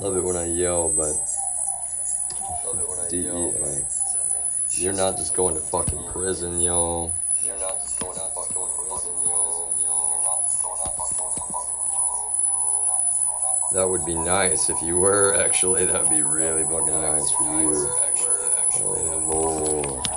Love it when I yell, but DEA. You're not just going to fucking prison, yo. That would be nice if you were, actually. That would be really fucking nice for you. Oh, Lord.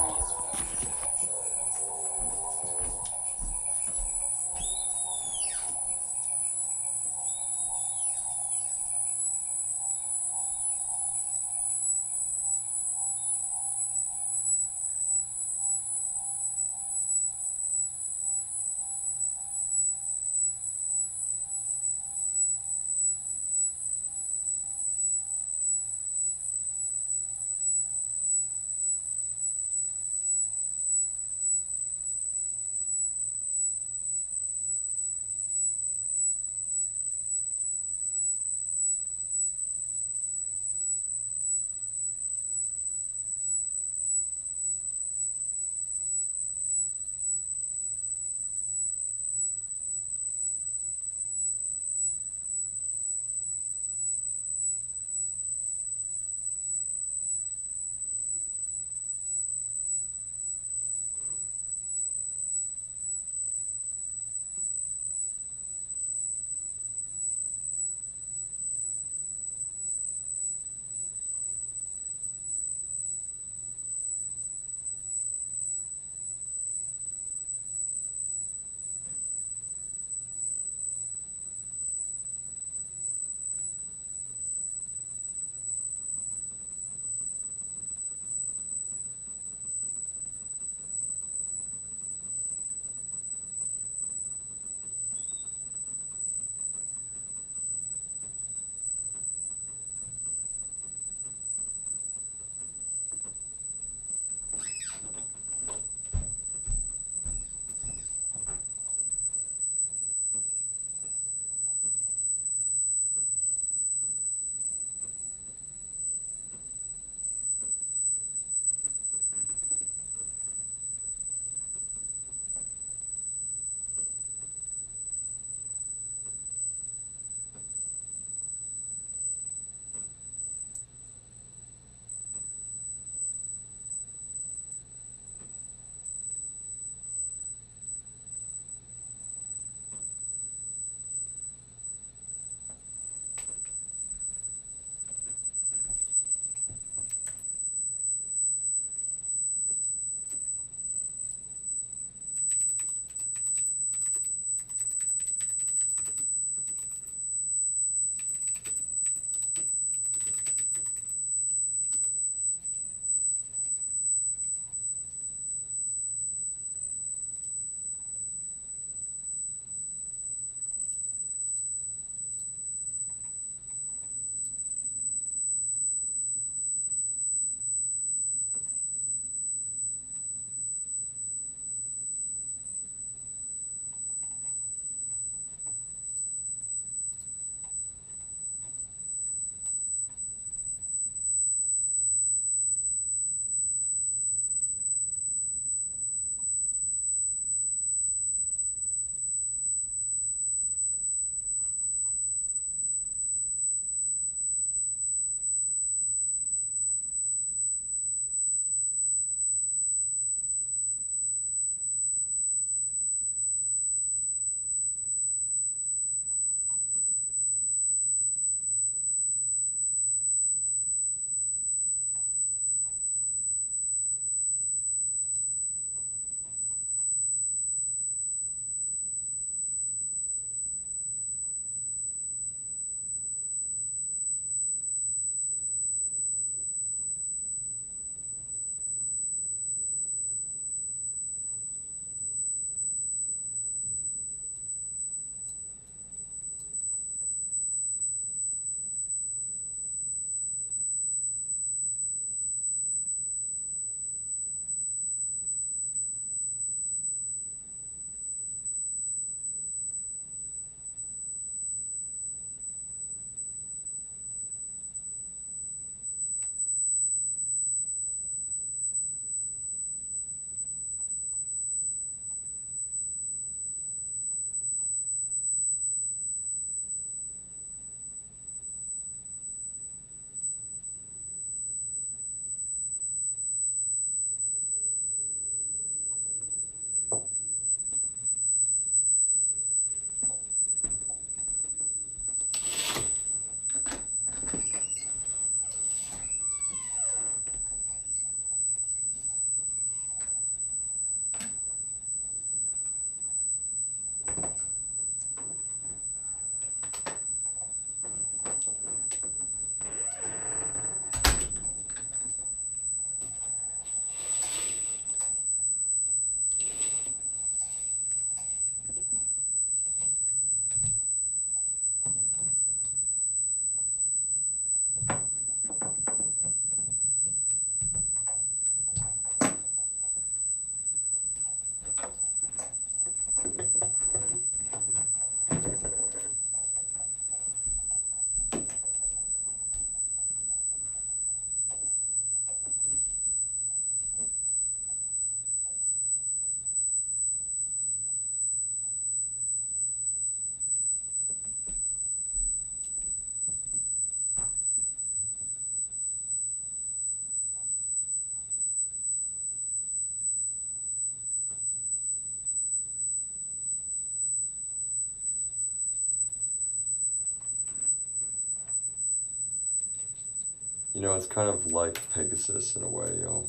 You know, it's kind of like Pegasus in a way, yo.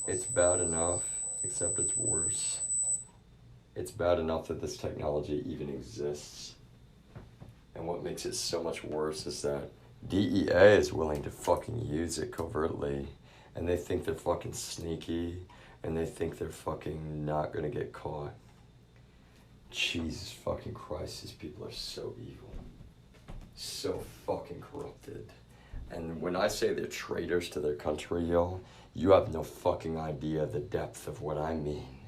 It's bad enough, except it's worse. It's bad enough that this technology even exists. And what makes it so much worse is that DEA is willing to fucking use it covertly. And they think they're fucking sneaky. And they think they're fucking not gonna get caught. Jesus fucking Christ, these people are so evil. So fucking corrupted. And when I say they're traitors to their country, yo, you have no fucking idea the depth of what I mean.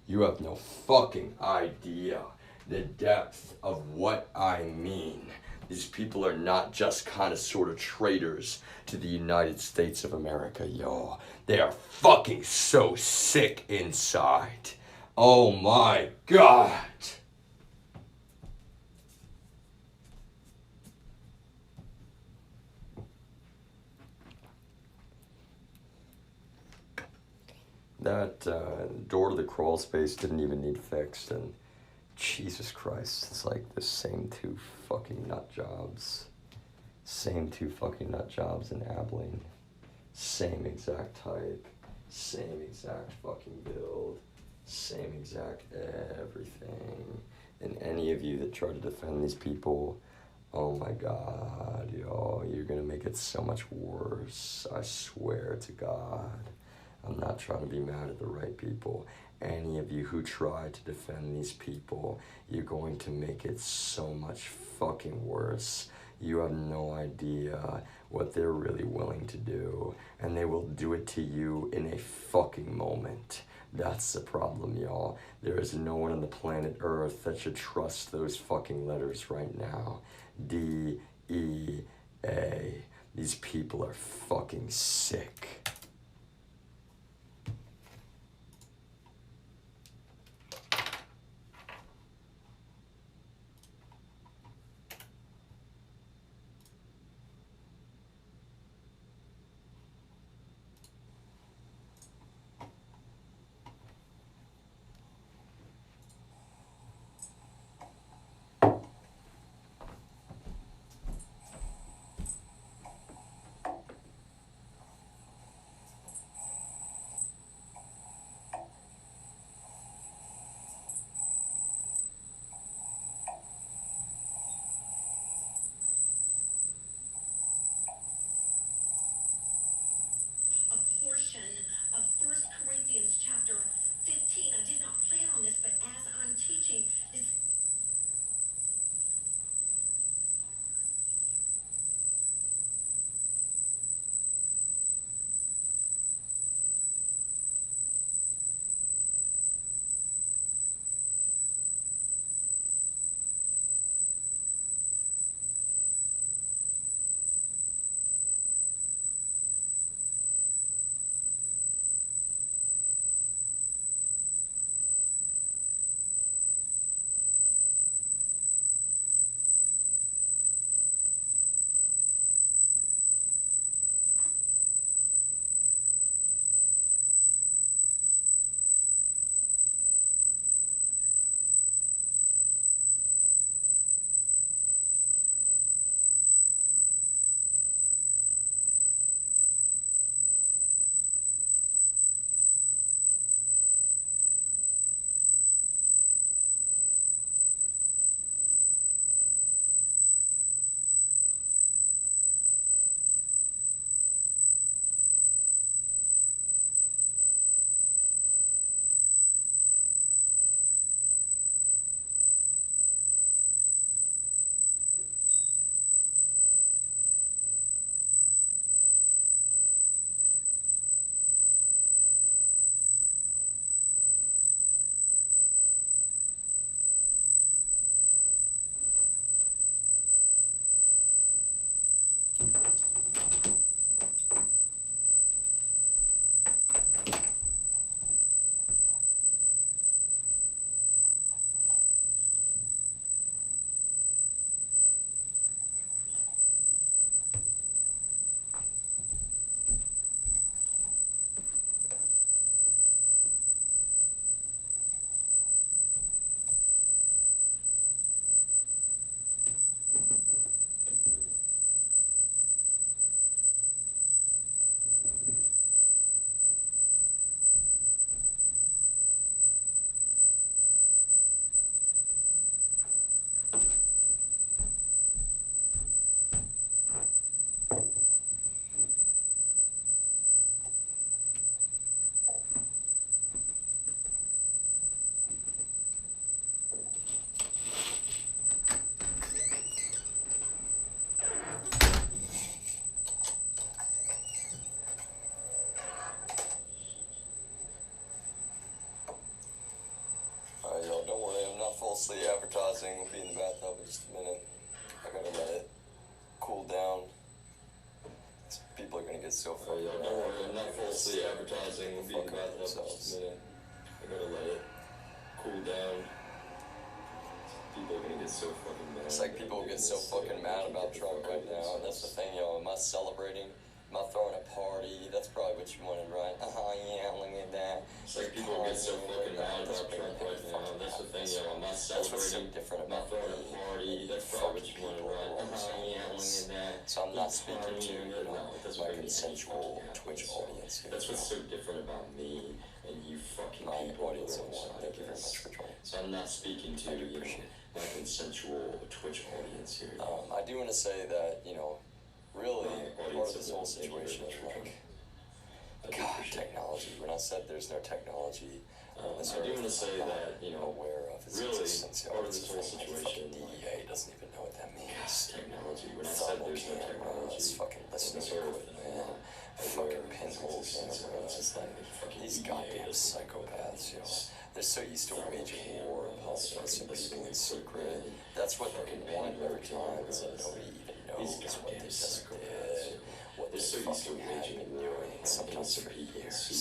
You have no fucking idea the depth of what I mean. These people are not just kind of sort of traitors to the United States of America, yo. They are fucking so sick inside. Oh my God. That door to the crawl space didn't even need fixed, and Jesus Christ, it's like the same two fucking nut jobs. Same two fucking nut jobs in Abilene. Same exact type. Same exact fucking build. Same exact everything. And any of you that try to defend these people, oh my God, yo, you're gonna make it so much worse. I swear to God. I'm not trying to be mad at the right people. Any of you who try to defend these people, you're going to make it so much fucking worse. You have no idea what they're really willing to do, and they will do it to you in a fucking moment. That's the problem, y'all. There is no one on the planet Earth that should trust those fucking letters right now. DEA. These people are fucking sick. falsely advertising. We'll be in the bathtub in just a minute. I gotta let it cool down. People are gonna get so fucking mad. Don't worry, I'm not falsely advertising. We'll be in the bathtub in just a minute. I gotta let it cool down. People are gonna get so fucking mad. It's like people get so fucking mad about Trump right now, and that's the thing, yo. Am I celebrating? Am I throwing a party? That's probably what you wanted, right? Oh yeah, look at that. It's like people get so fucking mad about Trump right now. That's the thing, yo. I'm not celebrating. That's what's so different about throwing a party. That's probably what you wanted, right? Oh yeah, look at that. So I'm not speaking to, you know, my consensual Twitch audience here. That's what's so different about me and you fucking people. Audience of one. Thank you very much for joining. So I'm not speaking to, you know, my consensual Twitch audience here. I do want to say that, you know, really, part of this whole situation is like, God, technology. When I said there's no technology, I do want to say that, you know, aware of its existence. Part of this whole situation, DEA doesn't even know what that means. Technology. When I said there's no technology, it's fucking listening equipment, man. Fucking pinhole cameras, like these goddamn psychopaths, yo. They're so used to waging war and hustling people in secret. That's what they want every time, is that nobody even knows what they just did, what they fucking had been doing, sometimes for years,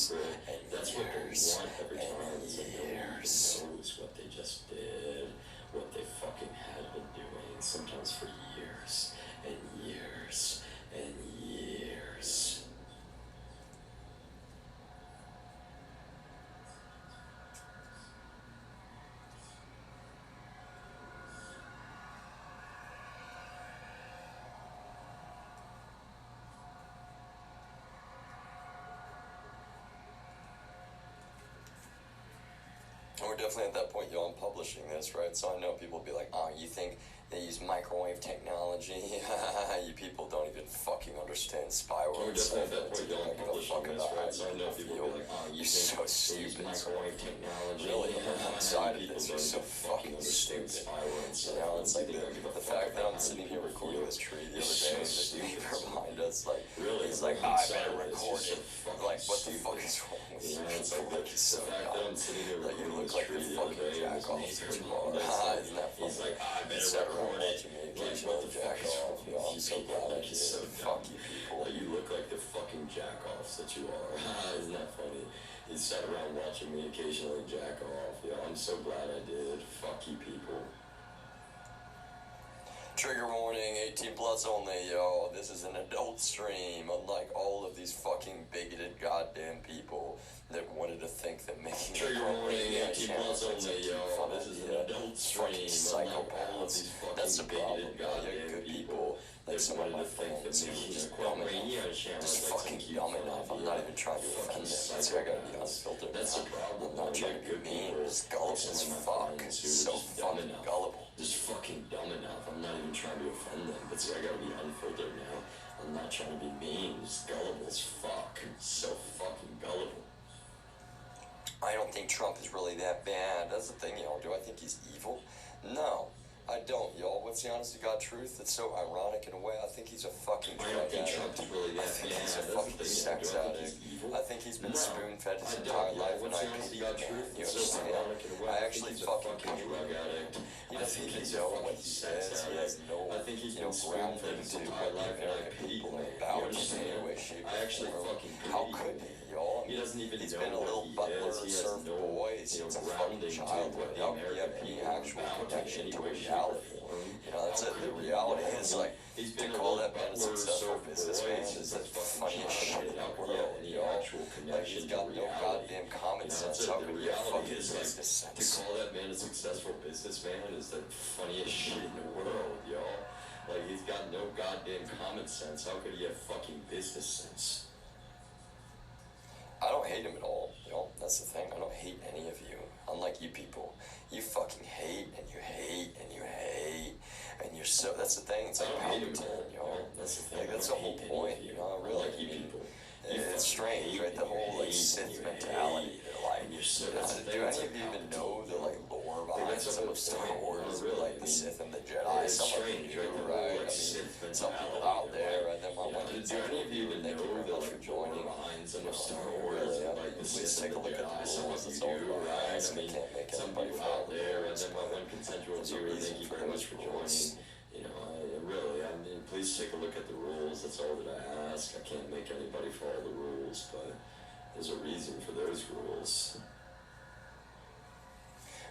and years, and years. Knows what they just did, what they fucking had been doing, sometimes for years, and years, and years. And we're definitely at that point, yo, I'm publishing this, right? So I know people will be like, oh, you think they use microwave technology? You people don't even fucking understand spyware. We're definitely at that point, yo, I'm publishing this, right? So I know people will be like, oh, you think they use microwave technology? Really, outside of this, you're so fucking stupid. You know, it's like the fact that I'm sitting here recording this tree the other day, and this neighbor behind us, like, he's like, I better record it. Like, what the fuck is wrong with you? It's like, he's so dumb. Like, you look like the fucking jack off that you are. Isn't that funny? He's like, I better record it. Occasionally jack off. You know, I'm so glad I did. Fuck you people. You look like the fucking jack offs that you are. Isn't that funny? He sat around watching me occasionally jack off. Yeah, I'm so glad I did. Fuck you people. Trigger warning, 18 plus only, yo. This is an adult stream, unlike all of these fucking bigoted goddamn people that wanted to think that making trigger warning, 18 plus only, yo. This is an adult stream, psychopaths. That's the problem, goddamn good people. Like some of my friends who are just dumb enough, just fucking dumb enough. I'm not even trying to offend them. That's why I gotta be unfiltered. That's the problem. I'm not trying to be mean. I'm just gullible as fuck. So fucking gullible. Just fucking dumb enough. I'm not even trying to offend them. But see, I gotta be unfiltered now. I'm not trying to be mean. Just gullible as fuck. So fucking gullible. I don't think Trump is really that bad. That's the thing, y'all. Do I think he's evil? No. I don't, y'all. What's the honest to God truth? It's so ironic in a way. I think he's a fucking drug addict. I think he's a fucking sex addict. I think he's been spoon-fed his entire life, and I pity him, man. You understand? I actually fucking pity him. He doesn't even know what he says. He has no, grounding to what the American people are about in any way, shape, or form. How could he, y'all? He's been a little butler, served boys. He's a fucking childhood. How could he have any actual connection to reality? You know, that's it. The reality is, like, to call that man a successful businessman is the funniest shit in the world, y'all. Like, he's got no goddamn common sense. How could he have fucking business sense? To call that man a successful businessman is the funniest shit in the world, y'all. Like, he's got no goddamn common sense. How could he have fucking business sense? I don't hate him at all, you know, that's the thing. I don't hate any of you. Unlike you people, you fucking hate and you hate and you hate, and you're so, that's the thing, it's like Palpatine, you know, that's the thing, like, that's the whole point, you know, really, I mean, it's strange, right, the whole, like, Sith mentality, they're like, do any of you even know the, like, lore behind some of Star Wars, like, the Sith and the Jedi, some of you do, right, I mean, some people out there, right, then my one, do any of you even know the, like, joining some of Star Wars, like, the please take a look at the rules. That's all I ask. I can't make anybody follow the rules, but there's a reason for those rules. You know, I mean, please take a look at the rules. That's all that I ask. I can't make anybody follow the rules, but there's a reason for those rules.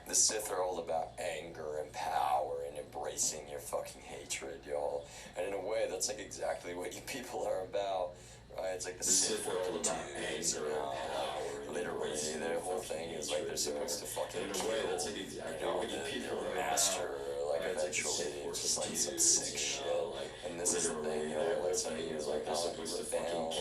The Sith are all about anger and power and embracing your fucking hatred, y'all. And in a way, that's like exactly what you people are about, right? It's like the Sith are all about anger and power. Literally, their whole thing is like they're supposed to fucking kill, you know, their master, like eventually. It's just like some sick shit. And this is the thing, you know, like somebody who's like, oh, you rebelled,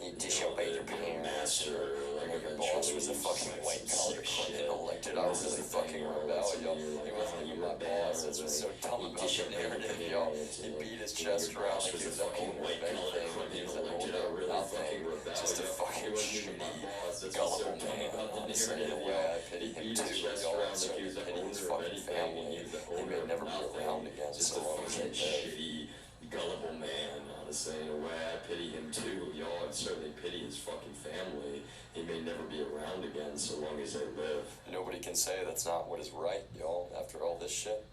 you disobeyed your parents, or like your boss was a fucking white collar criminal. Like, did I really fucking rebel, y'all? He wasn't even my boss. That's what's so dumb about the narrative, y'all. He beat his chest around like he was that owner of everything, when he was an owner of nothing. Just a fucking shitty, gullible man. Honestly, in a way, I pity him too, y'all. I certainly pity his fucking family. He may never be around again, so long as they live. Gullible man, honestly, in a way, I pity him too, y'all. I certainly pity his fucking family. He may never be around again so long as they live. Nobody can say that's not what is right, y'all, after all this shit.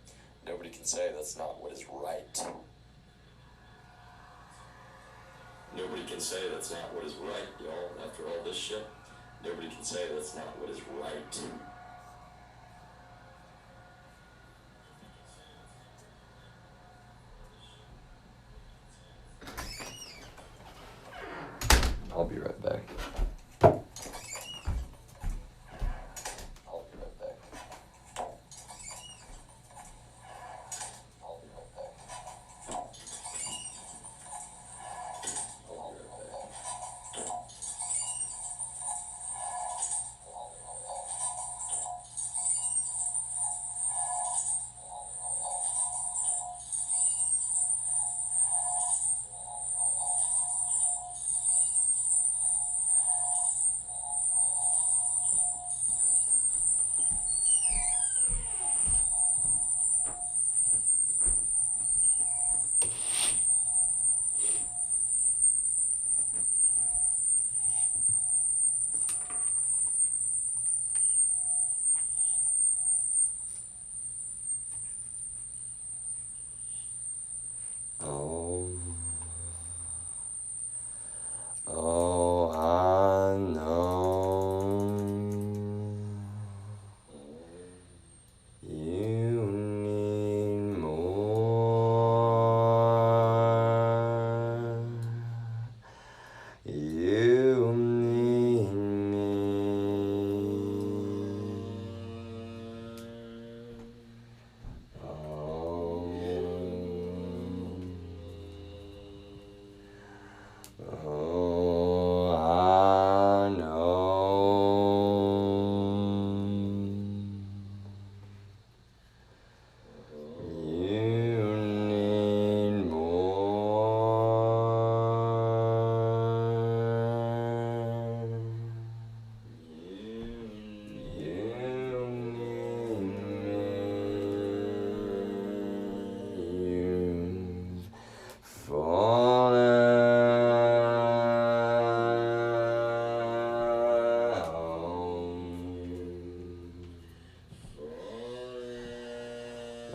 Nobody can say that's not what is right. Nobody can say that's not what is right, y'all, after all this shit. Nobody can say that's not what is right. I'll be right back. Oh, I know you need more. You need me. Oh, I know you need more. You need me. You've fallen. Oh, I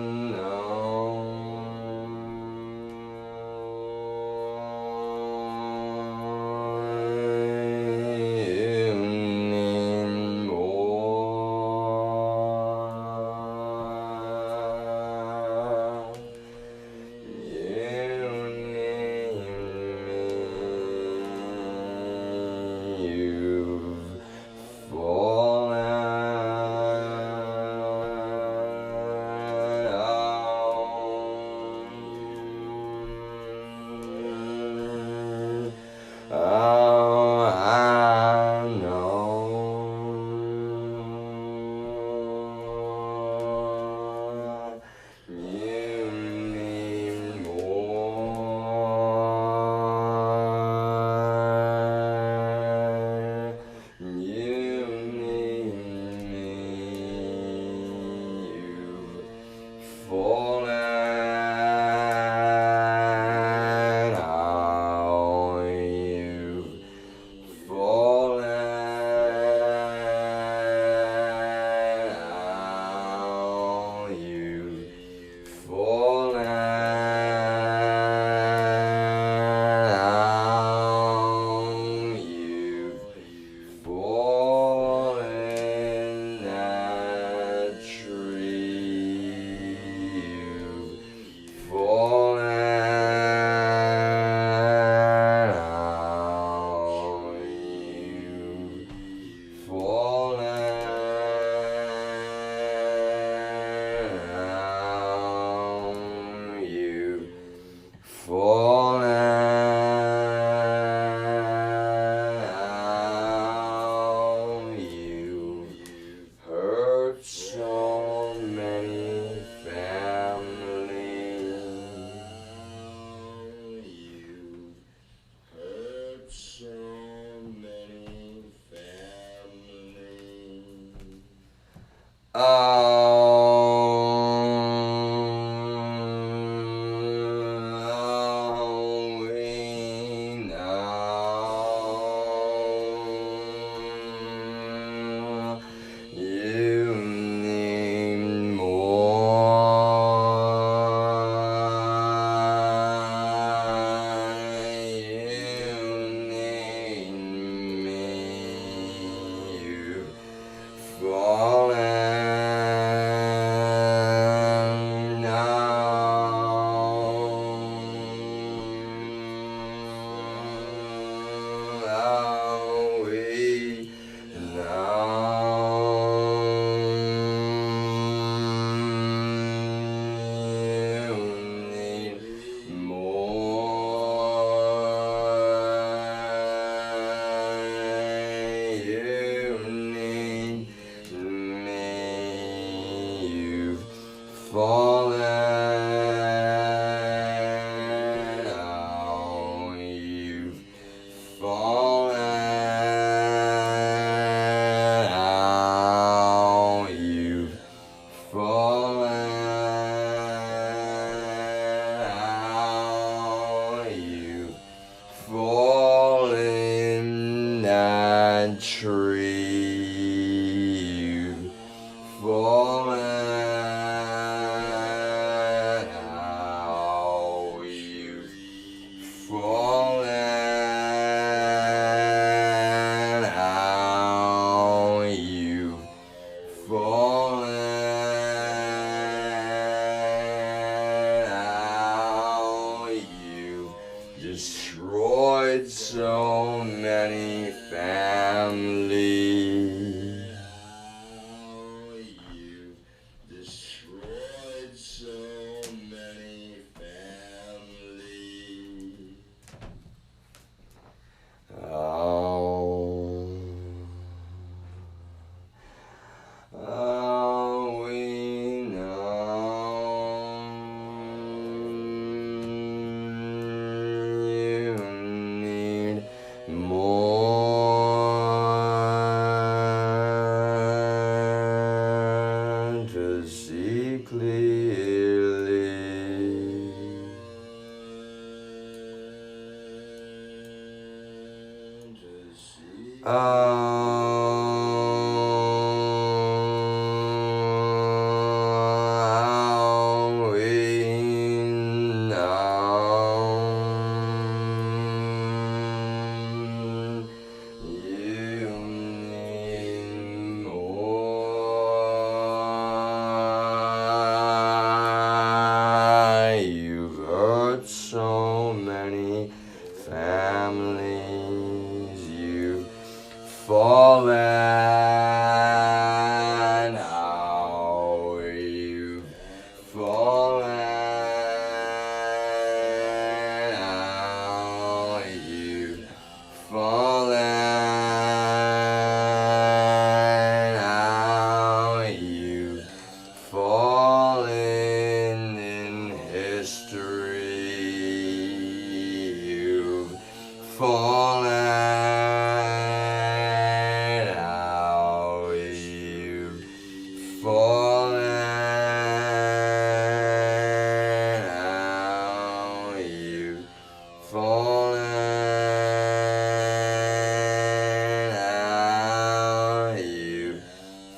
know you need more. You need me. You've fallen. Oh, I know you need more. You need me. You've fallen. Oh, you've All we know, you need more. You need me. You've fallen now. We know you need more. You need me. You've fallen now. You've fallen now. You've fallen now. You've fallen that tree. You've fallen now. You've fallen now. You've fallen now. You've destroyed so many families. You've destroyed so many families. Oh, we know you need more to see clearly. Oh, we know you need more. You've hurt so many families. You've fallen now. You've fallen now. You've fallen now. You've fallen in history. You've fallen now. You've fallen now. You've fallen now. You've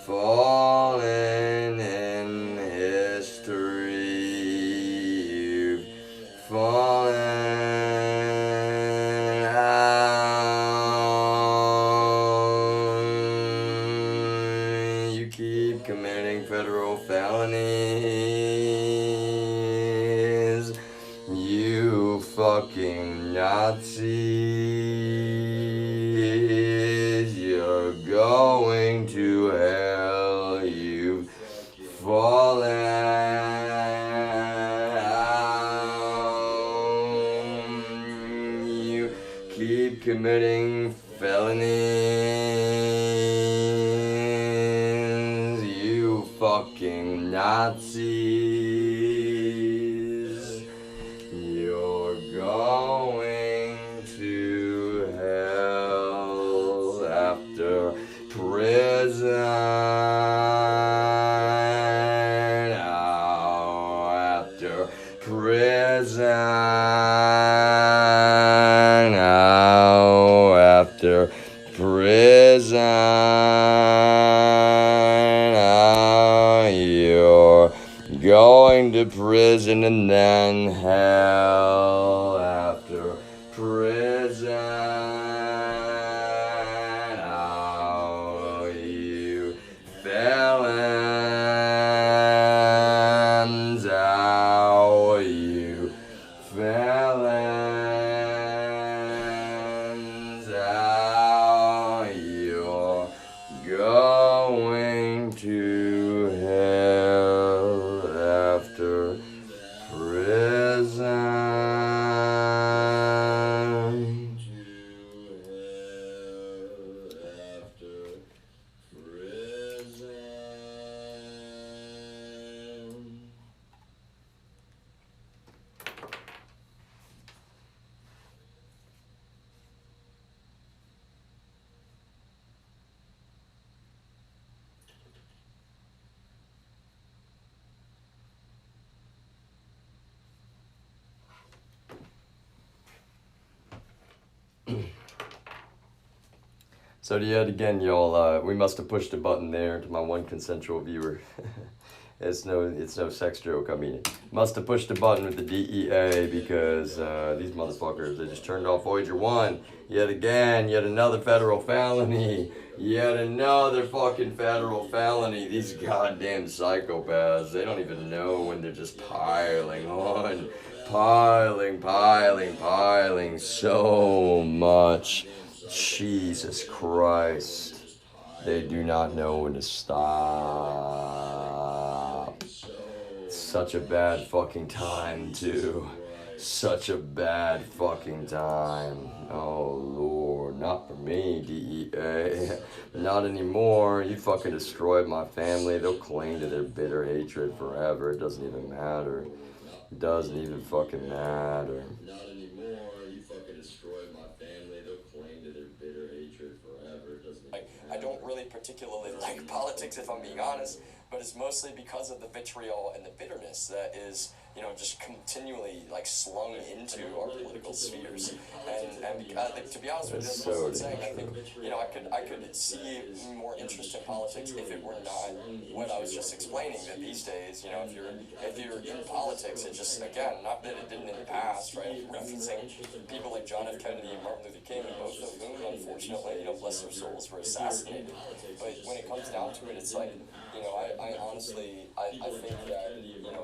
fallen in history. You've fallen now. You keep committing federal felonies. You fucking Nazis. You're going to hell. You've fallen. You keep committing felonies. You fucking Nazis. You're going to hell after prison. going to prison and then hell after prison. Oh, you felons, oh, you felons, oh, you're going to hell after prison. So yet again, y'all, we must have pushed a button there to my one consensual viewer. It's no sex joke. I mean, must have pushed a button with the DEA because these motherfuckers, they just turned off Voyager 1. Yet again, yet another federal felony. Yet another fucking federal felony. These goddamn psychopaths, they don't even know when they're just piling on. Piling so much. Jesus Christ. They do not know when to stop. Such a bad fucking time, too. Such a bad fucking time. Oh, Lord. Not for me, DEA. Not anymore. You fucking destroyed my family. They'll cling to their bitter hatred forever. It doesn't even matter. It doesn't even fucking matter. Not anymore. You fucking destroyed my family. They'll cling to their bitter hatred forever. It doesn't even matter. I don't really particularly like politics, if I'm being honest, but it's mostly because of the vitriol and the bitterness that is, just continually slung into our political spheres. And to be honest with you, that's what I'm saying. I think, I could see more interest in politics if it were not what I was just explaining. That these days, if you're in politics, it just, again, not that it didn't in the past, right? I'm referencing people like John F. Kennedy and Martin Luther King, both of whom, unfortunately, bless their souls, were assassinated. But when it comes down to it, it's like, I honestly, I think that,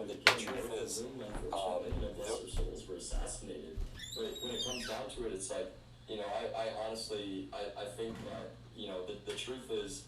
the truth is, souls were assassinated. But when it comes down to it, it's like, I honestly, I think that, the truth is,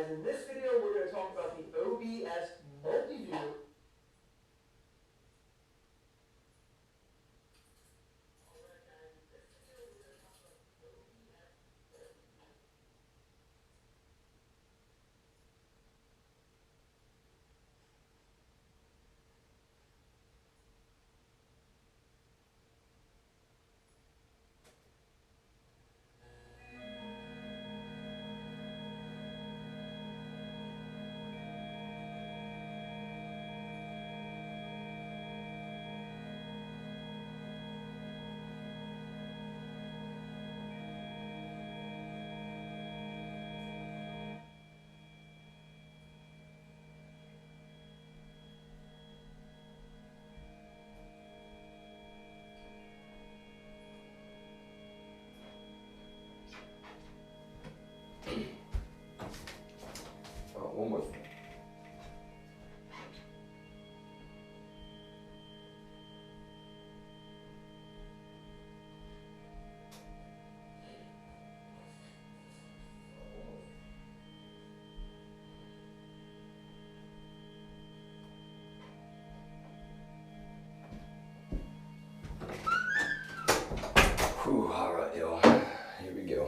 guys, in this video we're going to talk about the OBS multi-view. One more thing. Whew, all right, y'all. Here we go.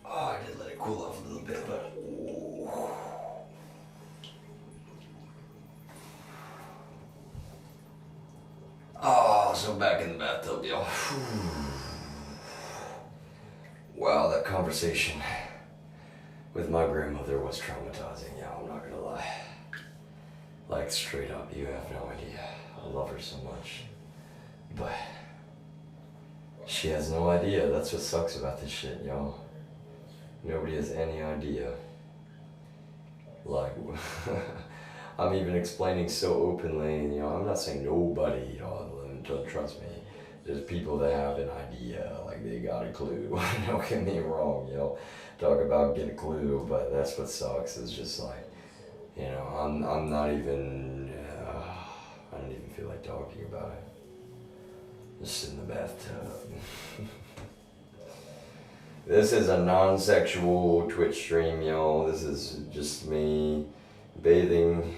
Oh, I did let it cool off a little bit, but ooh. Oh, so back in the bathtub, y'all. Wow, that conversation with my grandmother was traumatizing, y'all, I'm not gonna lie. Like, straight up, you have no idea. I love her so much. But she has no idea. That's what sucks about this shit, y'all. Nobody has any idea. Like, I'm even explaining so openly, you know, I'm not saying nobody, y'all, don't trust me. There's people that have an idea, like they got a clue. Don't get me wrong, yo. Talk about get a clue, but that's what sucks. It's just like, you know, I'm not even, I don't even feel like talking about it. Just sit in the bathtub. This is a non-sexual Twitch stream, y'all. This is just me bathing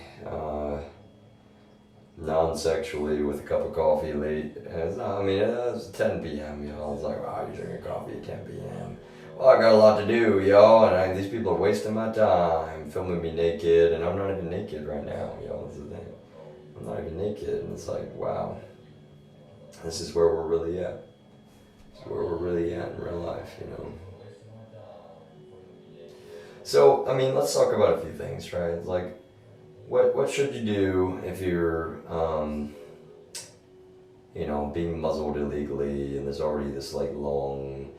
non-sexually with a cup of coffee late. It's 10 p.m., y'all. I was like, wow, you're drinking coffee at 10 p.m. Well, I got a lot to do, y'all, and these people are wasting my time, filming me naked, and I'm not even naked right now, y'all. That's the thing. I'm not even naked, and it's like, wow. This is where we're really at. This is where we're really at in real life, you know. So, I mean, let's talk about a few things, right? Like, what should you do if you're, you know, being muzzled illegally and there's already this, like, long,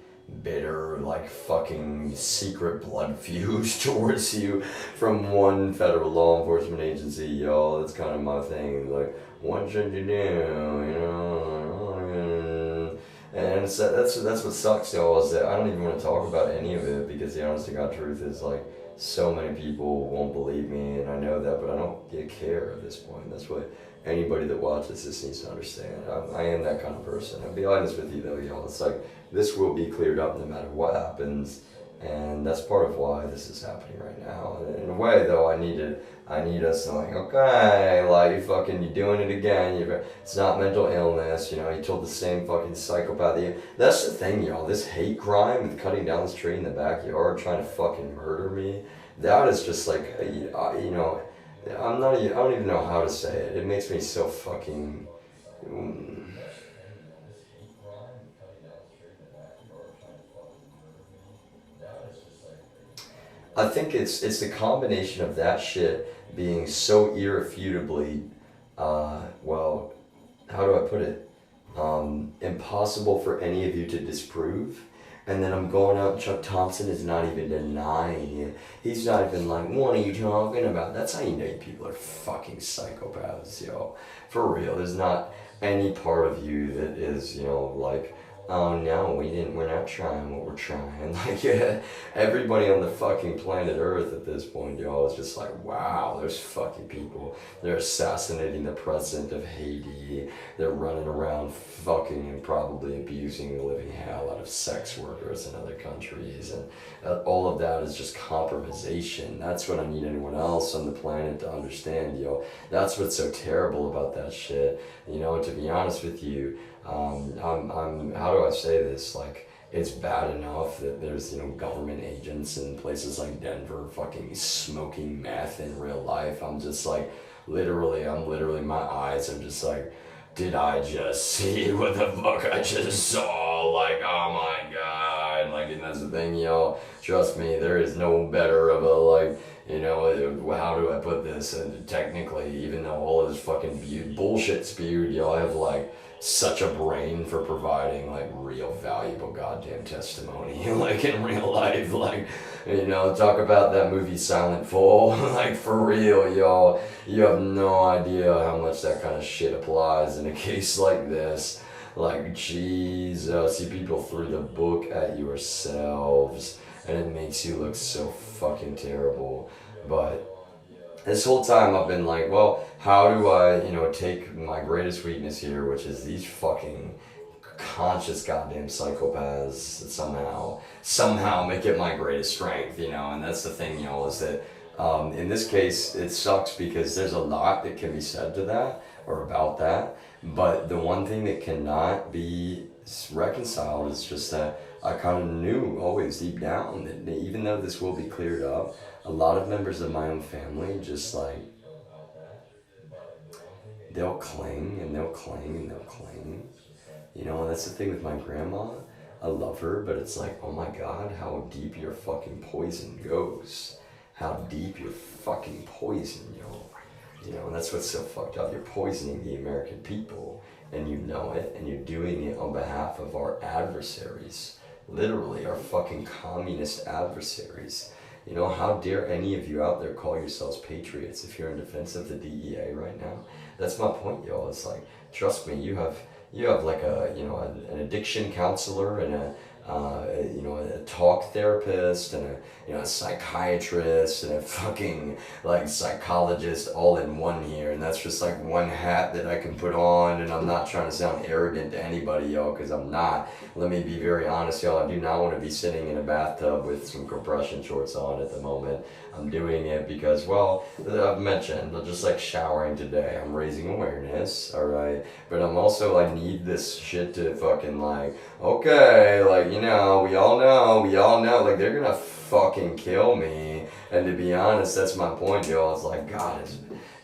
bitter, like, fucking secret blood fuse towards you from one federal law enforcement agency, y'all. That's kind of my thing. Like, what should you do, you know? And that's what sucks, y'all, is that I don't even want to talk about any of it because the honest to God truth is, like, so many people won't believe me, and I know that, but I don't care at this point. That's what anybody that watches this needs to understand. I am that kind of person. I'll be honest with you, though, y'all. It's like, this will be cleared up no matter what happens, and that's part of why this is happening right now. And in a way, though, I need us to, like, okay, like, you're doing it again. It's not mental illness, you know. You told the same fucking psychopath. That's the thing, y'all. This hate crime with cutting down this tree in the backyard, trying to fucking murder me. That is just like, you know, I don't even know how to say it. It makes me so fucking. I think it's the combination of that shit being so irrefutably, well, how do I put it? Impossible for any of you to disprove. And then I'm going out, Chuck Thompson is not even denying it. He's not even like, what are you talking about? That's how you know people are fucking psychopaths, yo. For real, there's not any part of you that is, you know, like, oh no, we're not trying what we're trying. Like, yeah, everybody on the fucking planet Earth at this point, y'all, is just like, wow, there's fucking people. They're assassinating the president of Haiti. They're running around fucking and probably abusing the living hell out of sex workers in other countries. And all of that is just compromisation. That's what I need anyone else on the planet to understand, yo. That's what's so terrible about that shit. You know, to be honest with you, I'm how do I say this? Like, it's bad enough that there's, government agents in places like Denver fucking smoking meth in real life. I'm just like, my eyes are just like, did I just see what the fuck I just saw? Like, oh my god. Like, and that's the thing, trust me, there is no better of a, like, how do I put this? And technically, even though all of this fucking bullshit spewed, I have, like, such a brain for providing, like, real valuable goddamn testimony, like, in real life. Like, talk about that movie Silent Fall. Like, for real, y'all, you have no idea how much that kind of shit applies in a case like this. Like, Jesus, you people threw the book at yourselves, and it makes you look so fucking terrible. But this whole time I've been like, well, how do I, take my greatest weakness here, which is these fucking conscious goddamn psychopaths, somehow make it my greatest strength, and that's the thing, is that in this case, it sucks because there's a lot that can be said to that or about that, but the one thing that cannot be reconciled is just that I kind of knew always deep down that even though this will be cleared up, a lot of members of my own family just like, they'll cling and they'll cling and they'll cling. And that's the thing with my grandma. I love her, but it's like, oh my god, how deep your fucking poison goes. How deep your fucking poison, and that's what's so fucked up. You're poisoning the American people, and you know it, and you're doing it on behalf of our adversaries. Literally, our fucking communist adversaries. How dare any of you out there call yourselves patriots if you're in defense of the DEA right now? That's my point, y'all. It's like, trust me, you have like an addiction counselor and a talk therapist and a psychiatrist and a fucking like psychologist all in one here, and that's just like one hat that I can put on. And I'm not trying to sound arrogant to anybody, y'all, because I'm not. Let me be very honest, y'all. I do not want to be sitting in a bathtub with some compression shorts on at the moment. I'm doing it because, well, I've mentioned, just like showering today, I'm raising awareness, alright? But I'm also, I need this shit to fucking like, okay, like, we all know, like, they're gonna fucking kill me. And to be honest, that's my point, y'all. It's like, God,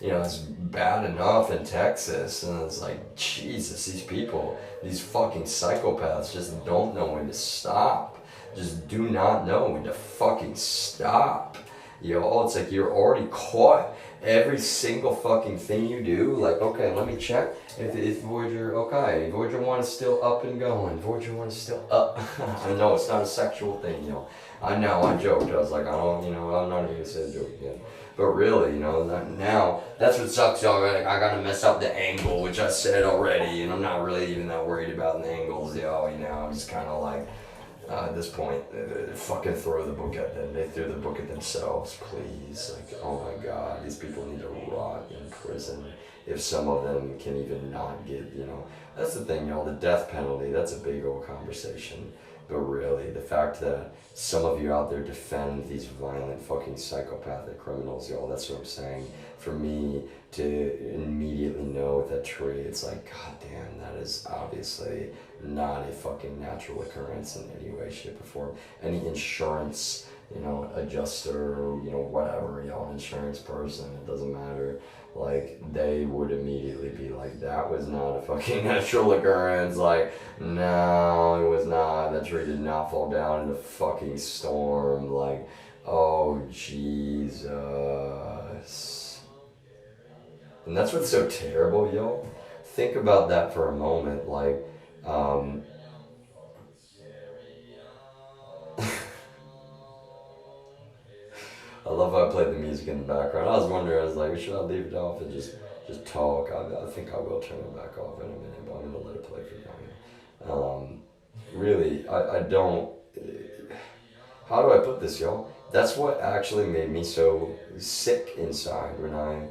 it's bad enough in Texas. And it's like, Jesus, these people, these fucking psychopaths just don't know when to stop. Just do not know when to fucking stop. It's like you're already caught. Every single fucking thing you do, like, okay, let me check if Voyager, okay, Voyager 1 is still up and going. Voyager 1 is still up. I know it's not a sexual thing, I know, I joked. I was like, I'm not even gonna say a joke again. But really, now, that's what sucks, y'all. Like, I gotta mess up the angle, which I said already, and I'm not really even that worried about the angles, I'm just kind of like, at this point, fucking throw the book at them. They threw the book at themselves, please. Like, oh my god, these people need to rot in prison. If some of them can even not get, that's the thing, the death penalty, that's a big old conversation. But really, the fact that some of you out there defend these violent fucking psychopathic criminals, that's what I'm saying. For me to immediately know with that tree, it's like, god damn, that is obviously not a fucking natural occurrence in any way, shape, or form. Any insurance, adjuster, whatever, an insurance person, it doesn't matter. Like, they would immediately be like, that was not a fucking natural occurrence. Like, no, it was not. That tree did not fall down in a fucking storm. Like, oh, Jesus. And that's what's so terrible, y'all. Think about that for a moment. Like, I love how I played the music in the background. I was wondering, I was like, should I leave it off and just talk? I think I will turn it back off in a minute, but I'm going to let it play for now. really, I don't. How do I put this, y'all? That's what actually made me so sick inside when I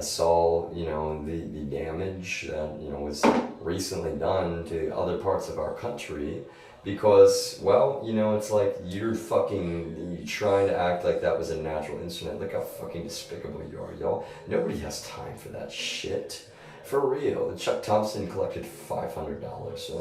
saw, the damage that, was recently done to other parts of our country. Because, well, it's like you're trying to act like that was a natural incident. Look how fucking despicable you are, y'all. Nobody has time for that shit. For real. Chuck Thompson collected $500. So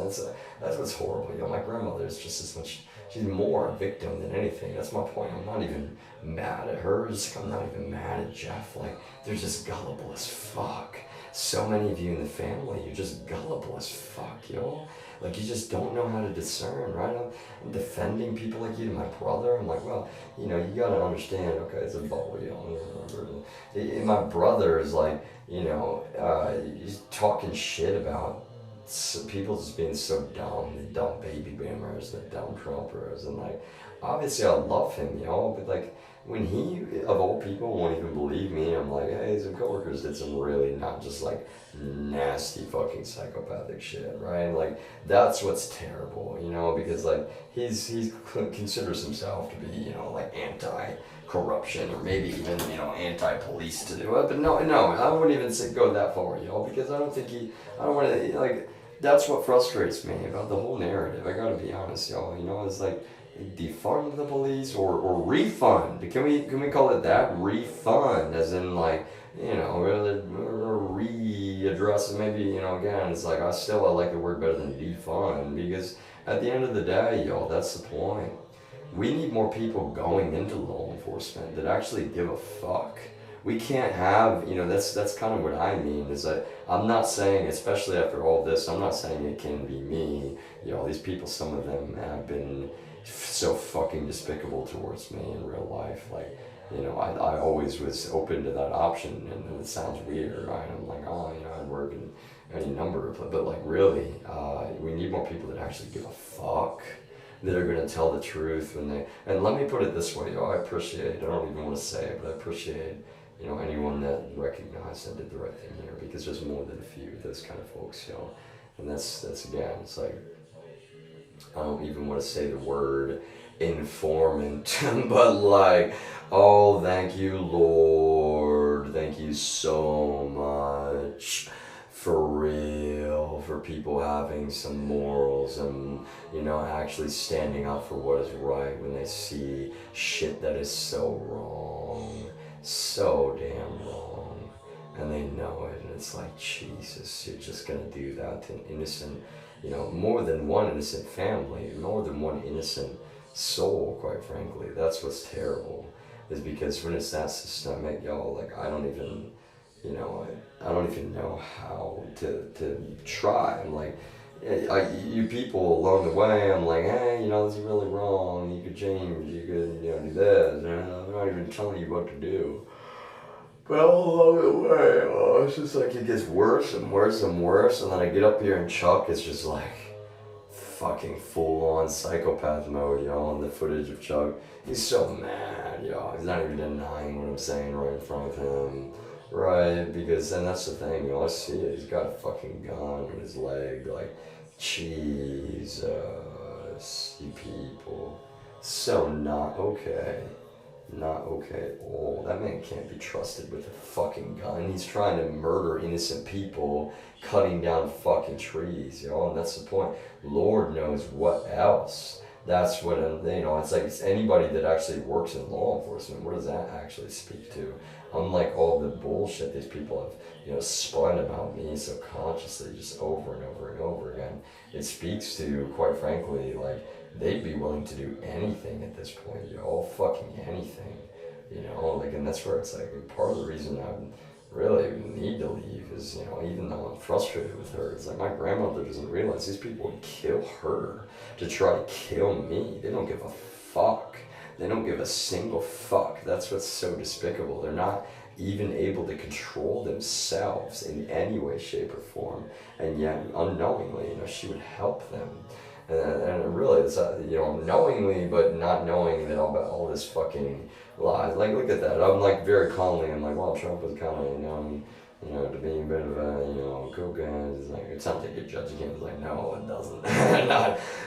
that's what's horrible, My grandmother is just as much. She's more a victim than anything. That's my point. I'm not even mad at her. I'm not even mad at Jeff. Like, they're just gullible as fuck. So many of you in the family, you're just gullible as fuck, Like, you just don't know how to discern, right? I'm defending people like you to my brother. I'm like, well, you gotta understand, okay, it's a bubble, My brother is like, he's talking shit about people just being so dumb, the dumb baby boomers, the dumb Trumpers, and like, obviously I love him, but like, when he, of all people, won't even believe me, I'm like, hey, some coworkers did some really not just like nasty fucking psychopathic shit, right? Like, that's what's terrible, because like, he's considers himself to be, like anti-corruption or maybe even, anti-police to do it, but no, I wouldn't even go that far, because I don't want to, like, that's what frustrates me about the whole narrative. I gotta be honest, it's like, defund the police or refund. Can we call it that? Refund, as in like, readdress. Maybe, again, it's like I like the word better than defund, because at the end of the day, that's the point. We need more people going into law enforcement that actually give a fuck. We can't have, that's kind of what I mean, is that I'm not saying, especially after all this, I'm not saying it can be me. These people, some of them have been so fucking despicable towards me in real life. Like, I always was open to that option, and it sounds weird, right? I'm like, I'd work in any number of, but like, really, we need more people that actually give a fuck, that are going to tell the truth and let me put it this way, I appreciate, I don't even want to say it, but I appreciate, anyone that recognized and did the right thing here, because there's more than a few of those kind of folks, and that's again, it's like, I don't even want to say the word informant, but like, oh, thank you, Lord, thank you so much, for real, for people having some morals and, actually standing up for what is right when they see shit that is so wrong, so damn wrong, and they know it, and it's like, Jesus, you're just gonna do that to an innocent, more than one innocent family, more than one innocent soul, quite frankly. That's what's terrible, is because when it's that systemic, like, I don't even know how to try. I'm like, you people along the way, I'm like, hey, this is really wrong, you could change, you could, do this, I'm not even telling you what to do. But all along the way, it's just like, it gets worse and worse and worse, and then I get up here and Chuck is just like, fucking full-on psychopath mode, and the footage of Chuck, he's so mad, he's not even denying what I'm saying right in front of him, right, because, and that's the thing, I see it, he's got a fucking gun in his leg, like, Jesus, you people, so not okay. Not okay at all. That man can't be trusted with a fucking gun. He's trying to murder innocent people, cutting down fucking trees, and that's the point. Lord knows what else. That's what, it's like, it's anybody that actually works in law enforcement, what does that actually speak to? Unlike all the bullshit these people have, spun about me subconsciously just over and over and over again, it speaks to, quite frankly, like, they'd be willing to do anything at this point, fucking anything, like, and that's where it's like, part of the reason I really need to leave is, even though I'm frustrated with her, it's like, my grandmother doesn't realize these people would kill her to try to kill me. They don't give a fuck. They don't give a single fuck. That's what's so despicable. They're not even able to control themselves in any way, shape, or form, and yet unknowingly, she would help them. And really, it's, knowingly, but not knowing that all this fucking lies. Like, look at that. I'm like, very calmly, I'm like, well, Trump was kind of, you know, to being a bit of a, you know, coke guy. It's like, it sounds like a judge again. It's like, no, it doesn't.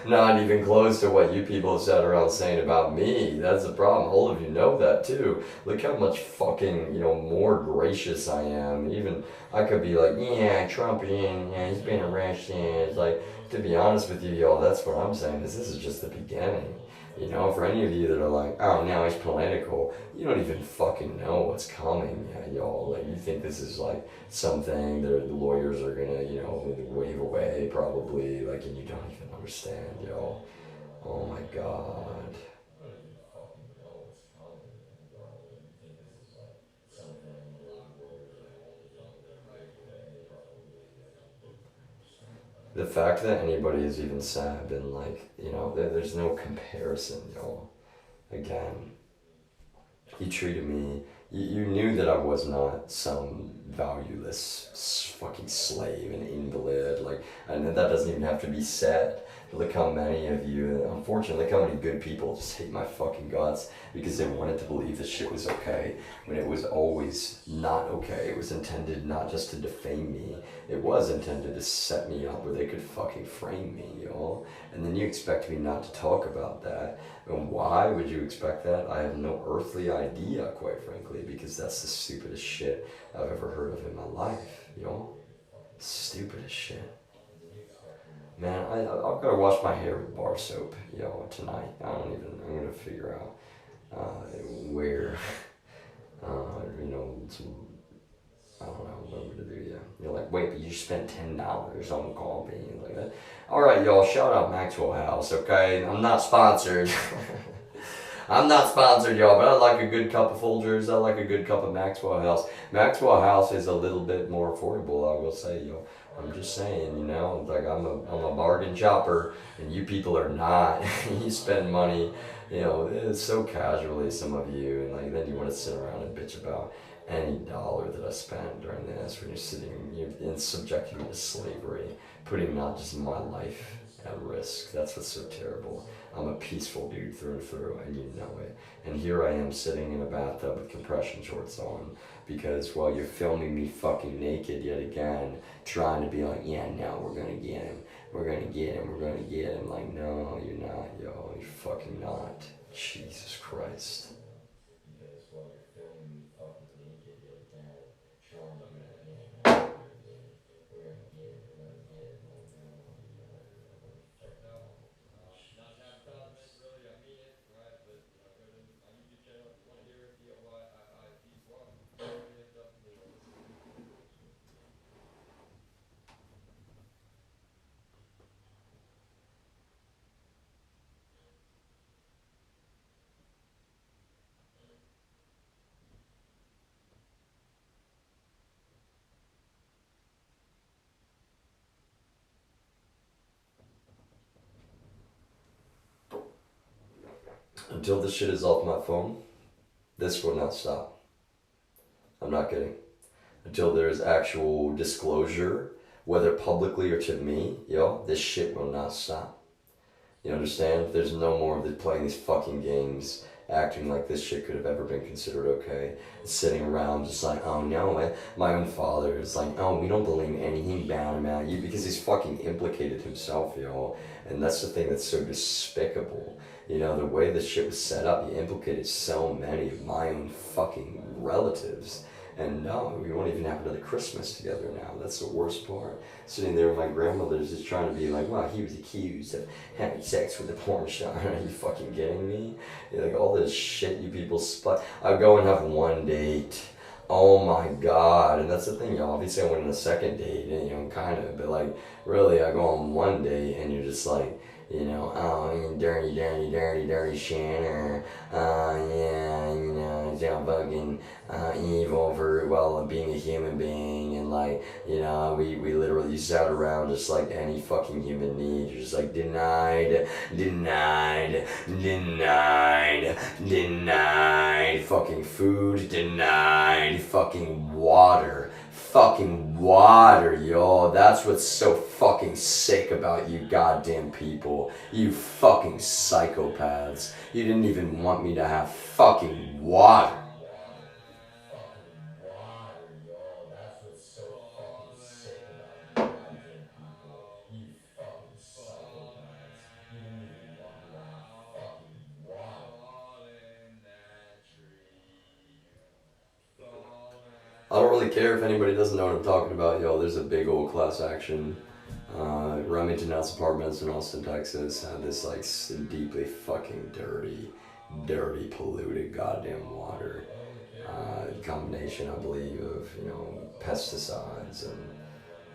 Not even close to what you people have sat around saying about me. That's the problem. All of you know that too. Look how much fucking, you know, more gracious I am. Even I could be like, yeah, Trump, yeah, he's been arrested. It's like, to be honest with you, y'all, that's what I'm saying. Is this is just the beginning. You know, for any of you that are like, oh, now it's political, you don't even fucking know what's coming, yeah, y'all. Like, you think this is like something that the lawyers are gonna, you know, wave away probably, like, and you don't even understand, y'all. Oh my god. The fact that anybody has even said, been like, you know, there's no comparison, y'all. Again, you treated me. You knew that I was not some valueless fucking slave, an invalid. Like, and that doesn't even have to be said. Look how many of you, unfortunately, look how many good people just hate my fucking guts because they wanted to believe this shit was okay when it was always not okay. It was intended not just to defame me, it was intended to set me up where they could fucking frame me, y'all. And then you expect me not to talk about that. And why would you expect that? I have no earthly idea, quite frankly, because that's the stupidest shit I've ever heard of in my life, y'all. Stupidest shit. Man, I've got to wash my hair with bar soap, tonight. I'm going to figure out where, some, I don't know what I'm going to do, yeah. You're like, wait, but you spent $10 on coffee, like that. All right, y'all, shout out Maxwell House, okay? I'm not sponsored. I'm not sponsored, y'all, but I like a good cup of Folgers. I like a good cup of Maxwell House. Maxwell House is a little bit more affordable, I will say, y'all. I'm just saying, like I'm a bargain shopper, and you people are not. You spend money, it's so casually, some of you, and like then you want to sit around and bitch about any dollar that I spent during this when you're subjecting me to slavery, putting not just my life at risk. That's what's so terrible. I'm a peaceful dude through and through, and you know it. And here I am sitting in a bathtub with compression shorts on because while you're filming me fucking naked yet again, trying to be like, yeah, no, we're gonna get him. We're gonna get him. We're gonna get him. Like, no, you're not, yo. You're fucking not. Jesus Christ. Until this shit is off my phone, this will not stop. I'm not kidding. Until there's actual disclosure, whether publicly or to me, this shit will not stop. You understand? There's no more of playing these fucking games, acting like this shit could have ever been considered okay. Sitting around just like, oh no, my own father is like, oh, we don't believe anything bad about you because he's fucking implicated himself, y'all. And that's the thing that's so despicable. The way this shit was set up, you implicated so many of my own fucking relatives. And no, we won't even have another Christmas together now. That's the worst part. Sitting there with my grandmother's just trying to be like, wow, he was accused of having sex with a porn star. Are you fucking kidding me? Like all this shit you people I go and have one date. Oh my god. And that's the thing, y'all. Obviously I went on a second date, kind of. But like, really, I go on one date and you're just like, oh, dirty Shanner. Yeah, it's all fucking evil for, being a human being. And like, we literally sat around just like any fucking human need. You're just like, denied. Fucking food, denied. Fucking water, yo. That's what's so fucking sick about you goddamn people. You fucking psychopaths. You didn't even want me to have fucking water. I don't really care if anybody doesn't know what I'm talking about, yo. There's a big old class action. Remington House Apartments in Austin, Texas had this like deeply fucking dirty, polluted goddamn water. Combination, I believe, of pesticides and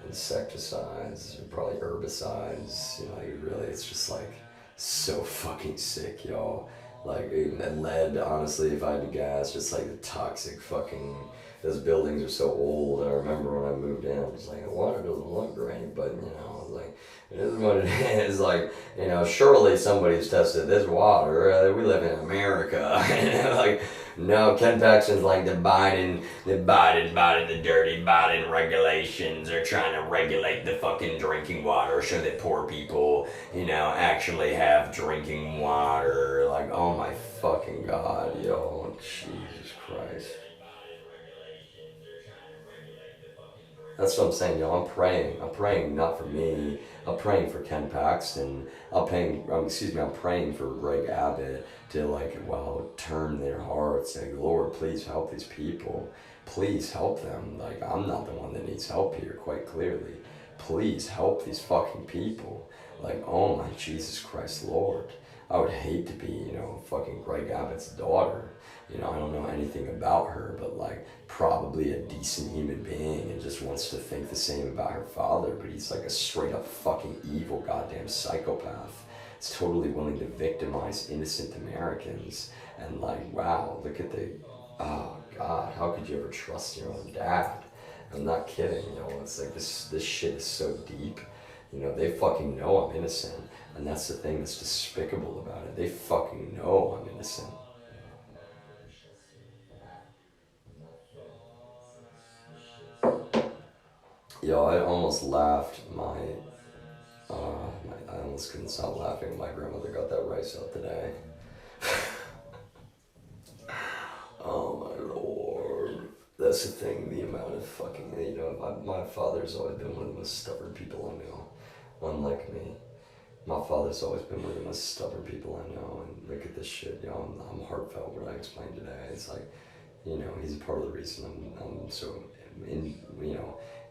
insecticides, probably herbicides. Like really, it's just like so fucking sick, y'all. Like and lead, honestly, if I had to guess, just like the toxic fucking. Those buildings are so old. I remember when I moved in, I was like, the water doesn't look great, but like, it is what it is. Like, surely somebody's tested this water. We live in America. Like, no, Ken Paxton's like the dirty Biden regulations are trying to regulate the fucking drinking water so that poor people, actually have drinking water. Like, oh my fucking God, yo, Jesus Christ. That's what I'm saying, yo. I'm praying. I'm praying not for me. I'm praying for Ken Paxton. I'm praying for Greg Abbott to turn their hearts. Like, Lord, please help these people. Please help them. Like, I'm not the one that needs help here, quite clearly. Please help these fucking people. Like, oh my Jesus Christ, Lord. I would hate to be, fucking Greg Abbott's daughter. I don't know anything about her, but like probably a decent human being and just wants to think the same about her father, but he's like a straight up fucking evil goddamn psychopath. He's totally willing to victimize innocent Americans. And like, wow, look at oh God, how could you ever trust your own dad? I'm not kidding, it's like this shit is so deep. They fucking know I'm innocent. And that's the thing that's despicable about it. They fucking know I'm innocent. Yo, I almost laughed. I almost couldn't stop laughing. My grandmother got that rice out today. Oh my Lord. That's the thing, the amount of fucking, my father's always been one of the most stubborn people I know. Unlike me. My father's always been one of the most stubborn people I know, and look at this shit, I'm heartfelt what I explained today. It's like, he's a part of the reason I'm so,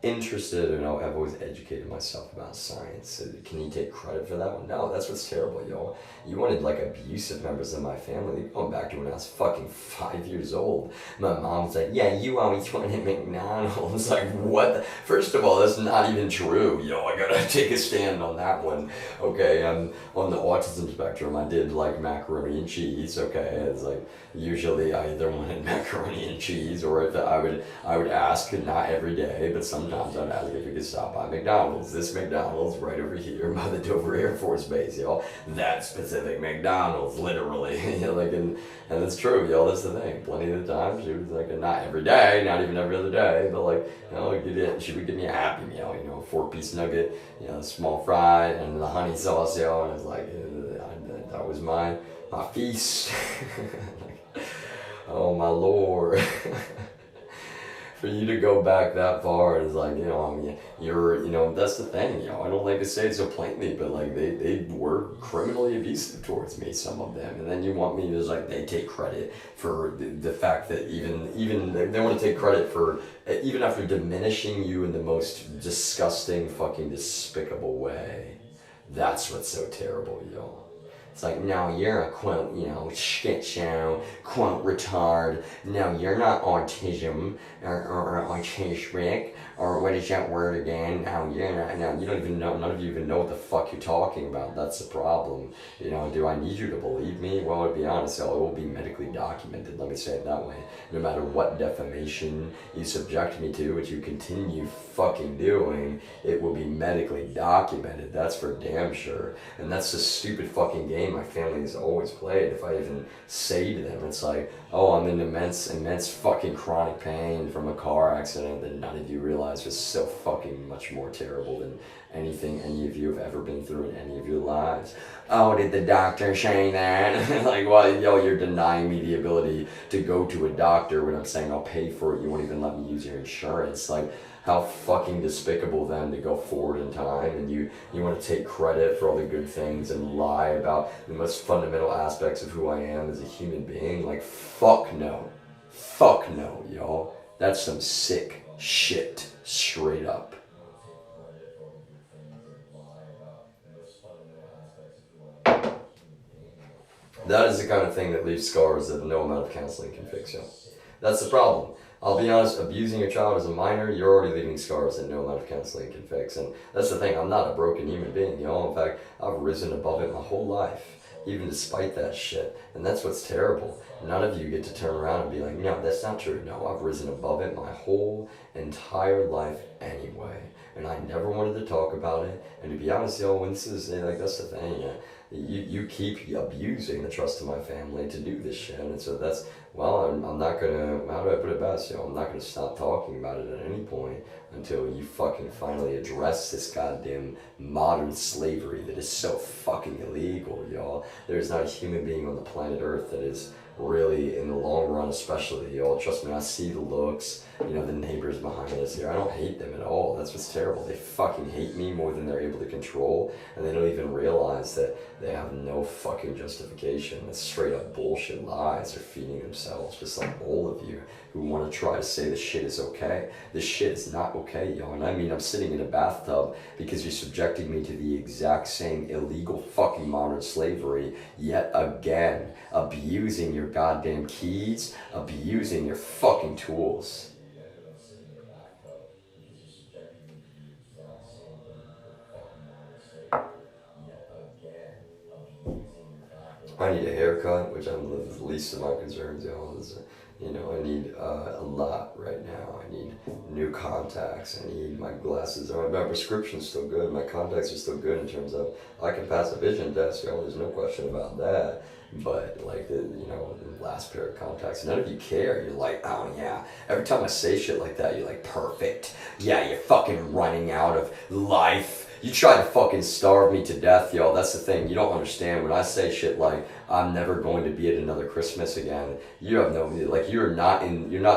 interested, and I've always educated myself about science. So can you take credit for that one? No, that's what's terrible, yo. You wanted like abusive members of my family. Going back to when I was fucking 5 years old. My mom was like, yeah, you always wanted McDonald's. Like, what? First of all, that's not even true, yo. I gotta take a stand on that one. Okay, I'm on the autism spectrum. I did like macaroni and cheese. Okay, it's like usually I either wanted macaroni and cheese, or if I would ask, not every day, but sometimes I'd ask if we could stop by McDonald's. This McDonald's right over here by the Dover Air Force Base, y'all. That specific McDonald's, literally. And it's true, y'all. That's the thing. Plenty of the times, she was like, not every day, not even every other day, but like, she would give me a Happy Meal, 4-piece nugget, small fry, and the honey sauce, and it's like, that was my feast. Oh my Lord. For you to go back that far is like, that's the thing, I don't like to say it so plainly, but like they were criminally abusive towards me, some of them, and then you want me to like, they take credit for the fact that even they want to take credit for, even after diminishing you in the most disgusting, fucking despicable way. That's what's so terrible, yo. It's like, no, you're a quote, shit show, quote retard. No, you're not autism or autistic, or what is that word again? No, you're not. No, you don't even know. None of you even know what the fuck you're talking about. That's the problem. Do I need you to believe me? Well, to be honest, it will be medically documented. Let me say it that way. No matter what defamation you subject me to, which you continue fucking doing, it will be medically documented. That's for damn sure. And that's the stupid fucking game my family has always played. If I even say to them, it's like, oh, I'm in immense fucking chronic pain from a car accident that none of you realize was so fucking much more terrible than anything any of you have ever been through in any of your lives. Oh, did the doctor say that? Like, well, you're denying me the ability to go to a doctor when I'm saying I'll pay for it. You won't even let me use your insurance. Like, how fucking despicable then to go forward in time, and you want to take credit for all the good things and lie about the most fundamental aspects of who I am as a human being. Like, fuck no, y'all. That's some sick shit, straight up. That is the kind of thing that leaves scars that no amount of counseling can fix, yo. That's the problem. I'll be honest, abusing a child as a minor, you're already leaving scars that no amount of counseling can fix. And that's the thing, I'm not a broken human being, you know. In fact, I've risen above it my whole life, even despite that shit. And that's what's terrible. None of you get to turn around and be like, no, that's not true. No, I've risen above it my whole entire life anyway. And I never wanted to talk about it. And to be honest, yo, when this is, like, that's the thing, yeah. You keep abusing the trust of my family to do this shit, and so that's, well, I'm not gonna, how do I put it best, you know, I'm not gonna stop talking about it at any point until you fucking finally address this goddamn modern slavery that is so fucking illegal, y'all. There's not a human being on the planet Earth that is really, in the long run especially, y'all, trust me, I see the looks, you know, the neighbors behind us here, I don't hate them at all, that's what's terrible, they fucking hate me more than they're able to control, and they don't even realize that they have no fucking justification, it's straight up bullshit lies they're feeding themselves, just like all of you who want to try to say this shit is okay. This shit is not okay, y'all, and I mean, I'm sitting in a bathtub because you're subjecting me to the exact same illegal fucking modern slavery yet again, abusing your goddamn keys, abusing your fucking tools. I need a haircut, which I'm the least of my concerns, y'all. You know, I need a lot right now. I need new contacts. I need my glasses. My prescription's still good. My contacts are still good in terms of I can pass a vision test, y'all. There's no question about that. But like the last pair of contacts, none of you care. You're like, oh yeah. Every time I say shit like that, you're like, perfect. Yeah, you're fucking running out of life. You tried to fucking starve me to death, y'all. That's the thing. You don't understand. When I say shit like, I'm never going to be at another Christmas again, you have no, like, you're not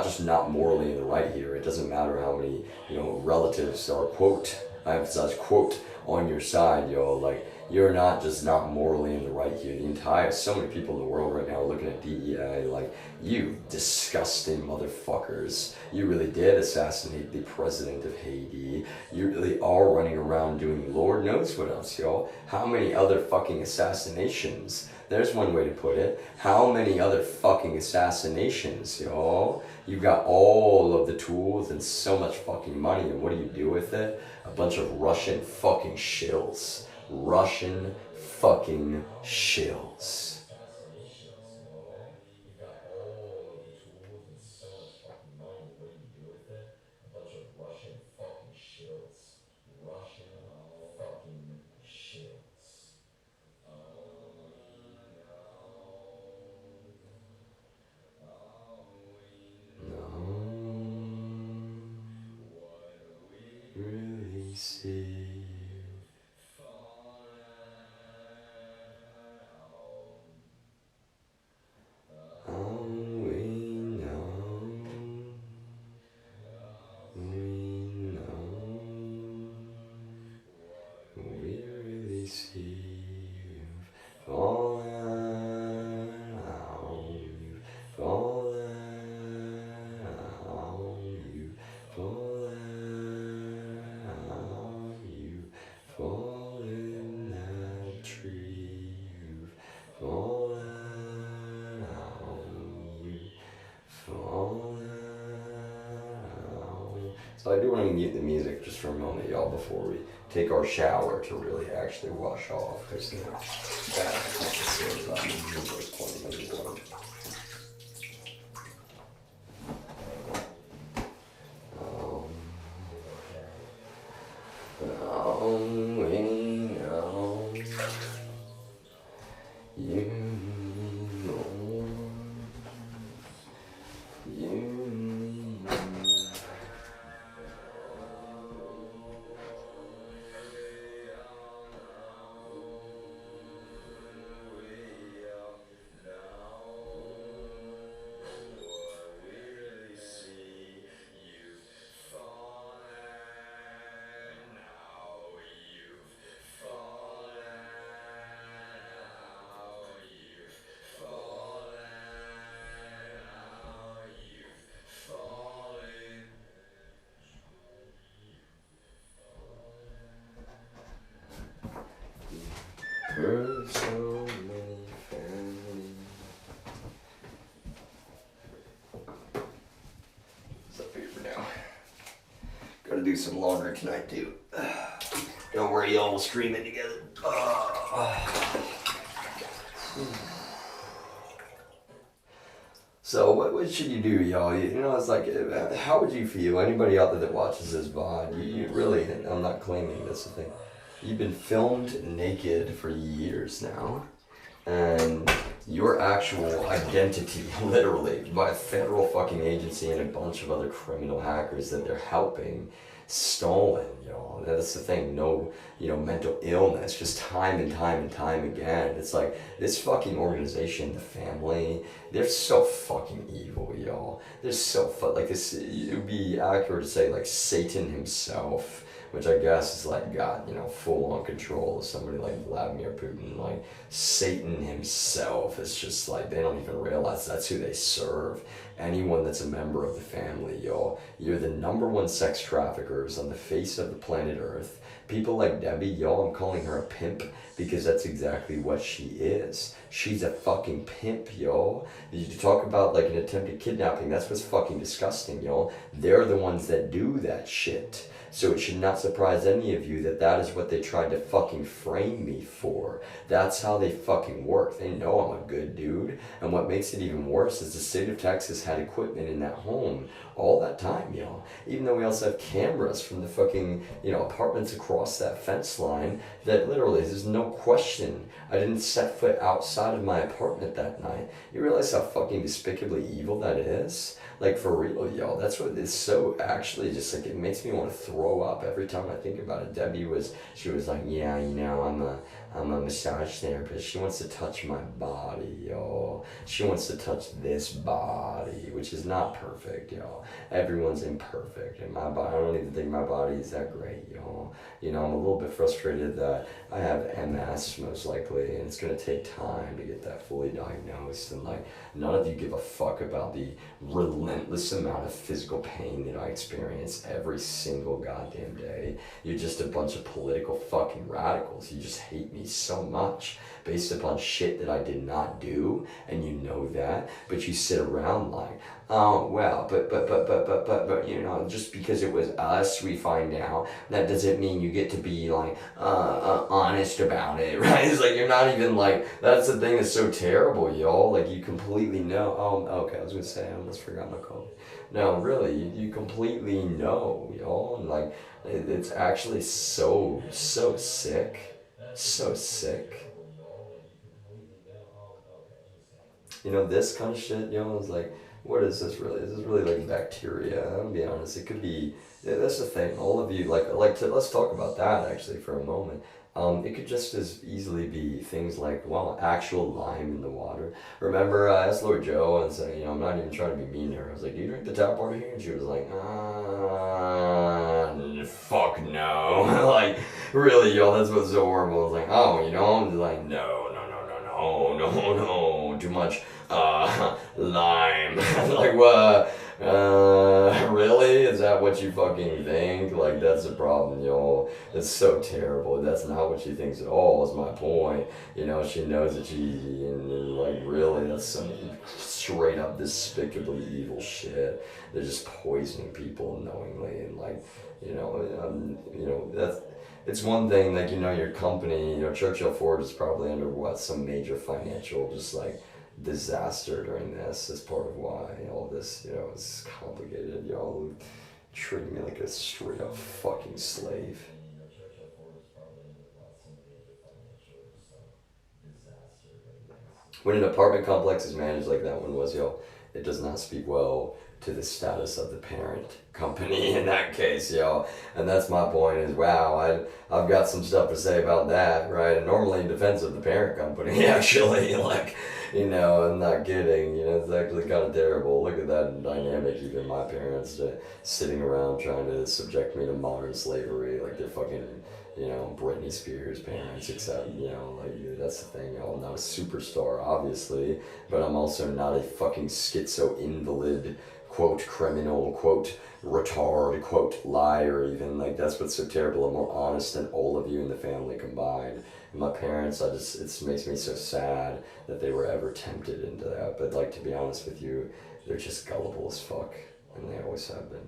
just not morally in the right here. It doesn't matter how many, relatives are, quote, I emphasize, quote, on your side, y'all. Like, you're not just not morally in the right here. So many people in the world right now are looking at DEA like, you disgusting motherfuckers. You really did assassinate the president of Haiti. You really are running around doing Lord knows what else, y'all. How many other fucking assassinations? There's one way to put it. How many other fucking assassinations, y'all? You've got all of the tools and so much fucking money, and what do you do with it? A bunch of Russian fucking shills. Russian fucking shills. Really see. So I do want to mute the music just for a moment, y'all, before we take our shower to really actually wash off, because the bath is plenty of water. Gotta do some laundry tonight too. Don't worry, y'all, we'll stream it together. So what should you do, y'all? You know, it's like, how would you feel? Anybody out there that watches this VOD, you really, and I'm not claiming that's the thing. You've been filmed naked for years now, and your actual identity, literally, by a federal fucking agency and a bunch of other criminal hackers that they're helping, stolen, y'all. That's the thing. No, mental illness, just time and time and time again. It's like this fucking organization, the family, they're so fucking evil, y'all. They're so like this. It would be accurate to say like Satan himself, which I guess is like got, full on control of somebody like Vladimir Putin. Like Satan himself is just like, they don't even realize that's who they serve. Anyone that's a member of the family, y'all, you're the #1 sex traffickers on the face of the planet Earth. People like Debbie, y'all, I'm calling her a pimp because that's exactly what she is. She's a fucking pimp, y'all. You talk about like an attempted kidnapping, that's what's fucking disgusting, y'all. They're the ones that do that shit. So it should not surprise any of you that that is what they tried to fucking frame me for. That's how they fucking work. They know I'm a good dude. And what makes it even worse is the state of Texas had equipment in that home all that time, y'all. Even though we also have cameras from the fucking, apartments across that fence line that literally, there's no question, I didn't set foot outside of my apartment that night. You realize how fucking despicably evil that is? Like, for real, y'all, that's what is so actually just like, it makes me want to throw up every time I think about it. She was like, yeah, I'm a massage therapist. She wants to touch my body, y'all. She wants to touch this body, which is not perfect, y'all. Everyone's imperfect, and my body, I don't even think my body is that great, y'all. I'm a little bit frustrated that I have MS, most likely, and it's gonna take time to get that fully diagnosed, and like, none of you give a fuck about the relentless amount of physical pain that I experience every single goddamn day. You're just a bunch of political fucking radicals. You just hate me so much based upon shit that I did not do, and you know that, but you sit around like, oh, well, but, just because it was us, we find out, that doesn't mean you get to be, like, honest about it, right? It's like, you're not even, like, that's the thing that's so terrible, y'all, like, you completely know, okay, I was gonna say, I almost forgot my call. No, really, you completely know, y'all, and, like, it's actually so sick, so sick. This kind of shit, is like, what is this really? Is this really like bacteria? I'll be honest, it could be, that's the thing, all of you, let's talk about that actually for a moment. It could just as easily be things like, actual lime in the water. Remember, I asked Lord Joe and said, I'm not even trying to be mean to her. I was like, do you drink the tap water here? And she was like, fuck no. Like, really, y'all, that's what's so horrible. I was like, oh, I'm like, no, too much, lime. Like, what? Really? Is that what you fucking think? Like, that's the problem, y'all. It's so terrible. That's not what she thinks at all, is my point. She knows that and like, really, that's some straight up despicably evil shit. They're just poisoning people knowingly, and like, that's, it's one thing, like, your company, Churchill Ford is probably under some major financial, just like, disaster during this. Is part of why all this, is complicated. Y'all treating me like a straight up fucking slave. When an apartment complex is managed like that one was, y'all, it does not speak well to the status of the parent company in that case, y'all. And that's my point is, wow, I've got some stuff to say about that, right? Normally in defense of the parent company, actually, like, I'm not kidding, it's actually kind of terrible. Look at that dynamic, even my parents sitting around trying to subject me to modern slavery, like they're fucking, Britney Spears' parents, except, like, that's the thing, I'm not a superstar, obviously, but I'm also not a fucking schizo invalid, quote, criminal, quote, retard, quote, liar, even. Like, that's what's so terrible. I'm more honest than all of you in the family combined. And my parents, it makes me so sad that they were ever tempted into that. But, like, to be honest with you, they're just gullible as fuck. And they always have been.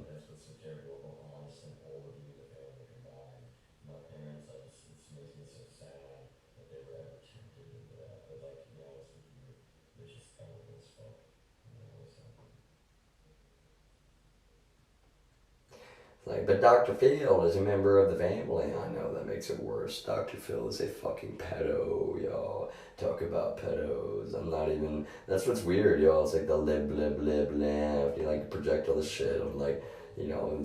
Like, but Dr. Phil is a member of the family. I know that makes it worse. Dr. Phil is a fucking pedo, y'all. Talk about pedos. I'm not even. That's what's weird, y'all. It's like the lib, lib, lib, lib. You like project all this shit on like,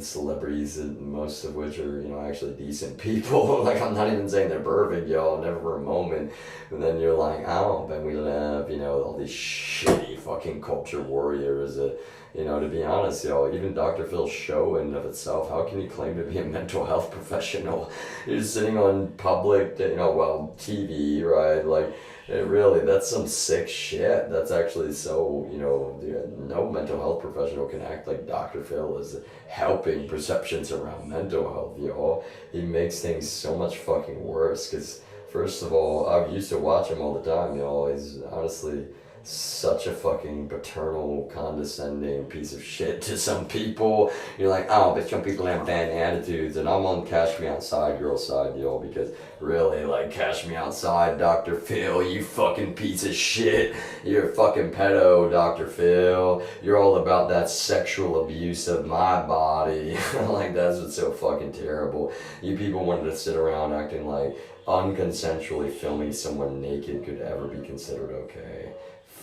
celebrities, and most of which are, actually decent people. Like, I'm not even saying they're perfect, y'all, never for a moment. And then you're like, oh, but we love, all these shitty fucking culture warriors. To be honest, even Dr. Phil's show in and of itself, how can you claim to be a mental health professional? You're just sitting on public, TV, right? Like, really, that's some sick shit. That's actually so, no mental health professional can act like Dr. Phil is helping perceptions around mental health, He makes things so much fucking worse, because, first of all, I used to watch him all the time, He's honestly such a fucking paternal, condescending piece of shit to some people. You're like, oh, but some people have bad attitudes, and I'm on Cash Me Outside girl side, because really, like, Cash Me Outside, Dr. Phil, you fucking piece of shit. You're a fucking pedo, Dr. Phil. You're all about that sexual abuse of my body. Like, that's what's so fucking terrible. You people wanted to sit around acting like unconsensually filming someone naked could ever be considered okay.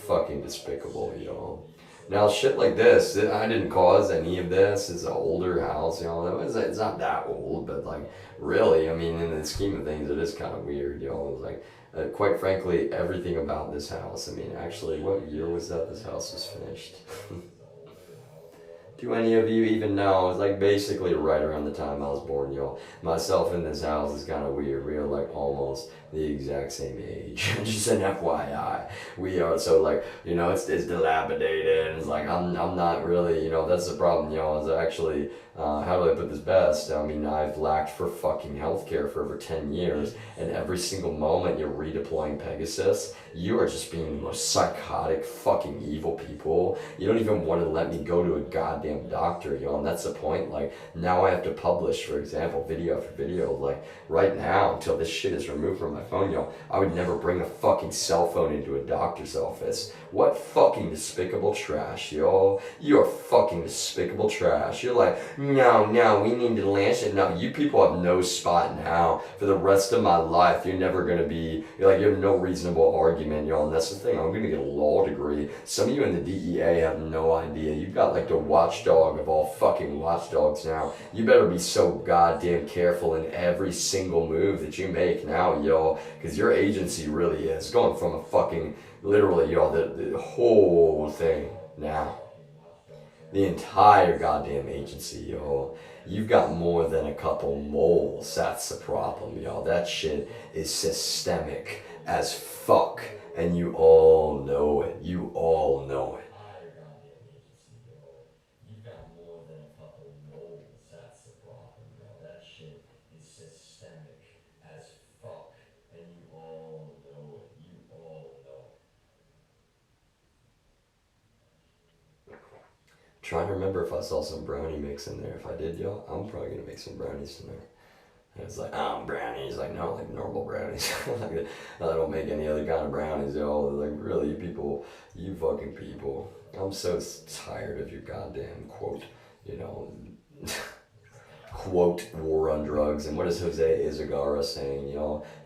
Fucking despicable, Now, shit like this, I didn't cause any of this. It's an older house, It's not that old, but, like, really, I mean, in the scheme of things, it is kind of weird, It's like, quite frankly, everything about this house. I mean, actually, what year was that this house was finished? Do any of you even know? It's like basically right around the time I was born, y'all. Myself in this house is kind of weird. We are like almost the exact same age. Just an FYI. We are, so like, it's dilapidated. And it's like, I'm not really, that's the problem, Is actually, how do I put this best? I mean, I've lacked for fucking healthcare for over 10 years. And every single moment you're redeploying Pegasus, you are just being the most psychotic, fucking evil people. You don't even want to let me go to a goddamn doctor, and that's the point. Like, now I have to publish, for example, video after video. Like, right now, until this shit is removed from my phone, I would never bring a fucking cell phone into a doctor's office. What fucking despicable trash, y'all. You are fucking despicable trash. You're like, no, we need to launch it. No, you people have no spot now. For the rest of my life, you're never gonna be, you have no reasonable argument, and that's the thing. I'm gonna get a law degree. Some of you in the DEA have no idea. You've got like the watchdog of all fucking watchdogs now. You better be so goddamn careful in every single move that you make now, because your agency really is going from a fucking, literally, the whole thing now. The entire goddamn agency, You've got more than a couple moles. That's the problem, That shit is systemic as fuck. And you all know it. You all know it. You've got more than a couple moles. That's the problem, That shit is systemic as fuck. And you all know it. You all know it. Trying to remember if I saw some brownie mix in there. If I did, I'm probably gonna make some brownies tonight. And it's like, brownies. Like, no, like normal brownies. Like, I don't make any other kind of brownies, Like, really, you fucking people. I'm so tired of your goddamn quote, quote, war on drugs. And what is Jose Izagara saying,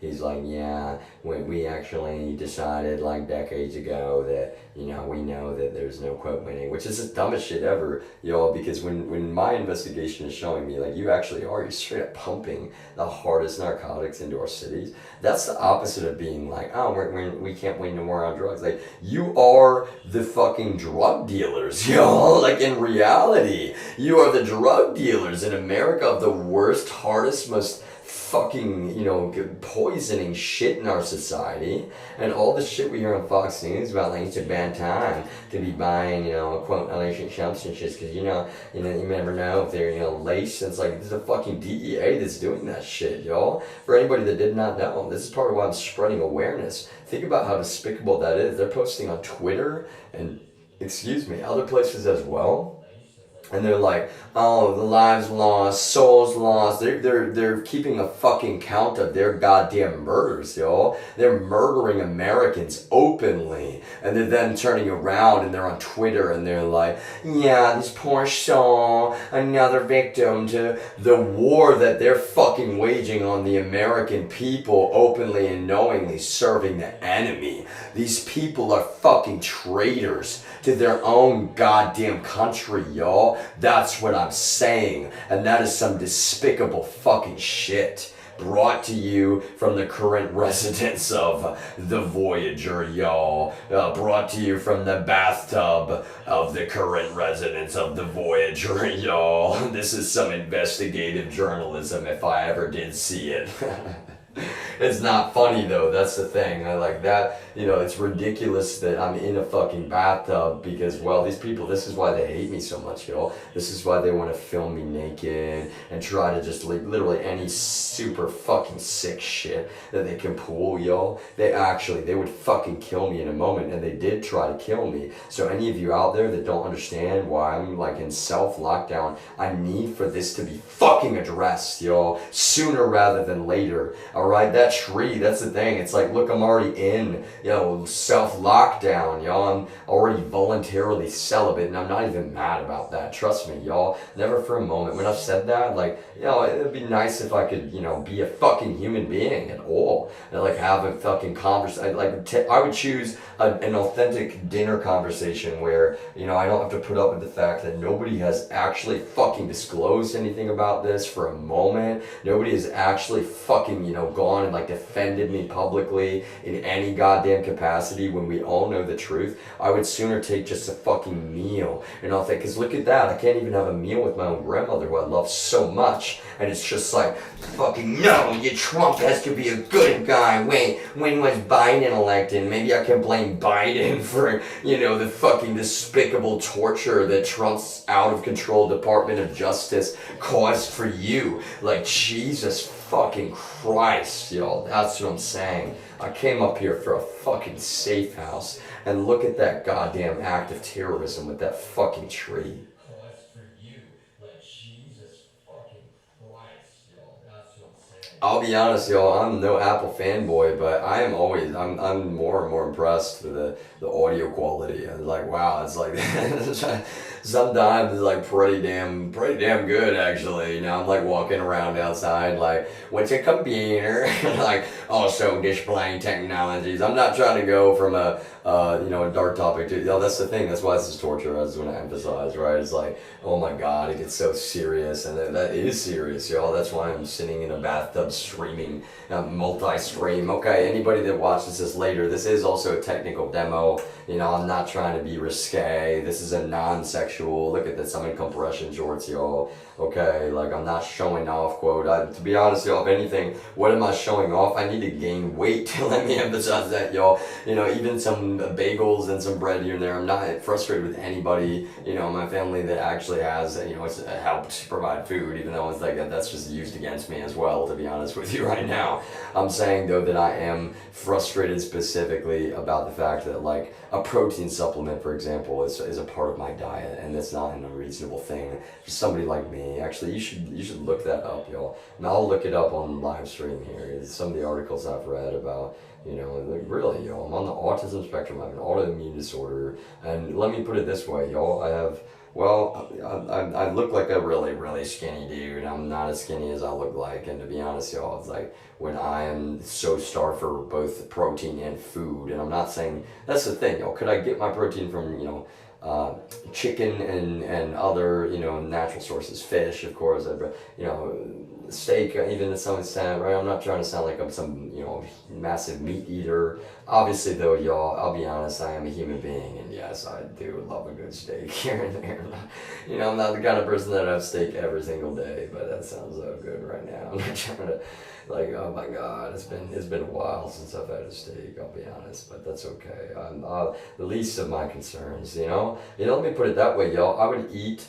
He's like, yeah, we actually decided like decades ago that, we know that there's no quote winning, which is the dumbest shit ever, because when my investigation is showing me, like, you're straight up pumping the hardest narcotics into our cities. That's the opposite of being like, we can't win the war on drugs. Like, you are the fucking drug dealers, Like, in reality, you are the drug dealers in America of the worst, hardest, most fucking, poisoning shit in our society. And all the shit we hear on Fox News about, like, it's a bad time to be buying, quote, illicit substances, because, you never know if they're, laced. It's like, there's a fucking DEA that's doing that shit, y'all. For anybody that did not know, this is part of why I'm spreading awareness. Think about how despicable that is. They're posting on Twitter and, other places as well. And they're like, oh, the lives lost, souls lost. They're keeping a fucking count of their goddamn murders, yo. They're murdering Americans openly, and they're then turning around and they're on Twitter and they're like, yeah, this poor soul, another victim to the war that they're fucking waging on the American people, openly and knowingly serving the enemy. These people are fucking traitors to their own goddamn country, y'all. That's what I'm saying. And that is some despicable fucking shit. Brought to you from the current residents of the Voyager, y'all. Brought to you from the bathtub of the current residents of the Voyager, y'all. This is some investigative journalism if I ever did see it. It's not funny though, that's the thing. I like that, it's ridiculous that I'm in a fucking bathtub because, well, these people, this is why they hate me so much, yo. This is why they want to film me naked and try to just like literally any super fucking sick shit that they can pull, yo. They would fucking kill me in a moment, and they did try to kill me. So any of you out there that don't understand why I'm like in self-lockdown, I need for this to be fucking addressed, yo, sooner rather than later. Alright, that tree, that's the thing. It's like, look, I'm already in, self-lockdown, y'all. I'm already voluntarily celibate, and I'm not even mad about that. Trust me, y'all. Never for a moment. When I've said that, it'd be nice if I could, be a fucking human being at all. And, have a fucking conversation. I would choose an authentic dinner conversation where, I don't have to put up with the fact that nobody has actually fucking disclosed anything about this for a moment. Nobody has actually fucking, gone and defended me publicly in any goddamn capacity when we all know the truth. I would sooner take just a fucking meal. And I'll think, because look at that, I can't even have a meal with my own grandmother who I love so much. And it's just like, fucking no, Trump has to be a good guy. Wait, when was Biden elected? Maybe I can blame Biden for, the fucking despicable torture that Trump's out of control Department of Justice caused for you. Jesus fucking Christ, yo. That's what I'm saying. I came up here for a fucking safe house, and look at that goddamn act of terrorism with that fucking tree. I'll be honest, y'all, I'm no Apple fanboy, but I'm more and more impressed with the audio quality. And wow, it's sometimes it's pretty damn good actually. I'm walking around outside what's a computer? Also displaying technologies. I'm not trying to go from a dark topic to, that's the thing, that's why this is torture, I just want to emphasize, right? It's oh my god, it gets so serious, and that is serious, y'all. That's why I'm sitting in a bathtub streaming, multi-stream. Okay, anybody that watches this later, this is also a technical demo. I'm not trying to be risque. This is a non-sexual, look at this, I'm in compression shorts, y'all. Okay, I'm not showing off, quote. To be honest, y'all, if anything, what am I showing off? I need to gain weight. Let me emphasize that, y'all. Even some bagels and some bread here and there. I'm not frustrated with anybody, my family that actually has, helped provide food, even though it's that's just used against me as well, to be honest with you right now. I'm saying, though, that I am frustrated specifically about the fact that, a protein supplement, for example, is a part of my diet, and that's not an unreasonable thing for somebody like me. Actually, you should look that up, y'all. And I'll look it up on live stream here. Some of the articles I've read about, really, y'all, I'm on the autism spectrum. I have an autoimmune disorder, and let me put it this way, y'all. I look like a really, really skinny dude. I'm not as skinny as I look like, and to be honest, y'all, it's when I am so starved for both protein and food, and I'm not saying, that's the thing, y'all, could I get my protein from, chicken and other, natural sources, fish, of course, steak, even to some extent, right? I'm not trying to sound like I'm some, massive meat eater. Obviously, though, y'all, I'll be honest, I am a human being, and yes, I do love a good steak here and there. I'm not the kind of person that has steak every single day, but that sounds so good right now. I'm not trying to, oh my god, it's been a while since I've had a steak, I'll be honest, but that's okay. The least of my concerns, let me put it that way, y'all. I would eat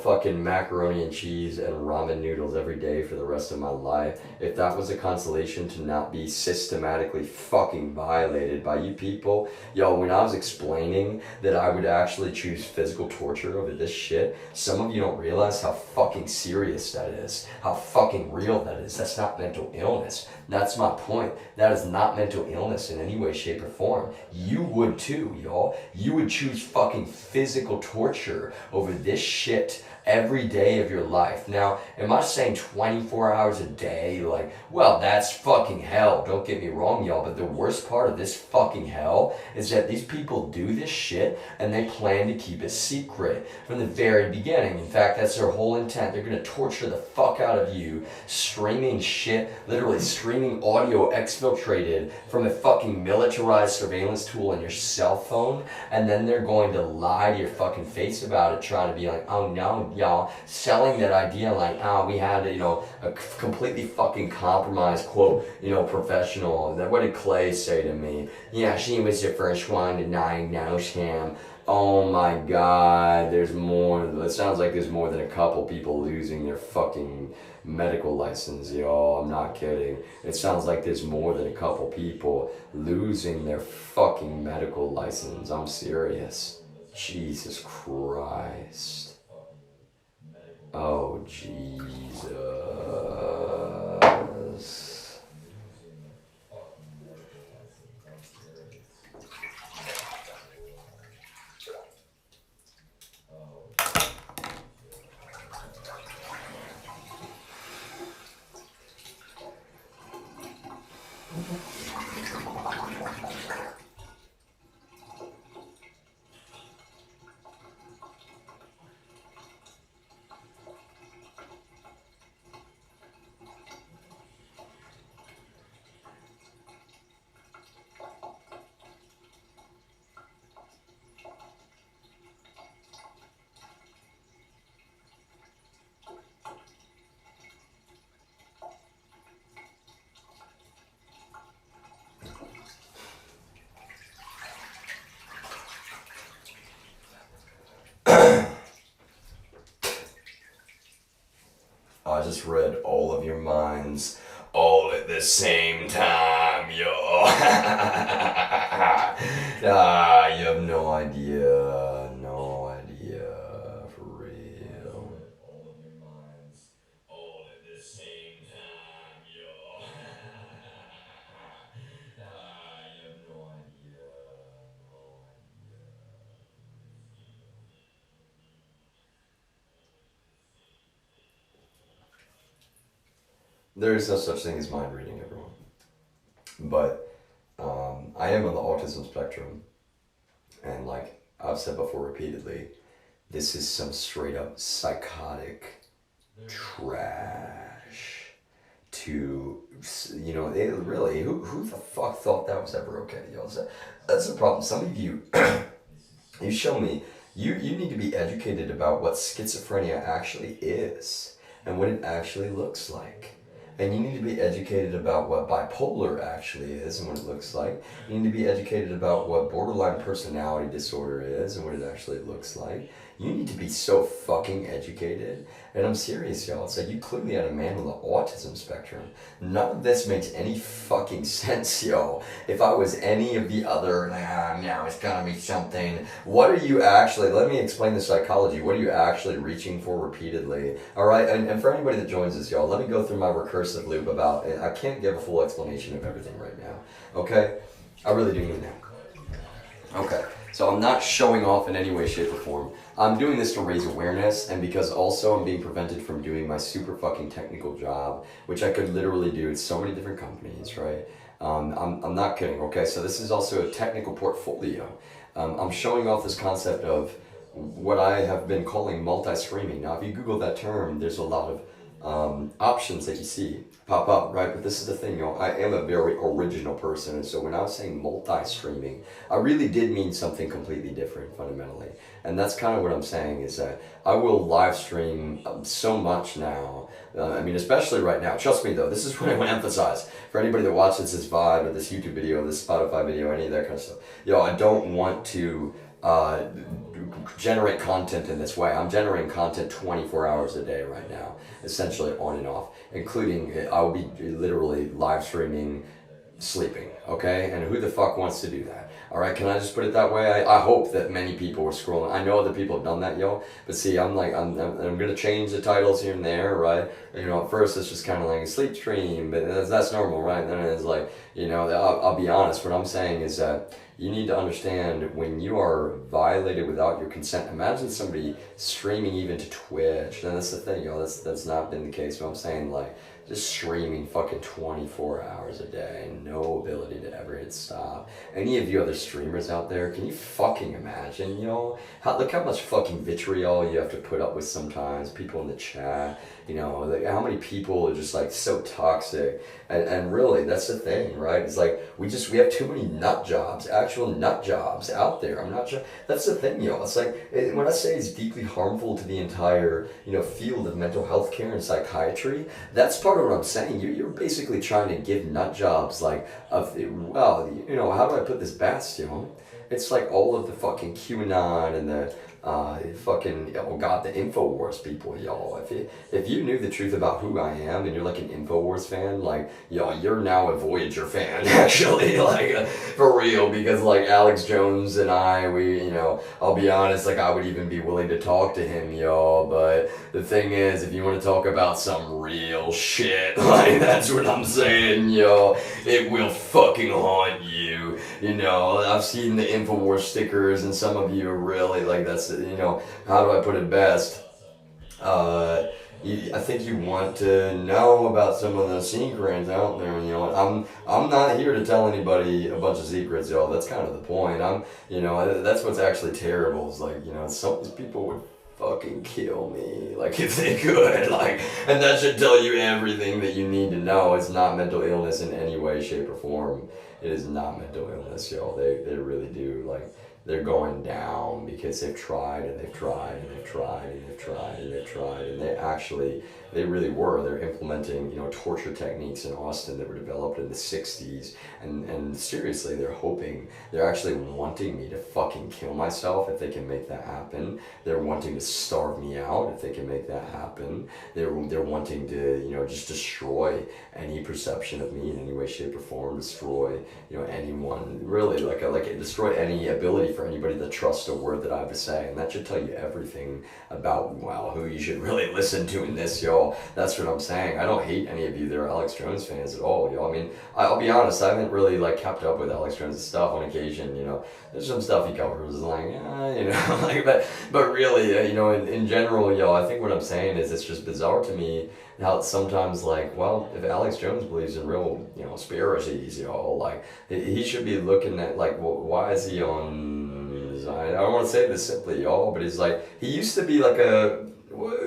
fucking macaroni and cheese and ramen noodles every day for the rest of my life, if that was a consolation to not be systematically fucking violated by you people, when I was explaining that I would actually choose physical torture over this shit, some of you don't realize how fucking serious that is, how fucking real that is. That's not mental illness. That's my point. That is not mental illness in any way, shape, or form. You would too, y'all. You would choose fucking physical torture over this shit every day of your life. Now, am I saying 24 hours a day? Like, well, that's fucking hell. Don't get me wrong, y'all, but the worst part of this fucking hell is that these people do this shit and they plan to keep it secret from the very beginning. In fact, that's their whole intent. They're gonna torture the fuck out of you, streaming shit, literally streaming audio exfiltrated from a fucking militarized surveillance tool on your cell phone, and then they're going to lie to your fucking face about it, trying to be like, oh no, y'all, selling that idea like, oh, we had, a completely fucking compromised, quote, professional. And then what did Clay say to me? Yeah, she was the first one to diagnose him. Oh my God, there's more. It sounds like there's more than a couple people losing their fucking medical license, y'all. I'm not kidding. It sounds like there's more than a couple people losing their fucking medical license. I'm serious. Jesus Christ. Oh, Jesus. I just read all of your minds all at the same time, yo. You have no idea. No idea. For real. All of your minds all at the same time, yo. You have no idea. No idea. There is no such thing as mind reading, everyone. But I am on the autism spectrum, and like I've said before repeatedly, this is some straight up psychotic trash. It really, who the fuck thought that was ever okay, y'all? That's the problem. Some of you, you show me, you need to be educated about what schizophrenia actually is and what it actually looks like. And you need to be educated about what bipolar actually is and what it looks like. You need to be educated about what borderline personality disorder is and what it actually looks like. You need to be so fucking educated. And I'm serious, y'all. It's like you clearly had a man on the autism spectrum. None of this makes any fucking sense, yo. If I was any of the other, now it's gotta be something. What are you actually, let me explain the psychology. What are you actually reaching for repeatedly? Alright, and for anybody that joins us, y'all, let me go through my recursive loop about it. I can't give a full explanation of everything right now. Okay? I really do need that. Okay. So I'm not showing off in any way, shape, or form. I'm doing this to raise awareness, and because also I'm being prevented from doing my super fucking technical job, which I could literally do at so many different companies, right? I'm not kidding, okay? So this is also a technical portfolio. I'm showing off this concept of what I have been calling multi-streaming. Now, if you Google that term, there's a lot of options that you see pop up, right? But this is the thing, I am a very original person, and so when I was saying multi-streaming, I really did mean something completely different fundamentally. And that's kind of what I'm saying, is that I will live stream so much now. Especially right now. Trust me though, this is what I want to emphasize. For anybody that watches this VOD or this YouTube video, this Spotify video, any of that kind of stuff. I don't want to generate content in this way. I'm generating content 24 hours a day right now, essentially on and off, including I'll be literally live streaming sleeping, okay? And who the fuck wants to do that? All right, can I just put it that way? I hope that many people were scrolling. I know other people have done that, yo. But see, I'm gonna change the titles here and there, right? You know, at first it's just kind of like a sleep stream, but that's normal, right? And then it's like, you know, I'll be honest. What I'm saying is that you need to understand when you are violated without your consent. Imagine somebody streaming even to Twitch. And that's the thing, yo. That's not been the case. But I'm saying, like, just streaming fucking 24 hours a day, no ability to ever hit stop. Any of you other streamers out there, can you fucking imagine, yo? Look how much fucking vitriol you have to put up with sometimes, people in the chat, you know, like how many people are just like so toxic. And really, that's the thing, right? It's like, we have too many nut jobs, actual nut jobs out there. I'm not sure, that's the thing, yo. It's like, when I say it's deeply harmful to the entire, you know, field of mental health care and psychiatry, that's part of what I'm saying. You're basically trying to give nut jobs like, well, you know, how do I put this best, you know? It's like all of the fucking QAnon and the fucking, oh god, the InfoWars people, y'all. If you knew the truth about who I am and you're like an InfoWars fan, like, y'all, you're now a Voyager fan, actually, like, for real, because like Alex Jones and we, you know, I'll be honest, like, I would even be willing to talk to him, y'all, but the thing is, if you want to talk about some real shit, like, that's what I'm saying, y'all, it will fucking haunt you, you know. I've seen the InfoWars stickers, and some of you are really, like, that's, you know, how do I put it best? I think you want to know about some of the secrets out there. You know, I'm not here to tell anybody a bunch of secrets, y'all. That's kind of the point. You know, that's what's actually terrible. Is like, you know, some of these people would fucking kill me, like, if they could, like, and that should tell you everything that you need to know. It's not mental illness in any way, shape, or form. It is not mental illness, y'all. They really do, like, they're going down because they've tried and they've tried and they've tried and they've tried and they've tried, and they really were. They're implementing, you know, torture techniques in Austin that were developed in the 60s, and seriously, they're actually wanting me to fucking kill myself if they can make that happen. They're wanting to starve me out if they can make that happen. They're wanting to, you know, just destroy any perception of me in any way, shape, or form, destroy, you know, anyone, really, like destroy any ability for anybody to trust a word that I have to say, and that should tell you everything about, well, who you should really listen to in this, y'all. That's what I'm saying. I don't hate any of you that are Alex Jones fans at all, y'all. I mean, I'll be honest, I haven't really, like, kept up with Alex Jones' stuff. On occasion, you know, there's some stuff he covers, like, you know, like, but really, you know, in general, y'all, I think what I'm saying is it's just bizarre to me how sometimes, like, well, if Alex Jones believes in real, you know, conspiracies, y'all, like, he should be looking at, like, well, why is he on, I don't want to say this simply, y'all, but he's like, he used to be like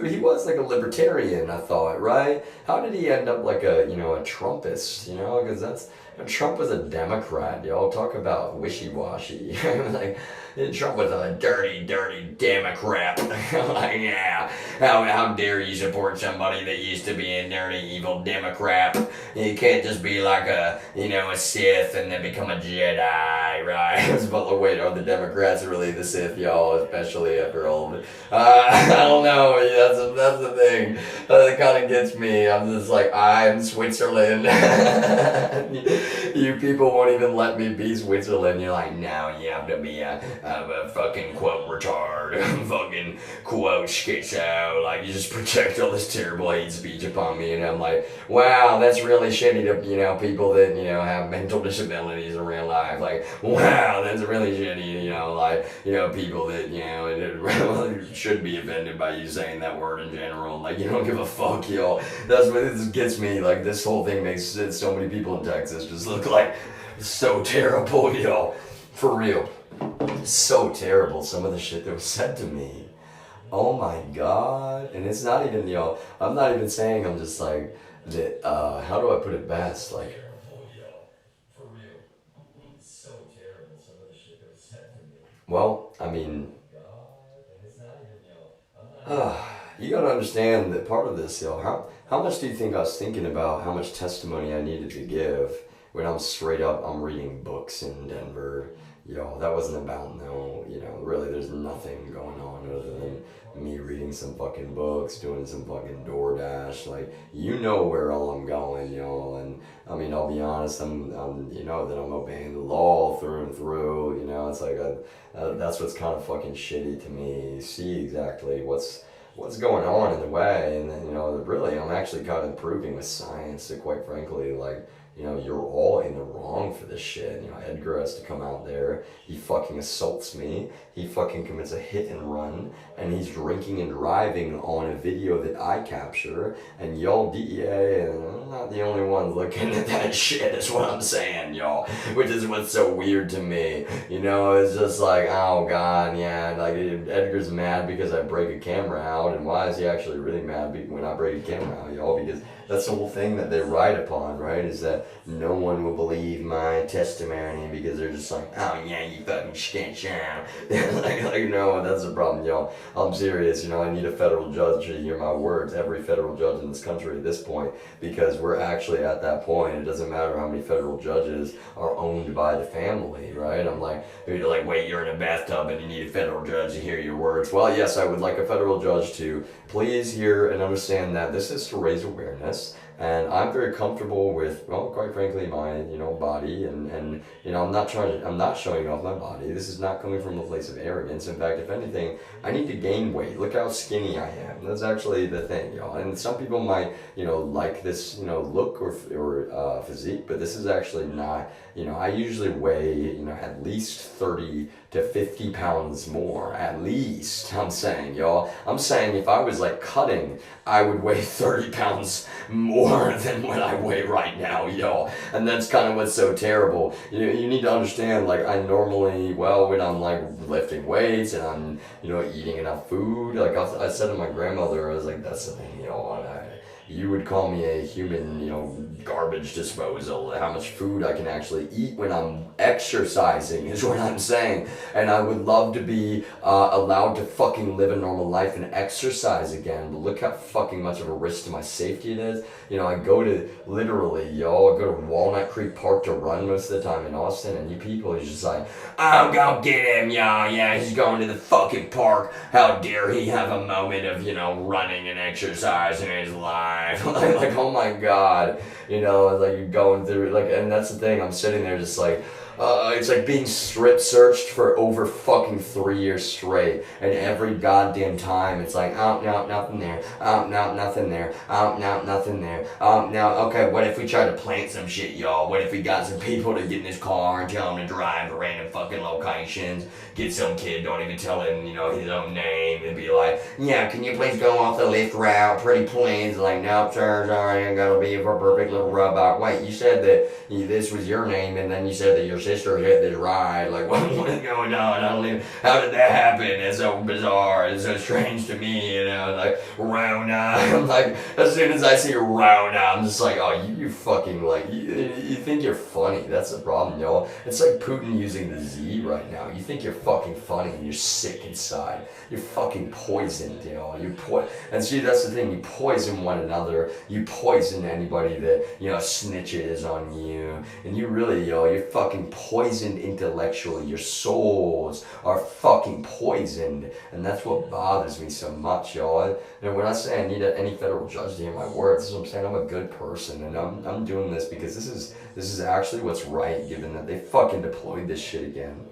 he was like a libertarian, I thought, right? How did he end up like a, you know, a Trumpist, you know, because Trump was a Democrat, y'all. Talk about wishy-washy. Like, Trump was a dirty, dirty Democrat. Like, yeah, how dare you support somebody that used to be a dirty, evil Democrat? You can't just be like a, you know, a Sith and then become a Jedi, right? But wait, are the Democrats really the Sith, y'all? Especially after all of it. I don't know. That's the thing. That kind of gets me. I'm just like, I'm Switzerland. You people won't even let me be Switzerland. You're like, no, you have to be a fucking quote retard, fucking quote schizo. Like, you just project all this terrible hate speech upon me, and I'm like, wow, that's really shitty to, you know, people that, you know, have mental disabilities in real life. Like, wow, that's really shitty, you know, like, you know, people that, you know, really should be offended by you saying that word in general. Like, you don't give a fuck, y'all. That's what this gets me. Like, this whole thing makes so many people in Texas just look like so terrible, y'all. For real. So terrible, some of the shit that was said to me. Oh my god. And it's not even, y'all, I'm not even saying, I'm just like, that, how do I put it best? Like, well, I mean, you gotta understand that part of this, y'all, how much do you think I was thinking about how much testimony I needed to give when I'm straight up, I'm reading books in Denver, that wasn't about no, really there's nothing going on other than me reading some fucking books, doing some fucking DoorDash, like, where all I'm going, and I mean, I'll be honest, I'm that I'm obeying the law through and through, it's like, that's what's kind of fucking shitty to me, you see exactly what's going on in the way, and then, really, I'm actually kind of proving with science that, quite frankly, like, you're all in the wrong for this shit. Edgar has to come out there. He fucking assaults me. He fucking commits a hit and run. And he's drinking and driving on a video that I capture. And y'all DEA, and I'm not the only ones looking at that shit, is what I'm saying, y'all. Which is what's so weird to me. It's just like, oh God, yeah. Like, Edgar's mad because I break a camera out. And why is he actually really mad when I break a camera out, y'all? Because that's the whole thing that they write upon, right? Is that no one will believe my testimony because they're just like, oh yeah, you fucking sketch out. No, that's the problem, y'all. I'm serious, I need a federal judge to hear my words, every federal judge in this country at this point, because we're actually at that point. It doesn't matter how many federal judges are owned by the family, right? I'm like, you're like, wait, you're in a bathtub and you need a federal judge to hear your words. Well, yes, I would like a federal judge to please hear and understand that this is to raise awareness. And I'm very comfortable with, well, quite frankly, my, body, and I'm not showing off my body. This is not coming from a place of arrogance. In fact, if anything, I need to gain weight. Look how skinny I am. That's actually the thing, y'all. And some people might, like this, look or physique, but this is actually not, I usually weigh, at least 30 to 50 pounds more, at least, I'm saying, y'all. I'm saying if I was like cutting, I would weigh 30 pounds more than what I weigh right now, y'all. And that's kind of what's so terrible. You need to understand, like, I normally, when I'm like lifting weights and I'm, eating enough food, like I said to my grandmother, I was like, that's the thing, y'all, you would call me a human, garbage disposal. How much food I can actually eat when I'm exercising is what I'm saying. And I would love to be allowed to fucking live a normal life and exercise again. But look how fucking much of a risk to my safety it is. I go to, literally, I go to Walnut Creek Park to run most of the time in Austin. And you people are just like, oh, go get him, y'all. Yeah, he's going to the fucking park. How dare he have a moment of, running and exercise in his life. like, oh my God, like you're going through, like, and that's the thing, I'm sitting there just like, it's like being strip searched for over fucking 3 years straight, and every goddamn time it's like, oh no, nothing there, oh no, nothing there, oh no, nothing there, oh no, okay, what if we try to plant some shit, y'all? What if we got some people to get in his car and tell him to drive to random fucking locations, get some kid, don't even tell him, his own name, and be like, yeah, can you please go off the lift route, pretty please? Like, nope, sir, sorry, I'm gonna be for a perfect little rub-out. Wait, you said that this was your name, and then you said that your sister hit this ride. Like, what is going on? I don't even, how did that happen? It's so bizarre. It's so strange to me, like, Rona. I'm like, as soon as I see Rona, I'm just like, oh, you fucking, like, you think you're funny. That's the problem, y'all. It's like Putin using the Z right now. You think you're fucking funny and you're sick inside. You're fucking poisoned, y'all. And see, that's the thing. You poison one another. You poison anybody that, snitches on you. And you really, you're fucking poisoned intellectually. Your souls are fucking poisoned. And that's what bothers me so much, y'all. And when I say I need any federal judge to hear my words, this is what I'm saying. I'm a good person, and I'm doing this because this is actually what's right, given that they fucking deployed this shit again.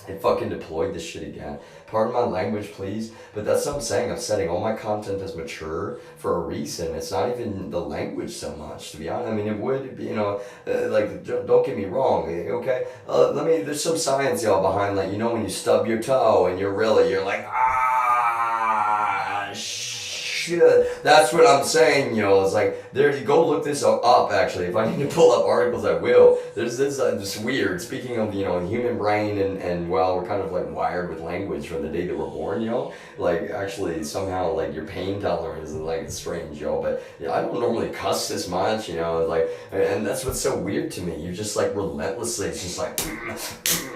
They fucking deployed this shit again. Pardon my language, please, but that's what I'm saying. I'm setting all my content as mature for a reason. It's not even the language so much, to be honest. I mean, it would be, like, don't get me wrong, okay? There's some science, y'all, behind, like, when you stub your toe and you're like, shit. That's what I'm saying, It's like, there, you go look this up, actually. If I need to pull up articles, I will. There's this weird, speaking of, human brain and well, we're kind of like wired with language from the day that we're born, like, actually, somehow, like, your pain tolerance is, like, it's strange, but I don't normally cuss this much, like, and that's what's so weird to me. You're just, like, relentlessly, it's just like,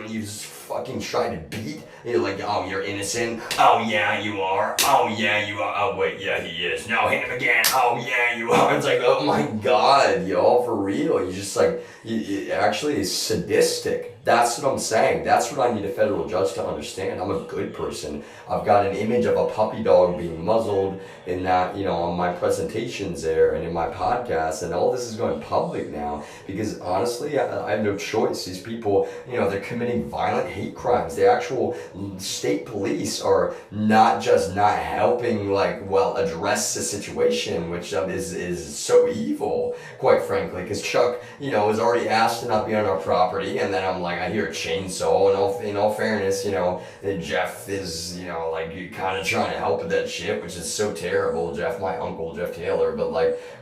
you just fucking try to beat. You're like, oh, you're innocent. Oh, yeah, you are. Oh, yeah, you are. Oh, wait, yeah, he is. No, hit him again. Oh, yeah, you are. It's like, oh my god, y'all, for real. You just like, it actually is sadistic. That's what I'm saying. That's what I need a federal judge to understand. I'm a good person. I've got an image of a puppy dog being muzzled in that, on my presentations there and in my podcast, and all this is going public now because honestly, I have no choice. These people, they're committing violent hate crimes. The actual state police are not just not helping, address the situation, which is so evil, quite frankly, because Chuck, was already asked to not be on our property, and then I'm like, I hear a chainsaw, and in all fairness, Jeff is, kind of trying to help with that shit, which is so terrible. Jeff, my uncle, Jeff Taylor, but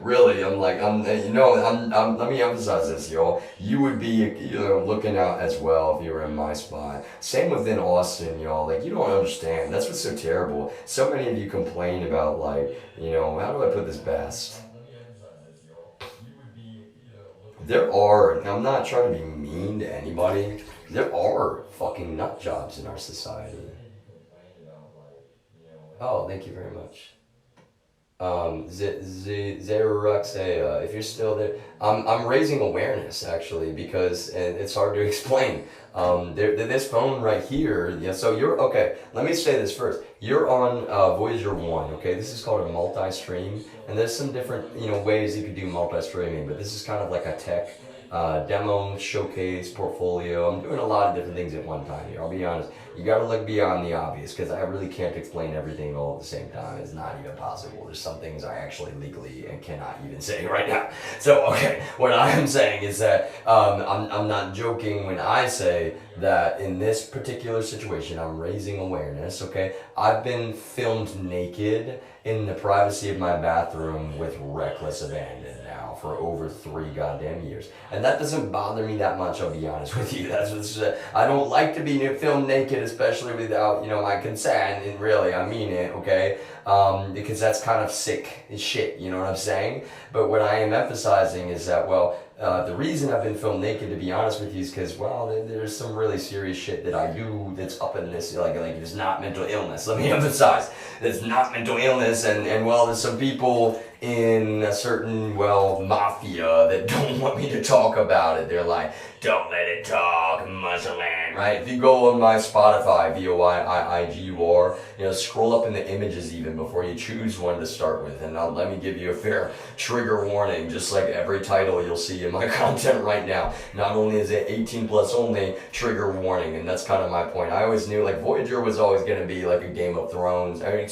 really, let me emphasize this, y'all. You would be, looking out as well if you were in my spot. Same within Austin, y'all. You don't understand. That's what's so terrible. So many of you complain about, how do I put this best? There are, and I'm not trying to be mean to anybody, there are fucking nut jobs in our society. Oh, thank you very much. Zeraxea, if you're still there, I'm raising awareness actually because and it's hard to explain. This phone right here, so you're, okay, let me say this first. You're on Voyager 1, okay? This is called a multi-stream, and there's some different, ways you could do multi-streaming, but this is kind of like a tech demo, showcase, portfolio. I'm doing a lot of different things at one time here, I'll be honest. You gotta look beyond the obvious, because I really can't explain everything all at the same time. It's not even possible. There's some things I actually legally and cannot even say right now. So, okay, what I am saying is that I'm not joking when I say that in this particular situation, I'm raising awareness, okay? I've been filmed naked in the privacy of my bathroom with reckless abandon now for over 3 goddamn years. And that doesn't bother me that much, I'll be honest with you. That's what's, I don't like to be filmed naked, especially without, my consent, and really, I mean it, okay? Because that's kind of sick as shit, you know what I'm saying? But what I am emphasizing is that, the reason I've been filmed naked, to be honest with you, is because, there's some really serious shit that I do that's up in this, it's not mental illness. Let me emphasize, it's not mental illness, and there's some people in a certain, mafia that don't want me to talk about it. They're like, don't let it talk, muscle man, right? If you go on my Spotify, VOIIIGUR, scroll up in the images even before you choose one to start with, and let me give you a fair trigger warning, just like every title you'll see in my content right now. Not only is it 18 plus only, trigger warning, and that's kind of my point. I always knew, Voyager was always going to be like a Game of Thrones, not even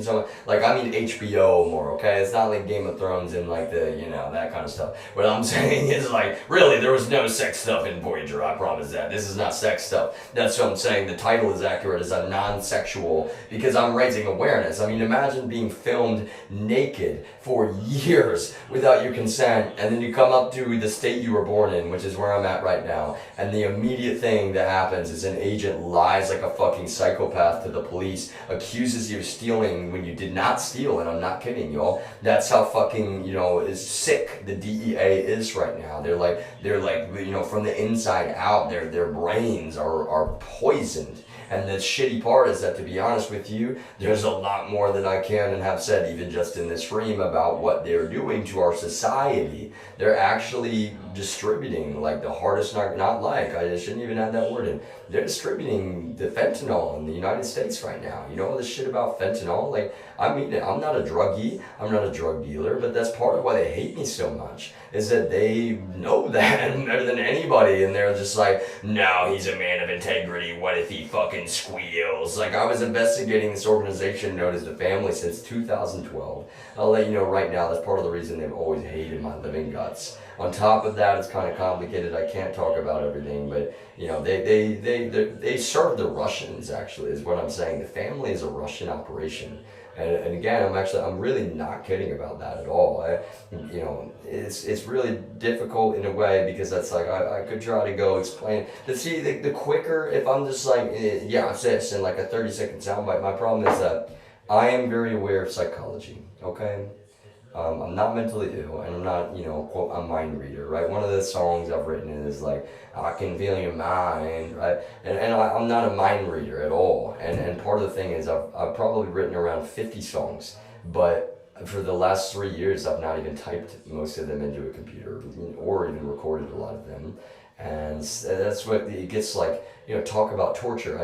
so, HBO more, okay? It's not like Game of Thrones and that kind of stuff. What I'm saying is really, there was no sex stuff in Voyager, I promise that. This is not sex stuff. That's what I'm saying. The title is accurate as a non-sexual, because I'm raising awareness. I mean, imagine being filmed naked for years without your consent, and then you come up to the state you were born in, which is where I'm at right now, and the immediate thing that happens is an agent lies like a fucking psychopath to the police, accuses you of stealing when you did not steal, and I'm not kidding, y'all. That's how fucking, is sick the DEA is right now. They're like, from the inside out, their brains are poisoned. And the shitty part is that, to be honest with you, there's a lot more that I can and have said, even just in this stream, about what they're doing to our society. They're actually distributing, the hardest I shouldn't even add that word in. They're distributing the fentanyl in the United States right now. You know all this shit about fentanyl? I mean it. I'm not a druggie. I'm not a drug dealer, but that's part of why they hate me so much, is that they know that better than anybody, and they're just like, no, he's a man of integrity. What if he fucking squeals? I was investigating this organization known as The Family since 2012. I'll let you know right now, that's part of the reason they've always hated my living guts. On top of that, it's kind of complicated. I can't talk about everything, but they serve the Russians, actually, is what I'm saying. The Family is a Russian operation. And again, I'm really not kidding about that at all. It's really difficult in a way, because that's I could try to go explain. But see, the quicker, if I'm just it's this, in a 30-second soundbite, my problem is that I am very aware of psychology, okay? I'm not mentally ill, and I'm not, quote, a mind reader, right? One of the songs I've written is I can feel your mind, right? And I'm not a mind reader at all. And part of the thing is I've probably written around 50 songs, but for the last 3 years, I've not even typed most of them into a computer or even recorded a lot of them. And that's what it gets like, talk about torture.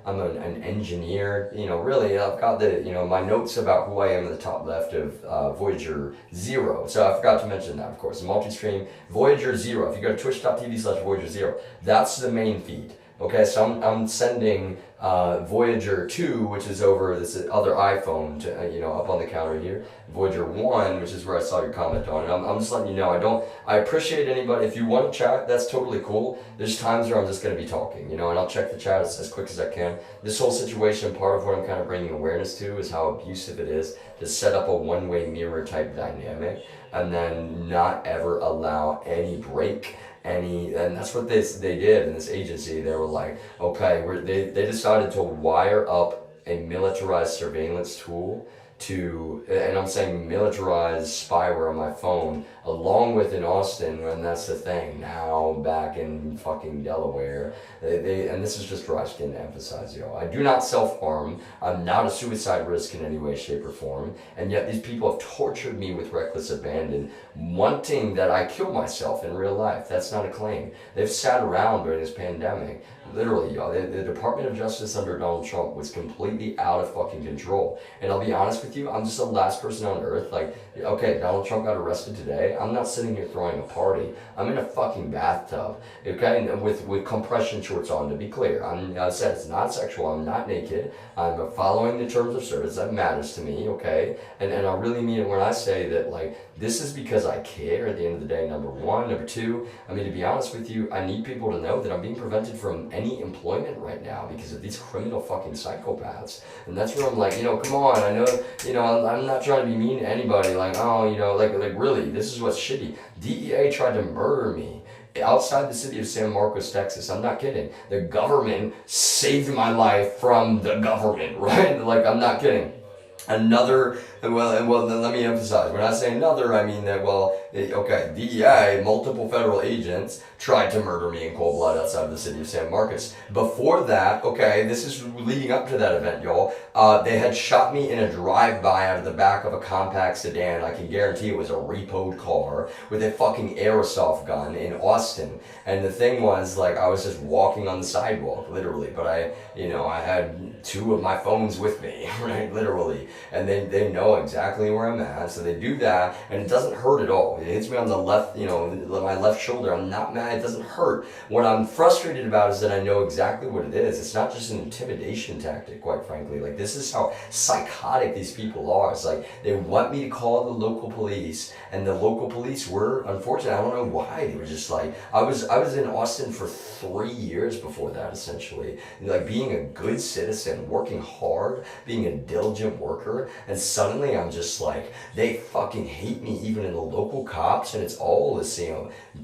I'm an engineer, really, I've got my notes about who I am in the top left of Voyager 0. So I forgot to mention that, of course, multi-stream, Voyager 0. If you go to twitch.tv/Voyager 0, that's the main feed. Okay, so I'm sending Voyager 2, which is over this other iPhone, to, up on the counter here. Voyager 1, which is where I saw your comment on it. I'm just letting you know, I appreciate anybody. If you want to chat, that's totally cool. There's times where I'm just going to be talking, and I'll check the chat as quick as I can. This whole situation, part of what I'm kind of bringing awareness to is how abusive it is to set up a one-way mirror type dynamic and then not ever allow any break. And that's what they did in this agency. They were like, okay, they decided to wire up a militarized surveillance tool to, and I'm saying militarized spyware on my phone, along with in Austin, and that's the thing, now back in fucking Delaware, and this is just dry skin to emphasize, I do not self-harm, I'm not a suicide risk in any way, shape, or form, and yet these people have tortured me with reckless abandon, wanting that I kill myself in real life. That's not a claim. They've sat around during this pandemic, literally, the Department of Justice under Donald Trump was completely out of fucking control, and I'll be honest with you, I'm just the last person on earth, like, okay, Donald Trump got arrested today, I'm not sitting here throwing a party, I'm in a fucking bathtub, okay, and with compression shorts on, to be clear, I said it's not sexual, I'm not naked, I'm following the terms of service, that matters to me, okay, and I really mean it when I say that, like, this is because I care at the end of the day, number one. Number two, I mean, to be honest with you, I need people to know that I'm being prevented from any employment right now because of these criminal fucking psychopaths. And that's where I'm like, come on, I know, I'm not trying to be mean to anybody, like, oh, like really, this is what's shitty. DEA tried to murder me outside the city of San Marcos, Texas. I'm not kidding. The government saved my life from the government, right? Like, I'm not kidding. Another, well, let me emphasize, when I say another, I mean that, okay, DEA, multiple federal agents, tried to murder me in cold blood outside of the city of San Marcos. Before that, okay, this is leading up to that event, y'all, they had shot me in a drive-by out of the back of a compact sedan. I can guarantee it was a repoed car with a fucking airsoft gun in Austin. And the thing was, like, I was just walking on the sidewalk, literally, but I had two of my phones with me, right, literally. And they know exactly where I'm at, so they do that, and it doesn't hurt at all. It hits me on the left, my left shoulder. I'm not mad, it doesn't hurt. What I'm frustrated about is that I know exactly what it is. It's not just an intimidation tactic, quite frankly. Like, this is how psychotic these people are. It's like, they want me to call the local police, and the local police were, unfortunately, I don't know why, they were just like, I was in Austin for 3 years before that, essentially. Like, being a good citizen, working hard, being a diligent worker, and suddenly I'm just like, they fucking hate me even in the local cops, and it's all this,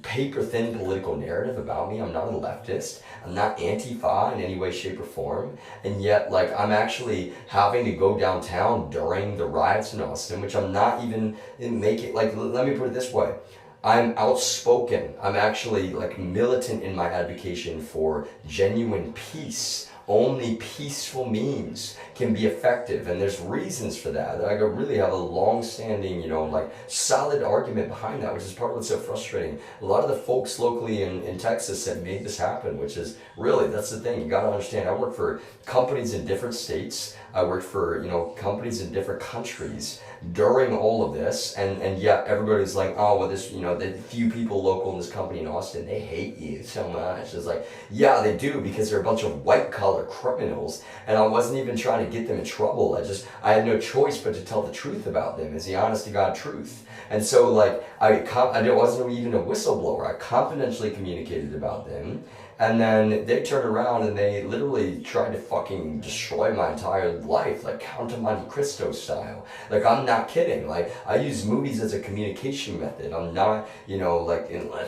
paper-thin political narrative about me. I'm not a leftist, I'm not Antifa in any way, shape, or form, and yet, like, I'm actually having to go downtown during the riots in Austin, which I'm not even making, like, let me put it this way, I'm outspoken, I'm actually, like, militant in my advocacy for genuine peace. Only peaceful means can be effective, and there's reasons for that. I really have a long-standing, like, solid argument behind that, which is part of what's so frustrating. A lot of the folks locally in Texas that made this happen, which is really, that's the thing, you gotta understand, I work for companies in different states, I worked for, companies in different countries during all of this, and yet everybody's like, oh, well, this, the few people local in this company in Austin, they hate you so much. It's like, yeah, they do, because they're a bunch of white-collar criminals, and I wasn't even trying to get them in trouble. I had no choice but to tell the truth about them, is the honest-to-God truth. And so, like, I wasn't even a whistleblower. I confidentially communicated about them, and then they turned around and they literally tried to fucking destroy my entire life, like Count of Monte Cristo style. Like, I'm not kidding. Like, I use movies as a communication method. I'm not,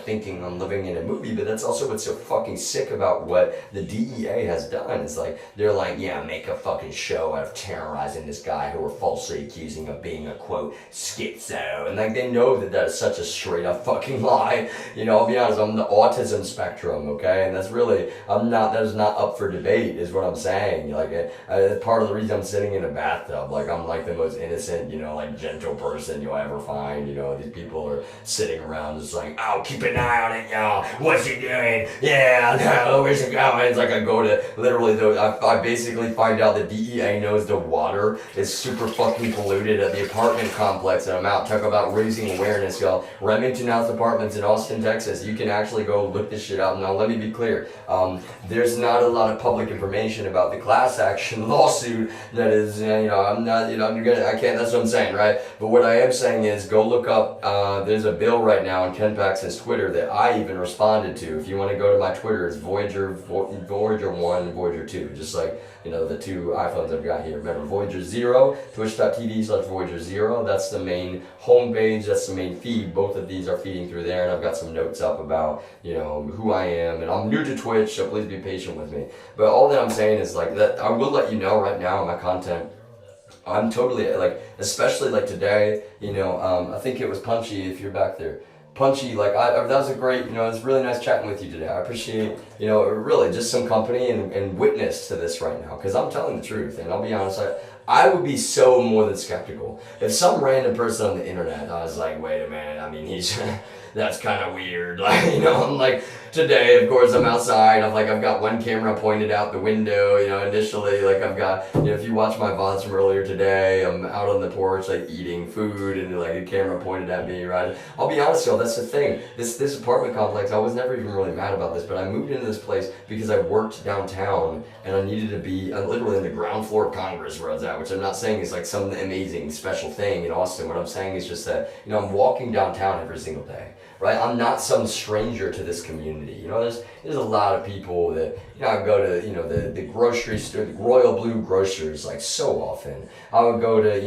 thinking I'm living in a movie, but that's also what's so fucking sick about what the DEA has done. It's like, they're like, yeah, make a fucking show out of terrorizing this guy who we're falsely accusing of being a, quote, schizo. And, like, they know that is such a straight up fucking lie. I'll be honest, I'm the autism spectrum, okay? And That's really, that is not up for debate, is what I'm saying. Like, part of the reason I'm sitting in a bathtub, like, I'm like the most innocent, like, gentle person you'll ever find. These people are sitting around just like, oh, keep an eye on it, y'all. What's he doing? Yeah, no, where's he going? It's like I go to, literally, I basically find out that DEA knows the water is super fucking polluted at the apartment complex, and I'm out. Talk about raising awareness, y'all. Remington House Apartments in Austin, Texas. You can actually go look this shit up. Now, let me be clear. There's not a lot of public information about the class action lawsuit that is, I'm not, I can't, that's what I'm saying, right? But what I am saying is go look up, there's a bill right now on Ken Paxton's Twitter that I even responded to. If you want to go to my Twitter, it's Voyager 1 and Voyager 2, just like, the two iPhones I've got here. Remember, Voyager 0, twitch.tv/Voyager 0. That's the main homepage, that's the main feed. Both of these are feeding through there, and I've got some notes up about, who I am. And I'm new to Twitch, so please be patient with me. But all that I'm saying is, like, that I will let you know right now in my content, I'm totally, like, especially, like, today, I think it was Punchy, if you're back there. Punchy, like, that was a great, it was really nice chatting with you today. I appreciate, really just some company and witness to this right now, because I'm telling the truth, and I'll be honest, I would be so more than skeptical. If some random person on the internet, I was like, wait a minute, I mean, that's kind of weird. Like, I'm like, today, of course, I'm outside. I've got one camera pointed out the window, initially, like, I've got, if you watch my VODs from earlier today, I'm out on the porch, like, eating food, and, like, a camera pointed at me, right? I'll be honest, y'all, that's the thing. This apartment complex, I was never even really mad about this, but I moved into this place because I worked downtown, and I needed to be literally in the ground floor of Congress where I was at, which I'm not saying is, like, some amazing special thing in Austin. What I'm saying is just that, I'm walking downtown every single day. Right, I'm not some stranger to this community. There's a lot of people that I go to the grocery store, the Royal Blue Grocers, like, so often. I would go to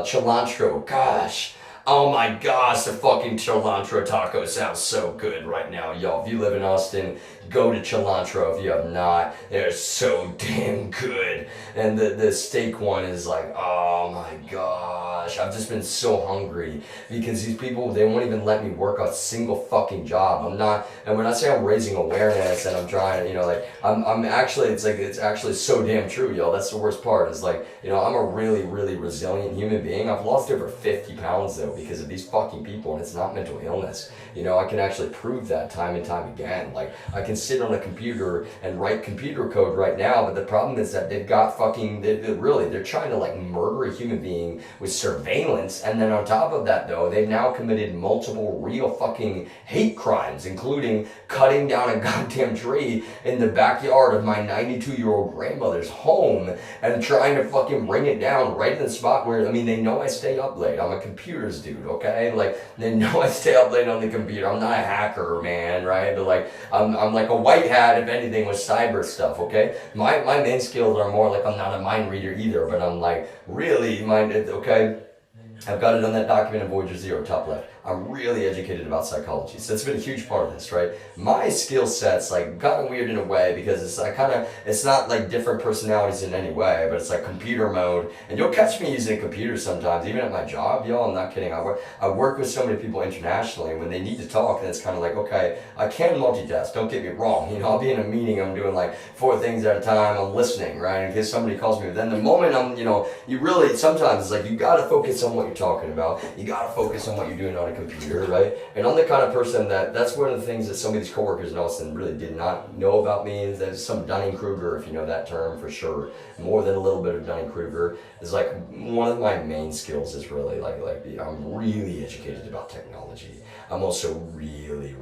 Cilantro. Gosh, oh my gosh, the fucking Cilantro taco sounds so good right now, y'all. If you live in Austin, go to Cilantro if you have not. They're so damn good. And the steak one is like, oh my gosh. I've just been so hungry because these people, they won't even let me work a single fucking job. I'm not, and when I say I'm raising awareness and I'm trying, I'm actually, it's actually so damn true, y'all. That's the worst part, is like, I'm a really, really resilient human being. I've lost over 50 pounds though because of these fucking people, and it's not mental illness. I can actually prove that time and time again. Like, I can sit on a computer and write computer code right now, but the problem is that they've got they're trying to, like, murder a human being with surveillance, and then on top of that though, they've now committed multiple real fucking hate crimes, including cutting down a goddamn tree in the backyard of my 92-year-old grandmother's home and trying to fucking bring it down right in the spot where, they know I stay up late. I'm a computers dude, okay? Like, they know I stay up late on the computer. I'm not a hacker, man, right? But, like, I'm like a white hat, if anything, with cyber stuff, okay? My main skills are more like, I'm not a mind reader either, but I'm, like, really minded, okay? I've got it on that document in Voyager 0, top left. I'm really educated about psychology, so that's been a huge part of this, right? My skill set's, like, kind of weird in a way because it's like it's not like different personalities in any way, but it's like computer mode. And you'll catch me using a computer sometimes, even at my job, y'all. I'm not kidding. I work with so many people internationally, and when they need to talk, and it's kind of like, okay, I can multitask. Don't get me wrong. I'll be in a meeting, I'm doing like 4 things at a time. I'm listening, right? In case somebody calls me. But then the moment I'm, you really sometimes it's like you gotta focus on what you're talking about. You gotta focus on what you're doing on a computer, right? And I'm the kind of person that's one of the things that some of these coworkers in Austin really did not know about me. Is there's some Dunning-Kruger, if you know that term for sure, more than a little bit of Dunning-Kruger. Is like one of my main skills is really I'm really educated about technology. I'm also really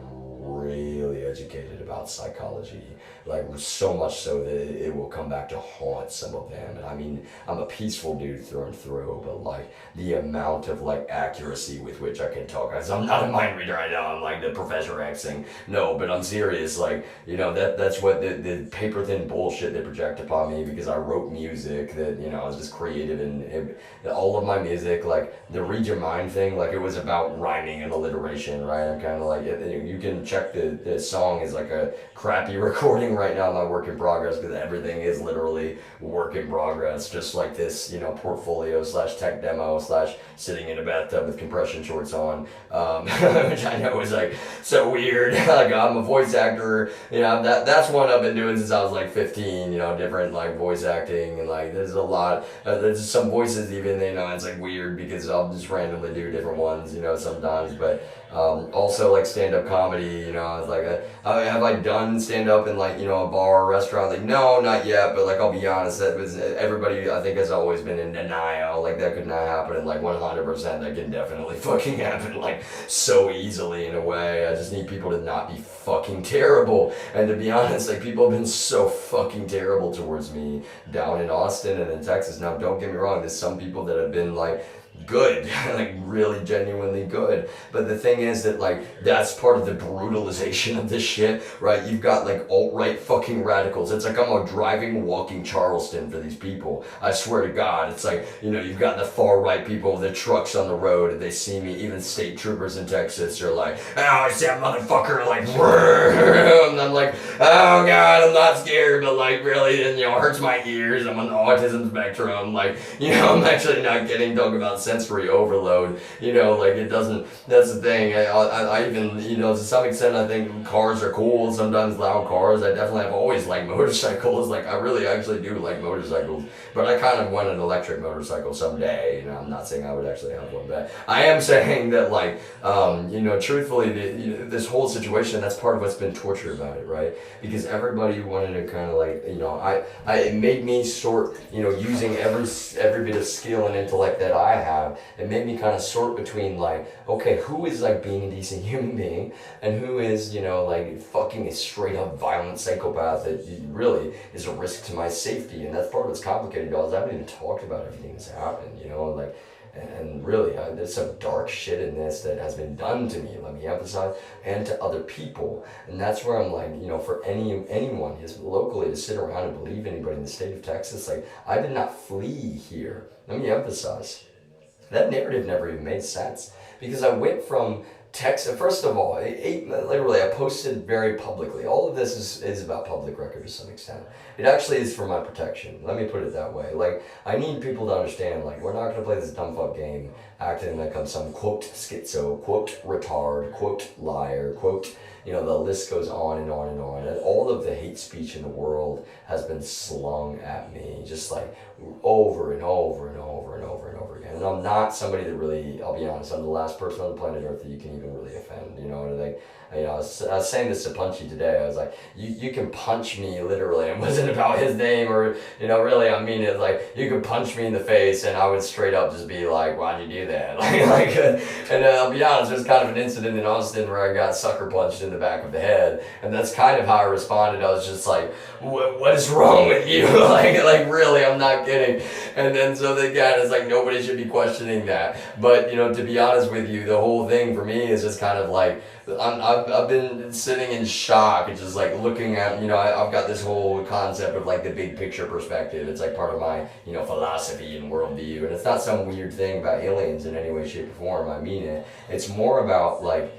educated about psychology, like so much so that it will come back to haunt some of them. And I'm a peaceful dude through and through, but like the amount of like accuracy with which I can talk, I'm not a mind reader, I know, I'm like the Professor X thing, no, but I'm serious, like, that's what the paper thin bullshit they project upon me, because I wrote music that, I was just creative, and all of my music, like the Read Your Mind thing, like it was about rhyming and alliteration, right? I'm kind of like, you can check the song is like a crappy recording right now, my work in progress, because everything is literally work in progress, just like this, you know, portfolio / tech demo / sitting in a bathtub with compression shorts on, which I know is like so weird. Like, I'm a voice actor, you know, that's one I've been doing since I was like 15, you know, different like voice acting, and like there's a lot, there's some voices even, you know, it's like weird because I'll just randomly do different ones, you know, sometimes, but also like stand-up comedy, you know, I was like, have I done stand-up in like, you know, a bar or restaurant? Like, no, not yet, but like, I'll be honest, that was, everybody I think has always been in denial, like that could not happen, and like 100% that can definitely fucking happen, like so easily in a way. I just need people to not be fucking terrible, and to be honest, like people have been so fucking terrible towards me down in Austin and in Texas. Now, don't get me wrong, there's some people that have been like, good, like really genuinely good, but the thing is that like that's part of the brutalization of this shit, right? You've got like alt-right fucking radicals. It's like I'm a driving, walking Charleston for these people, I swear to God. It's like, you know, you've got the far right people with their trucks on the road, and they see me, even state troopers in Texas are like, oh, it's that motherfucker, like, and I'm like, oh God, I'm not scared, but like really, and you know, it hurts my ears, I'm on the autism spectrum, like, you know, I'm actually not getting talking about sensory overload, you know, like it doesn't, that's the thing. I even, you know, to some extent I think cars are cool, sometimes loud cars. I definitely have always liked motorcycles, like I really actually do like motorcycles, but I kind of want an electric motorcycle someday, you know. I'm not saying I would actually have one, but I am saying that like, you know, truthfully, this whole situation, that's part of what's been torture about it, right? Because everybody wanted to kind of like, you know, it made me sort, you know, using every bit of skill and intellect that I have, it made me kind of sort between like, okay, who is like being a decent human being, and who is, you know, like fucking a straight up violent psychopath that really is a risk to my safety. And that's part of what's complicated, guys. I haven't even talked about everything that's happened, you know, like, and really, there's some dark shit in this that has been done to me, let me emphasize, and to other people. And that's where I'm like, you know, for anyone is locally to sit around and believe anybody in the state of Texas, like, I did not flee here. Let me emphasize. That narrative never even made sense, because I went from Texas. First of all, literally, I posted very publicly. All of this is about public record to some extent. It actually is for my protection. Let me put it that way. Like, I need people to understand, like, we're not going to play this dumb fuck game acting like I'm some quote schizo, quote retard, quote liar, quote, you know, the list goes on and on and on. And all of the hate speech in the world has been slung at me, just like over and over and over and over and over again. And I'm not somebody that really, I'll be honest, I'm the last person on the planet Earth that you can even really offend, you know, and like, you know, I was saying this to Punchy today. I was like, you can punch me literally. It wasn't about his name or, you know, really, I mean it, like, you could punch me in the face and I would straight up just be like, why'd you do that? And I'll be honest, there's kind of an incident in Austin where I got sucker punched in the back of the head, and that's kind of how I responded. I was just like, what is wrong with you? like really, I'm not kidding. And then so the guy is like, nobody should be questioning that. But, you know, to be honest with you, the whole thing for me is just kind of like, I've been sitting in shock and just like looking at, you know, I've got this whole concept of like the big picture perspective. It's like part of my, you know, philosophy and worldview, and it's not some weird thing about aliens in any way, shape, or form. I mean it. It's more about like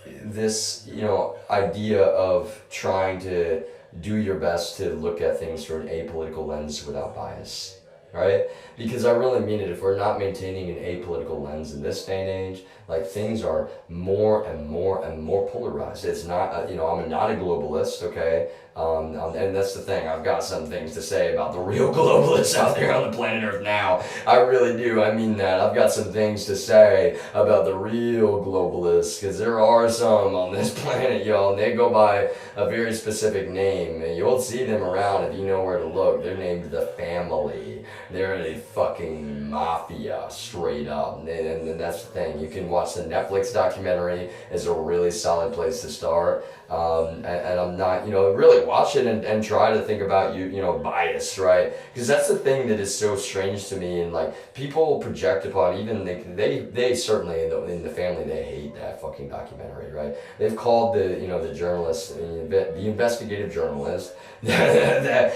this, you know, idea of trying to do your best to look at things through an apolitical lens without bias. Right? Because I really mean it. If we're not maintaining an apolitical lens in this day and age, like, things are more and more and more polarized. It's not, you know, I'm not a globalist, okay? And that's the thing. I've got some things to say about the real globalists out there on the planet Earth now. I really do. I mean that. I've got some things to say about the real globalists, because there are some on this planet, y'all, and they go by a very specific name. And you'll see them around if you know where to look. They're named the Family. They're a fucking mafia, straight up. And that's the thing. You can watch the Netflix documentary. It's a really solid place to start. And I'm not, you know, really watch it and try to think about you know, bias, right? Because that's the thing that is so strange to me, and like, people project upon, even they certainly in the Family, they hate that fucking documentary, right? They've called the, you know, the journalist, the investigative journalist that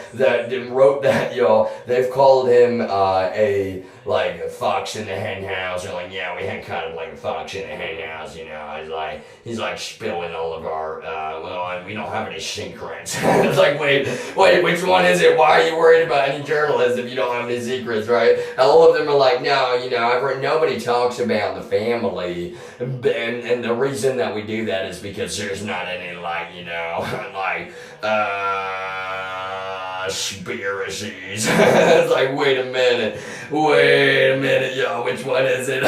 wrote that, y'all, they've called him them a like fox in the hen house. They're like, yeah, we had kind of like a fox in the hen house, you know. He's like spilling all of our well, we don't have any secrets. It's like, wait, which one is it? Why are you worried about any journalists if you don't have any secrets, right? All of them are like, no, you know, nobody talks about the family, and the reason that we do that is because there's not any like, you know, like conspiracies. It's like, wait a minute, yo, which one is it?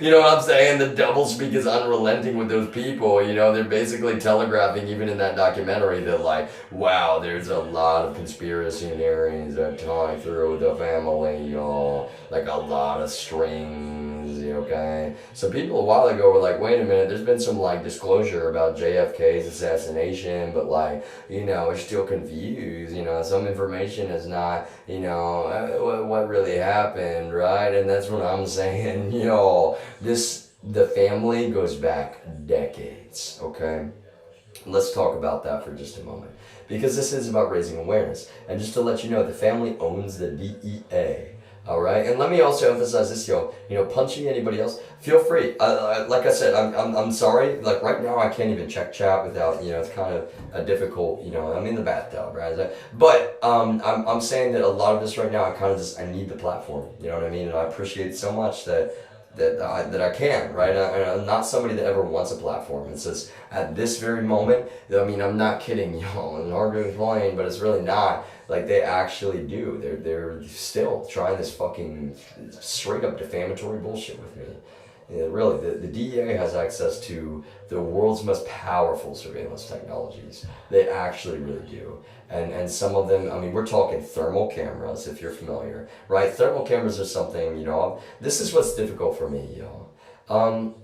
You know what I'm saying? The doublespeak is unrelenting with those people. You know, they're basically telegraphing, even in that documentary, that like, wow, there's a lot of conspiracy theories that tie through the family, y'all. Like a lot of strings, okay? So people a while ago were like, wait a minute, there's been some like disclosure about JFK's assassination, but like, you know, we're still confused, you know, some information is not, you know, what really happened, right? And that's what I'm saying, y'all. The family goes back decades, okay? Let's talk about that for just a moment, because this is about raising awareness. And just to let you know, the family owns the DEA. All right, and let me also emphasize this, yo. You know, punching anybody else, feel free. Like I said, I'm sorry. Like right now, I can't even check chat without, you know, it's kind of a difficult. You know, I'm in the bathtub, right? But I'm saying that a lot of this right now, I need the platform. You know what I mean? And I appreciate it so much that I can, right? I'm not somebody that ever wants a platform. It's just at this very moment, I mean, I'm not kidding, y'all, and hard to explain, but it's really not. Like, they actually do. They're still trying this fucking straight up defamatory bullshit with me. Yeah, really, the DEA has access to the world's most powerful surveillance technologies. They actually really do. And some of them, I mean, we're talking thermal cameras, if you're familiar, right? Thermal cameras are something, you know, this is what's difficult for me, y'all. I'm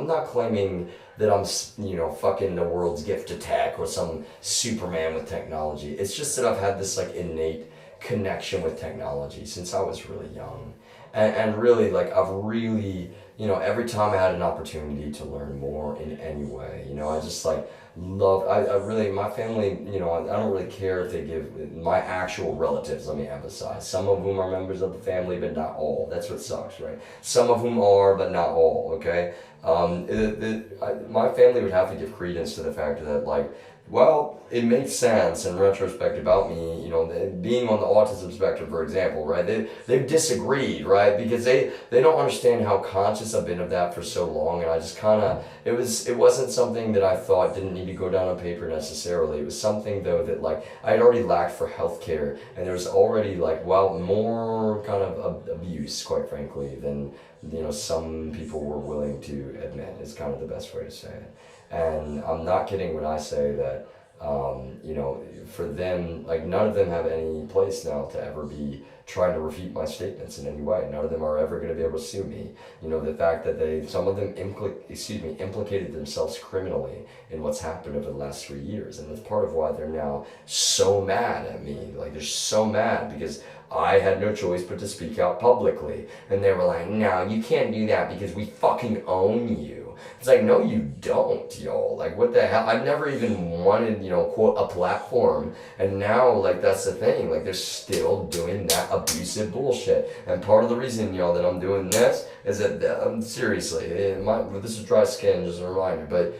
not claiming that I'm, you know, fucking the world's gift to tech or some Superman with technology. It's just that I've had this, like, innate connection with technology since I was really young. And really, like, I've really, you know, every time I had an opportunity to learn more in any way, you know, I just, like, I really, my family, you know, I don't really care if they give, my actual relatives, let me emphasize, some of whom are members of the family, but not all. That's what sucks, right? Some of whom are, but not all, okay? My family would have to give credence to the fact that, like, well, it makes sense in retrospect about me, you know, being on the autism spectrum, for example, right? They've disagreed, right? Because they don't understand how conscious I've been of that for so long, and I just kind of, it wasn't something that I thought didn't need to go down on paper necessarily. It was something, though, that, like, I had already lacked for healthcare, and there was already, like, well, more kind of abuse, quite frankly, than, you know, some people were willing to admit, is kind of the best way to say it. And I'm not kidding when I say that, you know, for them, like, none of them have any place now to ever be trying to refute my statements in any way. None of them are ever going to be able to sue me. You know, the fact that some of them implicated themselves criminally in what's happened over the last 3 years. And that's part of why they're now so mad at me. Like, they're so mad because I had no choice but to speak out publicly. And they were like, no, you can't do that because we fucking own you. It's like, no, you don't, y'all. Like, what the hell? I've never even wanted, you know, quote, a platform. And now, like, that's the thing. Like, they're still doing that abusive bullshit. And part of the reason, y'all, that I'm doing this is that, seriously, this is dry skin, just a reminder, but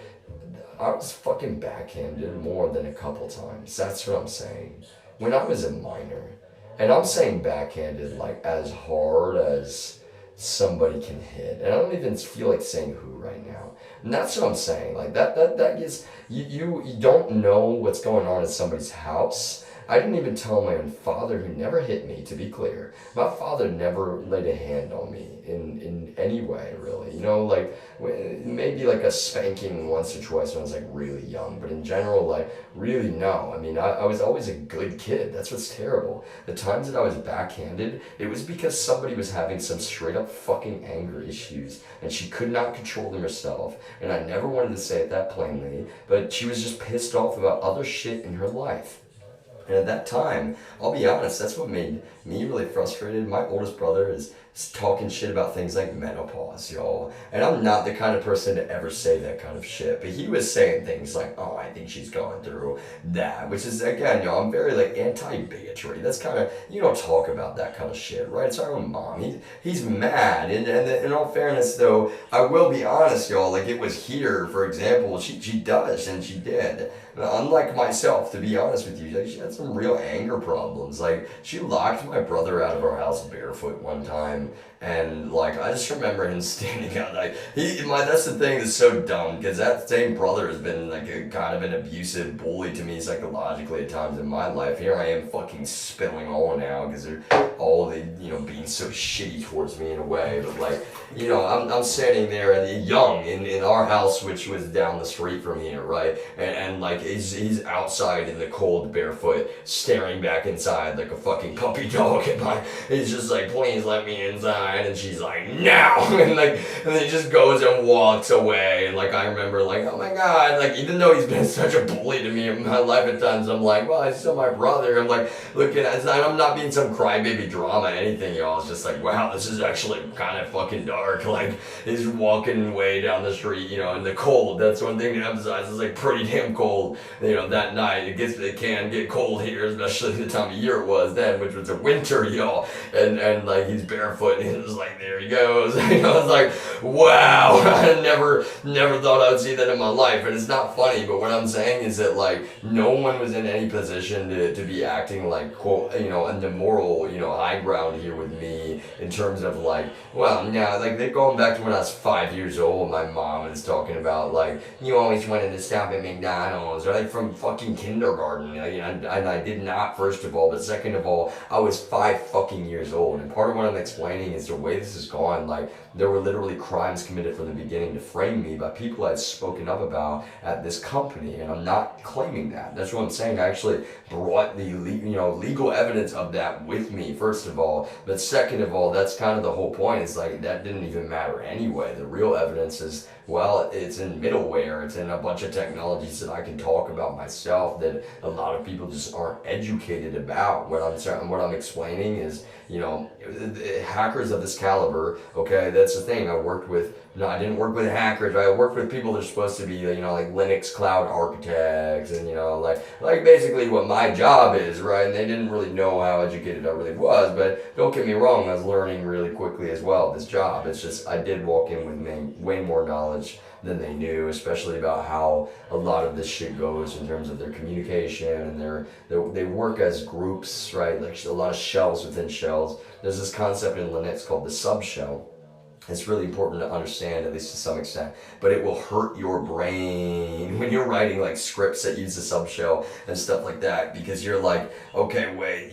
I was fucking backhanded more than a couple times. That's what I'm saying. When I was a minor, and I'm saying backhanded, like, as hard as somebody can hit, and I don't even feel like saying who right now. And that's what I'm saying. Like, that gets you don't know what's going on in somebody's house. I didn't even tell my own father, who never hit me, to be clear. My father never laid a hand on me in any way, really. You know, like, maybe like a spanking once or twice when I was, like, really young. But in general, like, really, no. I mean, I was always a good kid. That's what's terrible. The times that I was backhanded, it was because somebody was having some straight up fucking anger issues, and she could not control them herself. And I never wanted to say it that plainly, but she was just pissed off about other shit in her life. And at that time, I'll be honest, that's what made me really frustrated, my oldest brother is talking shit about things like menopause, y'all. And I'm not the kind of person to ever say that kind of shit. But he was saying things like, oh, I think she's going through that. Which is, again, y'all, I'm very, like, anti-bigotry. That's kind of, you don't talk about that kind of shit, right? It's our own mom. He's mad. And in all fairness, though, I will be honest, y'all, like, it was here, for example, she does, and she did. Unlike myself, to be honest with you, like, she had some real anger problems. Like, she locked my brother out of our house barefoot one time, and like I just remember him standing out. Like that's the thing that's so dumb, because that same brother has been like a kind of an abusive bully to me psychologically at times in my life. Here I am fucking spilling all now because they're all being so shitty towards me in a way. But like I'm standing there young in our house, which was down the street from here, right? And like he's outside in the cold barefoot, staring back inside like a fucking puppy dog, and he's just like, please let me inside. And she's like, no, and then he just goes and walks away. And like I remember, like, oh my god, like even though he's been such a bully to me in my life at times, I'm like, well, he's still my brother. I'm like looking at, I'm not being some crybaby drama, anything, y'all. It's just like, wow, this is actually kind of fucking dark. Like he's walking way down the street, in the cold. That's one thing to emphasize. It's like pretty damn cold, that night. It can get cold here, especially the time of year it was then, which was a winter, y'all. And like he's barefoot, and it was like, there he goes. It's like, wow, I never thought I would see that in my life. And it's not funny, but what I'm saying is that like no one was in any position to be acting like, quote, on the moral, high ground here with me in terms of like, well, yeah, like they're going back to when I was 5 years old. My mom is talking about like, you always wanted to stop at McDonald's, or like from fucking kindergarten. And I did not, first of all, but second of all, I was 5 fucking years old. And part of what I'm explaining is the way this has gone, like there were literally crimes committed from the beginning to frame me by people I'd spoken up about at this company, and I'm not claiming that. That's what I'm saying. I actually brought the legal evidence of that with me, first of all, but second of all, that's kind of the whole point. It's like that didn't even matter anyway. The real evidence is, well, it's in middleware. It's in a bunch of technologies that I can talk about myself that a lot of people just aren't educated about. What I'm explaining is, hackers of this caliber, okay, that's the thing. I didn't work with hackers. I worked with people that are supposed to be, like Linux cloud architects, and like basically what my job is, right? And they didn't really know how educated I really was, but don't get me wrong, I was learning really quickly as well, this job. It's just, I did walk in with way more knowledge than they knew, especially about how a lot of this shit goes in terms of their communication, and they work as groups, right? Like a lot of shells within shells. There's this concept in Linux called the subshell. It's really important to understand, at least to some extent, but it will hurt your brain when you're writing like scripts that use the subshell and stuff like that, because you're like, okay, wait,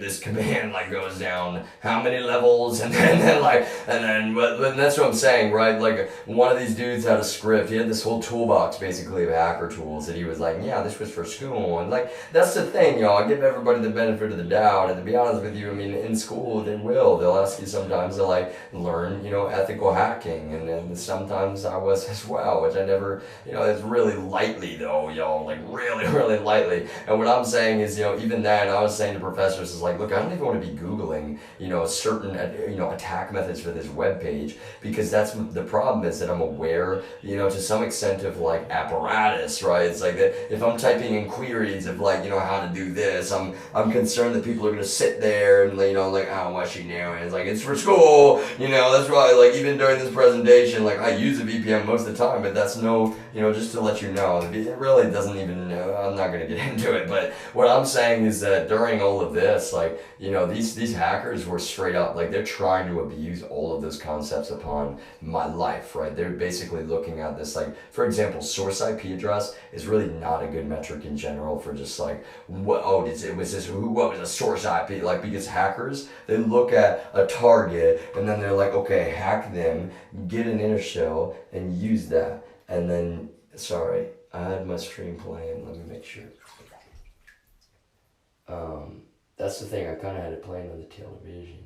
this command like goes down how many levels, and then but that's what I'm saying, right? Like one of these dudes had a script. He had this whole toolbox basically of hacker tools that he was like, yeah, this was for school, and like that's the thing, y'all. I give everybody the benefit of the doubt, and to be honest with you, I mean, in school they'll ask you sometimes to like learn, ethical hacking, and then sometimes I was as well, which I never, it's really lightly though, y'all, like really, really lightly. And what I'm saying is, even then, I was saying to professors is like, look, I don't even want to be Googling, certain, attack methods for this web page, because that's the problem is that I'm aware, to some extent of like apparatus, right? It's like that if I'm typing in queries of like, how to do this, I'm concerned that people are going to sit there and, like, oh, what's she doing? It's like, it's for school, that's why, like, even during this presentation, like, I use a VPN most of the time, but that's no, just to let you know, it really doesn't even, I'm not going to get into it, but what I'm saying is that during all of this, like, these hackers were straight up, like, they're trying to abuse all of those concepts upon my life, right? They're basically looking at this, like, for example, source IP address is really not a good metric in general for just, like, what was a source IP, like, because hackers, they look at a target, and then they're like, okay, hack them, get an inner shell, and use that. And then, sorry, I had my stream playing. Let me make sure. That's the thing. I kind of had it playing on the television.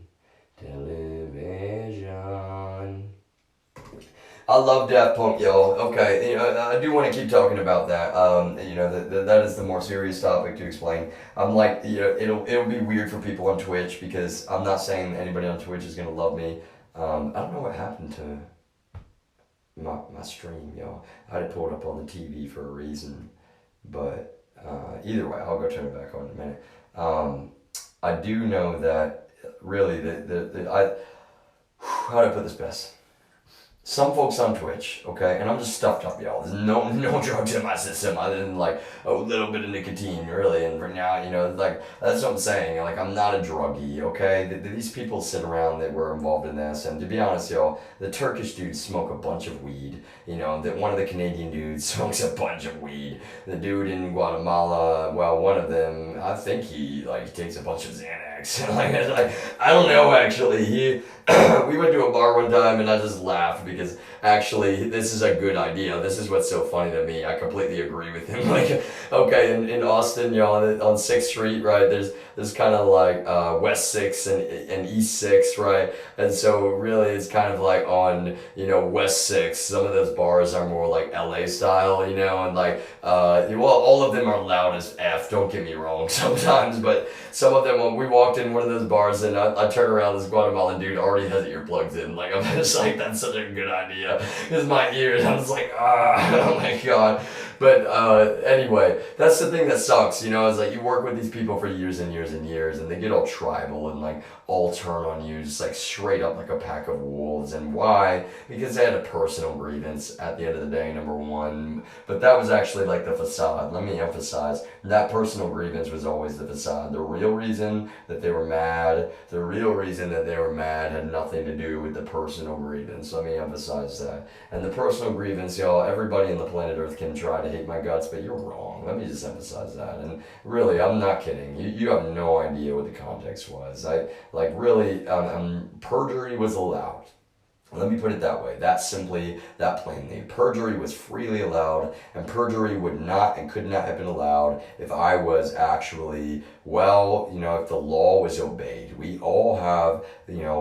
I love Daft Punk, y'all. Okay, I do want to keep talking about that. That is the more serious topic to explain. I'm like, it'll be weird for people on Twitch because I'm not saying anybody on Twitch is gonna love me. I don't know what happened to my stream, y'all. I had it pulled up on the TV for a reason, but either way, I'll go turn it back on in a minute. I do know that really how do I put this best? Some folks on Twitch, okay, and I'm just stuffed up, y'all. There's no drugs in my system other than like a little bit of nicotine, really. And right now, like that's what I'm saying. Like I'm not a druggie, okay. These people sit around that were involved in this, and to be honest, y'all, the Turkish dudes smoke a bunch of weed. That one of the Canadian dudes smokes a bunch of weed. The dude in Guatemala, well, one of them, I think he takes a bunch of Xanax. I don't know actually. We went to a bar one time and I just laughed because actually this is a good idea. This is what's so funny to me. I completely agree with him. Okay, in Austin, y'all, on 6th Street, right, there's kind of like West 6th and East 6th, right? And so really it's kind of like on, West 6th. Some of those bars are more like LA style, and all of them are loud as F, don't get me wrong sometimes, but some of them, when we walked in one of those bars and I turned around, this Guatemalan dude already has earplugs in. I'm just like, that's such a good idea. Because my ears, I was like, oh my god. But anyway, that's the thing that sucks, is like you work with these people for years and years and years and they get all tribal and all turn on you, just straight up like a pack of wolves. And why? Because they had a personal grievance at the end of the day, number one. But that was actually the facade. Let me emphasize, that personal grievance was always the facade. The real reason that they were mad, had nothing to do with the personal grievance. Let me emphasize that. And the personal grievance, y'all, everybody on the planet Earth can try to hate my guts, but you're wrong. Let me just emphasize that. And really, I'm not kidding. You have no idea what the context was. Perjury was allowed. Let me put it that way. That plainly. Perjury was freely allowed, and perjury would not and could not have been allowed if I was actually, if the law was obeyed. We all have,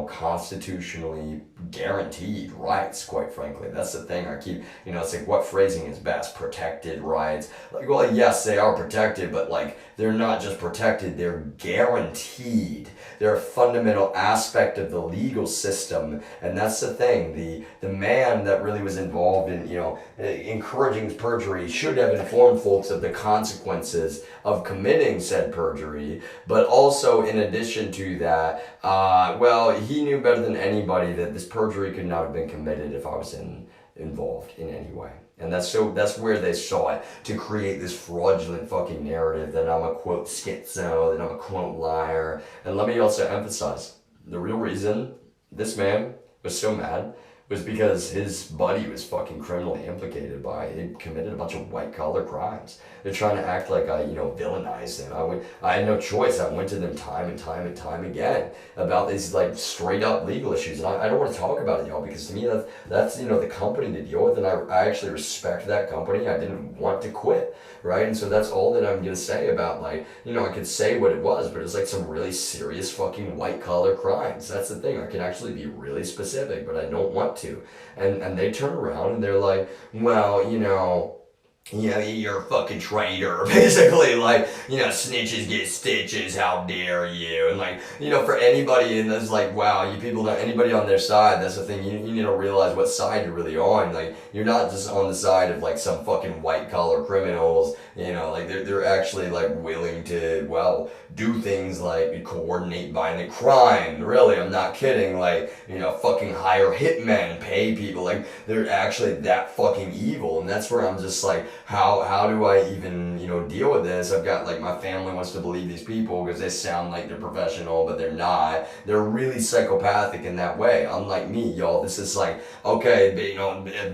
constitutionally guaranteed rights, quite frankly. That's the thing. I keep, it's like, what phrasing is best? Protected rights? Yes, they are protected, but they're not just protected, they're guaranteed. They're a fundamental aspect of the legal system, and that's the thing. The man that really was involved in, encouraging perjury should have informed folks of the consequences of committing said perjury, but also in addition to that, he knew better than anybody that this perjury could not have been committed if I was involved in any way. And that's where they saw it, to create this fraudulent fucking narrative that I'm a quote schizo, that I'm a quote liar. And let me also emphasize, the real reason this man was so mad was because his buddy was fucking criminally implicated he committed a bunch of white collar crimes. They're trying to act like I, villainized him. I had no choice. I went to them time and time again about these straight up legal issues. And I don't want to talk about it, y'all, because to me that's the company to deal with, and I actually respect that company. I didn't want to quit, right? And so that's all that I'm gonna say about I could say what it was, but it's some really serious fucking white collar crimes. That's the thing. I can actually be really specific, but I don't want to. And they turn around and they're like, you're a fucking traitor, basically, snitches get stitches, how dare you, and for anybody, and it's wow, you people, anybody on their side, that's the thing, you need to realize what side you're really on, you're not just on the side of, some fucking white-collar criminals, they're actually, willing to, do things coordinate violent crime, really, I'm not kidding, fucking hire hitmen, pay people, they're actually that fucking evil, and that's where I'm just how do I even, deal with this? I've got, my family wants to believe these people because they sound like they're professional, but they're not. They're really psychopathic in that way. Unlike me, y'all, this is okay,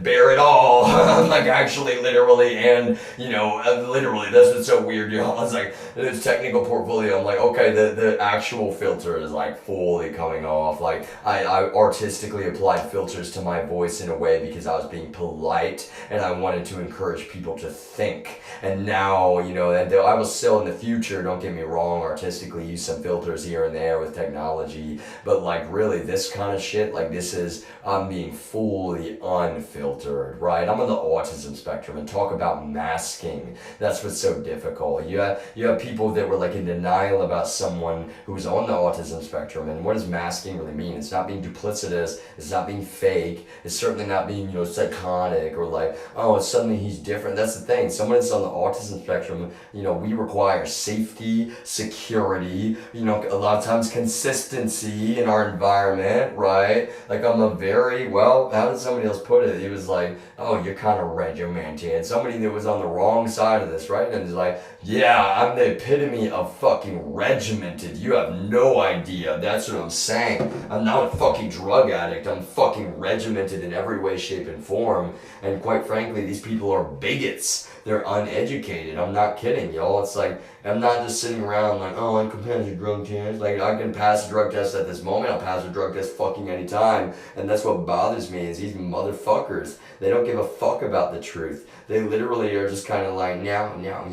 bear it all. Actually, literally, and, literally, that's what's so weird, y'all. It's this technical portfolio, I'm okay, the actual filter is, fully coming off. I artistically applied filters to my voice in a way because I was being polite, and I wanted to encourage people able to think. And now, you know, and I will still in the future, don't get me wrong, artistically use some filters here and there with technology, but like really this kind of shit, like this is, I'm being fully unfiltered, right? I'm on the autism spectrum, and talk about masking. That's what's so difficult. You have people that were like in denial about someone who's on the autism spectrum, and what does masking really mean? It's not being duplicitous, it's not being fake, it's certainly not being, you know, psychotic or like, oh, suddenly he's different. That's the thing. Someone that's on the autism spectrum, you know, we require safety, security, you know, a lot of times consistency in our environment, right? Like I'm a very, well, how did somebody else put it? He was like, oh, you're kind of regimented. Somebody that was on the wrong side of this, right? And he's like, yeah, I'm the epitome of fucking regimented. You have no idea. That's what I'm saying. I'm not a fucking drug addict. I'm fucking regimented in every way, shape, and form. And quite frankly, these people are bigots. They're uneducated. I'm not kidding, y'all. It's like, I'm not just sitting around like, oh, I can pass a drug test. Like, I can pass a drug test at this moment. I'll pass a drug test fucking anytime. And that's what bothers me is these motherfuckers. They don't give a fuck about the truth. They literally are just kind of like, no,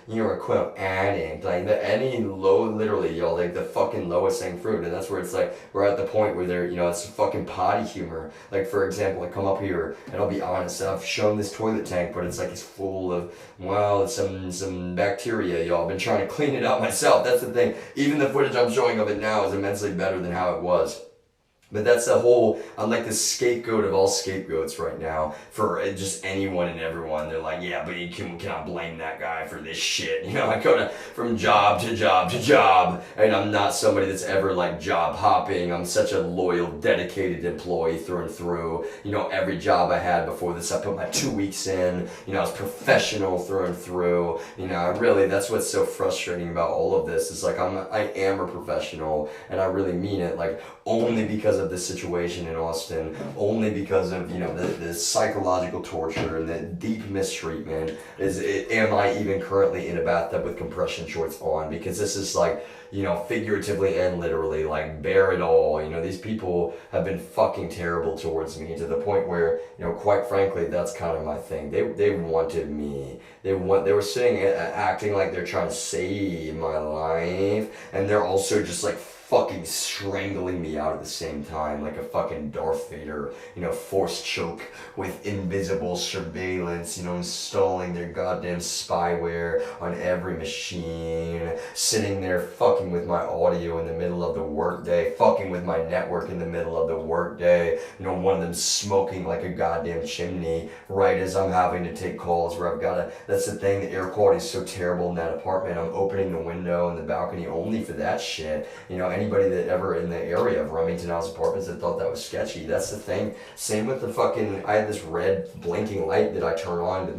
you're a quote addict. Like, literally, y'all, like the fucking lowest hanging fruit. And that's where it's like, we're at the point where they're, you know, it's fucking potty humor. Like, for example, I come up here and I'll be honest, I've shown this toilet tank, but it's like, it's full of, well, some bacteria, y'all. I've been trying to clean it out myself. That's the thing. Even the footage I'm showing of it now is immensely better than how it was. But that's the whole, I'm like the scapegoat of all scapegoats right now for just anyone and everyone. They're like, yeah, but you cannot blame that guy for this shit. You know, I go from job to job to job, and I'm not somebody that's ever like job hopping. I'm such a loyal, dedicated employee through and through. You know, every job I had before this, I put my 2 weeks in. You know, I was professional through and through. You know, that's what's so frustrating about all of this. Is like, I am a professional, and I really mean it. Like, only because of this situation in Austin, only because of, you know, the psychological torture and the deep mistreatment am I even currently in a bathtub with compression shorts on, because this is like, you know, figuratively and literally, like, bear it all. You know, these people have been fucking terrible towards me to the point where, you know, quite frankly, that's kind of my thing. They wanted me. They were sitting acting like they're trying to save my life, and they're also just like fucking strangling me out at the same time, like a fucking Darth Vader, you know, force choke with invisible surveillance, you know, installing their goddamn spyware on every machine, sitting there fucking with my audio in the middle of the workday, fucking with my network in the middle of the workday, you know, one of them smoking like a goddamn chimney right as I'm having to take calls where I've got to, that's the thing, the air quality is so terrible in that apartment. I'm opening the window and the balcony only for that shit, you know. Anybody that ever in the area of Remington House Apartments that thought that was sketchy, that's the thing. Same with the fucking, I had this red blinking light that I turn on with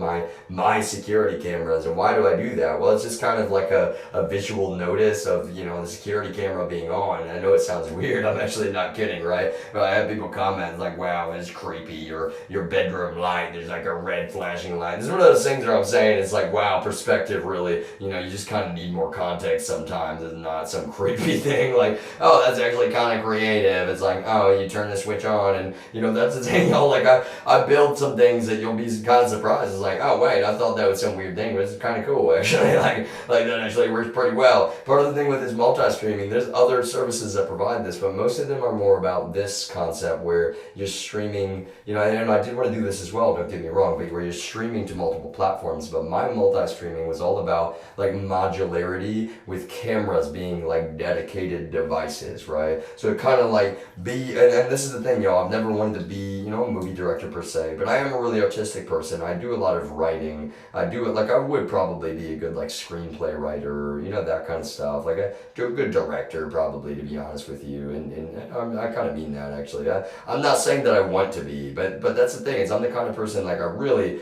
my security cameras. And why do I do that? Well, it's just kind of like a visual notice of, you know, the security camera being on. And I know it sounds weird, I'm actually not kidding, right? But I have people comment like, wow, it's creepy, or your bedroom light, there's like a red flashing light. This is one of those things where I'm saying, it's like, wow, perspective really, you know, you just kind of need more context sometimes. It's not some creepy thing like, oh, that's actually kind of creative. It's like, oh, you turn the switch on, and, you know, that's the thing, you know, like, I build some things that you'll be kind of surprised. It's like, oh, wait, I thought that was some weird thing, but it's kind of cool, actually. like that actually works pretty well. Part of the thing with this multi-streaming, there's other services that provide this, but most of them are more about this concept where you're streaming, you know, and I did want to do this as well, don't get me wrong, but where you're streaming to multiple platforms. But my multi-streaming was all about, like, modularity with cameras being, like, dedicated devices, right? So it kind of like and this is the thing, y'all, I've never wanted to be, you know, a movie director per se, but I am a really artistic person. I do a lot of writing. I do it, like, I would probably be a good, like, screenplay writer, you know, that kind of stuff. Like, a good director, probably, to be honest with you, and I kind of mean that, actually. I'm not saying that I want to be, but that's the thing, is I'm the kind of person, like, I really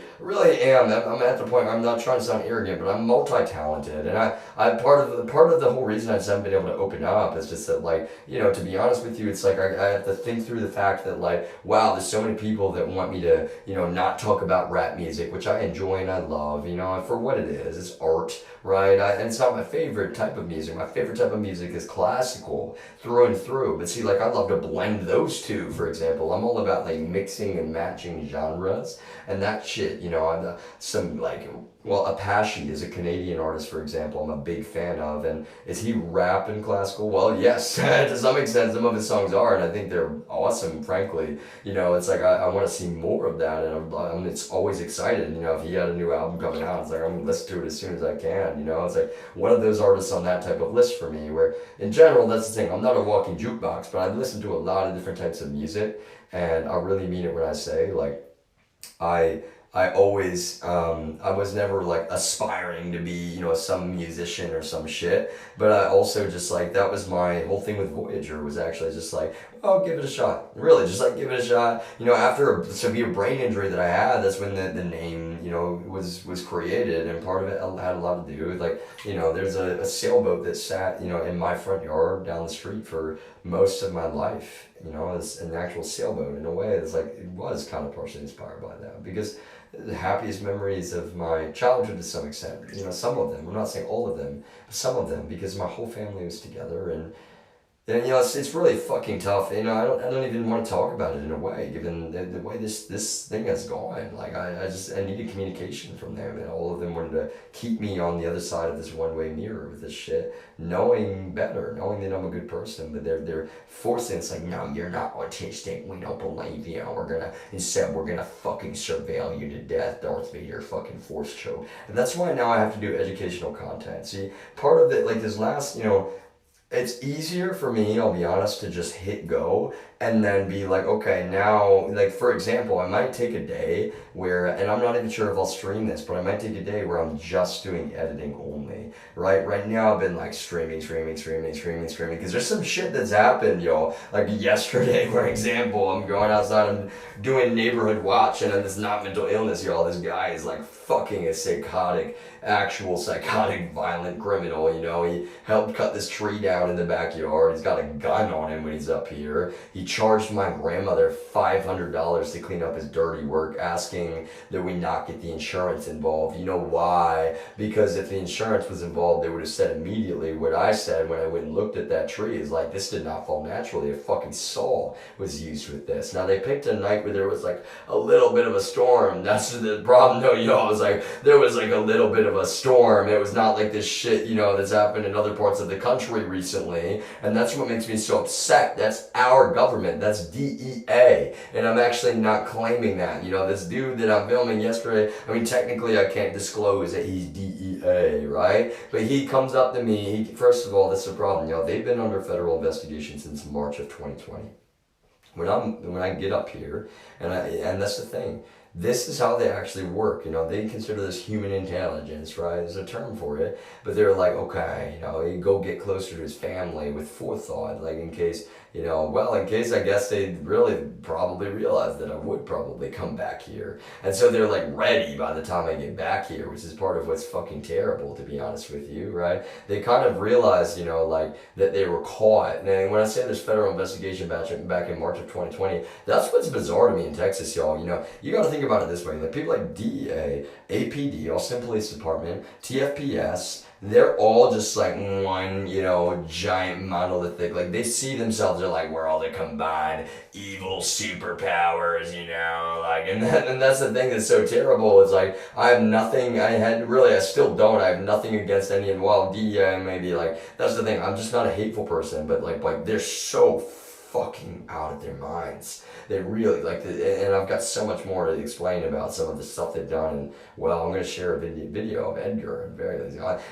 am. I'm at the point where I'm not trying to sound arrogant, but I'm multi-talented, and I part of the whole reason I just haven't been able to open up It's just that, like, you know, to be honest with you, it's like I have to think through the fact that, like, wow, there's so many people that want me to, you know, not talk about rap music, which I enjoy and I love, you know, and for what it is, it's art, right? And it's not my favorite type of music. My favorite type of music is classical through and through. But see, like, I love to blend those two, for example. I'm all about, like, mixing and matching genres and that shit, you know. I'm some, like, well, Apache is a Canadian artist, for example, I'm a big fan of. And is he rap and classical? Well, yes, to some extent, some of his songs are, and I think they're awesome, frankly. You know, it's like I want to see more of that, and it's always excited. You know, if he had a new album coming out, it's like I'm going to listen to it as soon as I can. You know, it's like one of those artists on that type of list for me, where in general, that's the thing, I'm not a walking jukebox, but I've listened to a lot of different types of music, and I really mean it when I say, like, I always, I was never like aspiring to be, you know, some musician or some shit, but I also just like, that was my whole thing with Voyager, was actually just like, oh, give it a shot. Really, just like give it a shot. You know, after a severe brain injury that I had, that's when the name, you know, was created, and part of it had a lot to do with, like, you know, there's a sailboat that sat, you know, in my front yard down the street for most of my life. You know, it's an actual sailboat in a way. It's like, it was kind of partially inspired by that, because the happiest memories of my childhood to some extent, you know, some of them, I'm not saying all of them, but some of them, because my whole family was together, and you know, it's really fucking tough. You know, I don't even want to talk about it in a way, given the way this thing has gone. Like, I needed communication from them, and all of them wanted to keep me on the other side of this one-way mirror with this shit, knowing better, knowing that I'm a good person, but they're forcing, it's like, no, you're not autistic, we don't believe you, instead we're gonna fucking surveil you to death, Darth Vader fucking force choke. And that's why now I have to do educational content. See, part of it, like this last, you know, it's easier for me, I'll be honest, to just hit go and then be like, okay, now, like, for example, I might take a day where, and I'm not even sure if I'll stream this, but I might take a day where I'm just doing editing only, right? Right now I've been like streaming, because there's some shit that's happened, yo. Like yesterday, for example, I'm going outside, I'm doing neighborhood watch, and then this not mental illness, y'all, this guy is like fucking a psychotic, actual psychotic, violent criminal, you know. He helped cut this tree down in the backyard. He's got a gun on him when he's up here. He charged my grandmother $500 to clean up his dirty work, asking that we not get the insurance involved. You know why? Because if the insurance was involved, they would have said immediately what I said when I went and looked at that tree, is like, this did not fall naturally. A fucking saw was used with this. Now, they picked a night where there was like a little bit of a storm. That's the problem, though, yo. It was like, there was like a little bit of a storm. It was not like this shit, you know, that's happened in other parts of the country recently, and that's what makes me so upset. That's our government. That's DEA, and I'm actually not claiming that. You know, this dude that I'm filming yesterday, I mean, technically I can't disclose that he's DEA, right? But he comes up to me, first of all, that's the problem, you know, they've been under federal investigation since March of 2020. When I get up here, and that's the thing, this is how they actually work. You know, they consider this human intelligence, right? There's a term for it, but they're like, okay, you know, you go get closer to his family with forethought, like in case, you know, well, in case I guess they really probably realized that I would probably come back here. And so they're like ready by the time I get back here, which is part of what's fucking terrible, to be honest with you, right? They kind of realized, you know, like that they were caught. And when I say there's federal investigation back in March of 2020, that's what's bizarre to me in Texas, y'all. You know, you got to think about it this way. Like people like DEA, APD, Austin Police Department, TFPS, they're all just like one, you know, giant monolithic, like they see themselves, they're like, we're all the combined evil superpowers, you know, like, and that's the thing that's so terrible. It's like, I still don't, I have nothing against any, and while DEA maybe, like, that's the thing, I'm just not a hateful person, but like they're so fucking out of their minds. They really, like, and I've got so much more to explain about some of the stuff they've done, and, well, I'm going to share a video of Edgar, and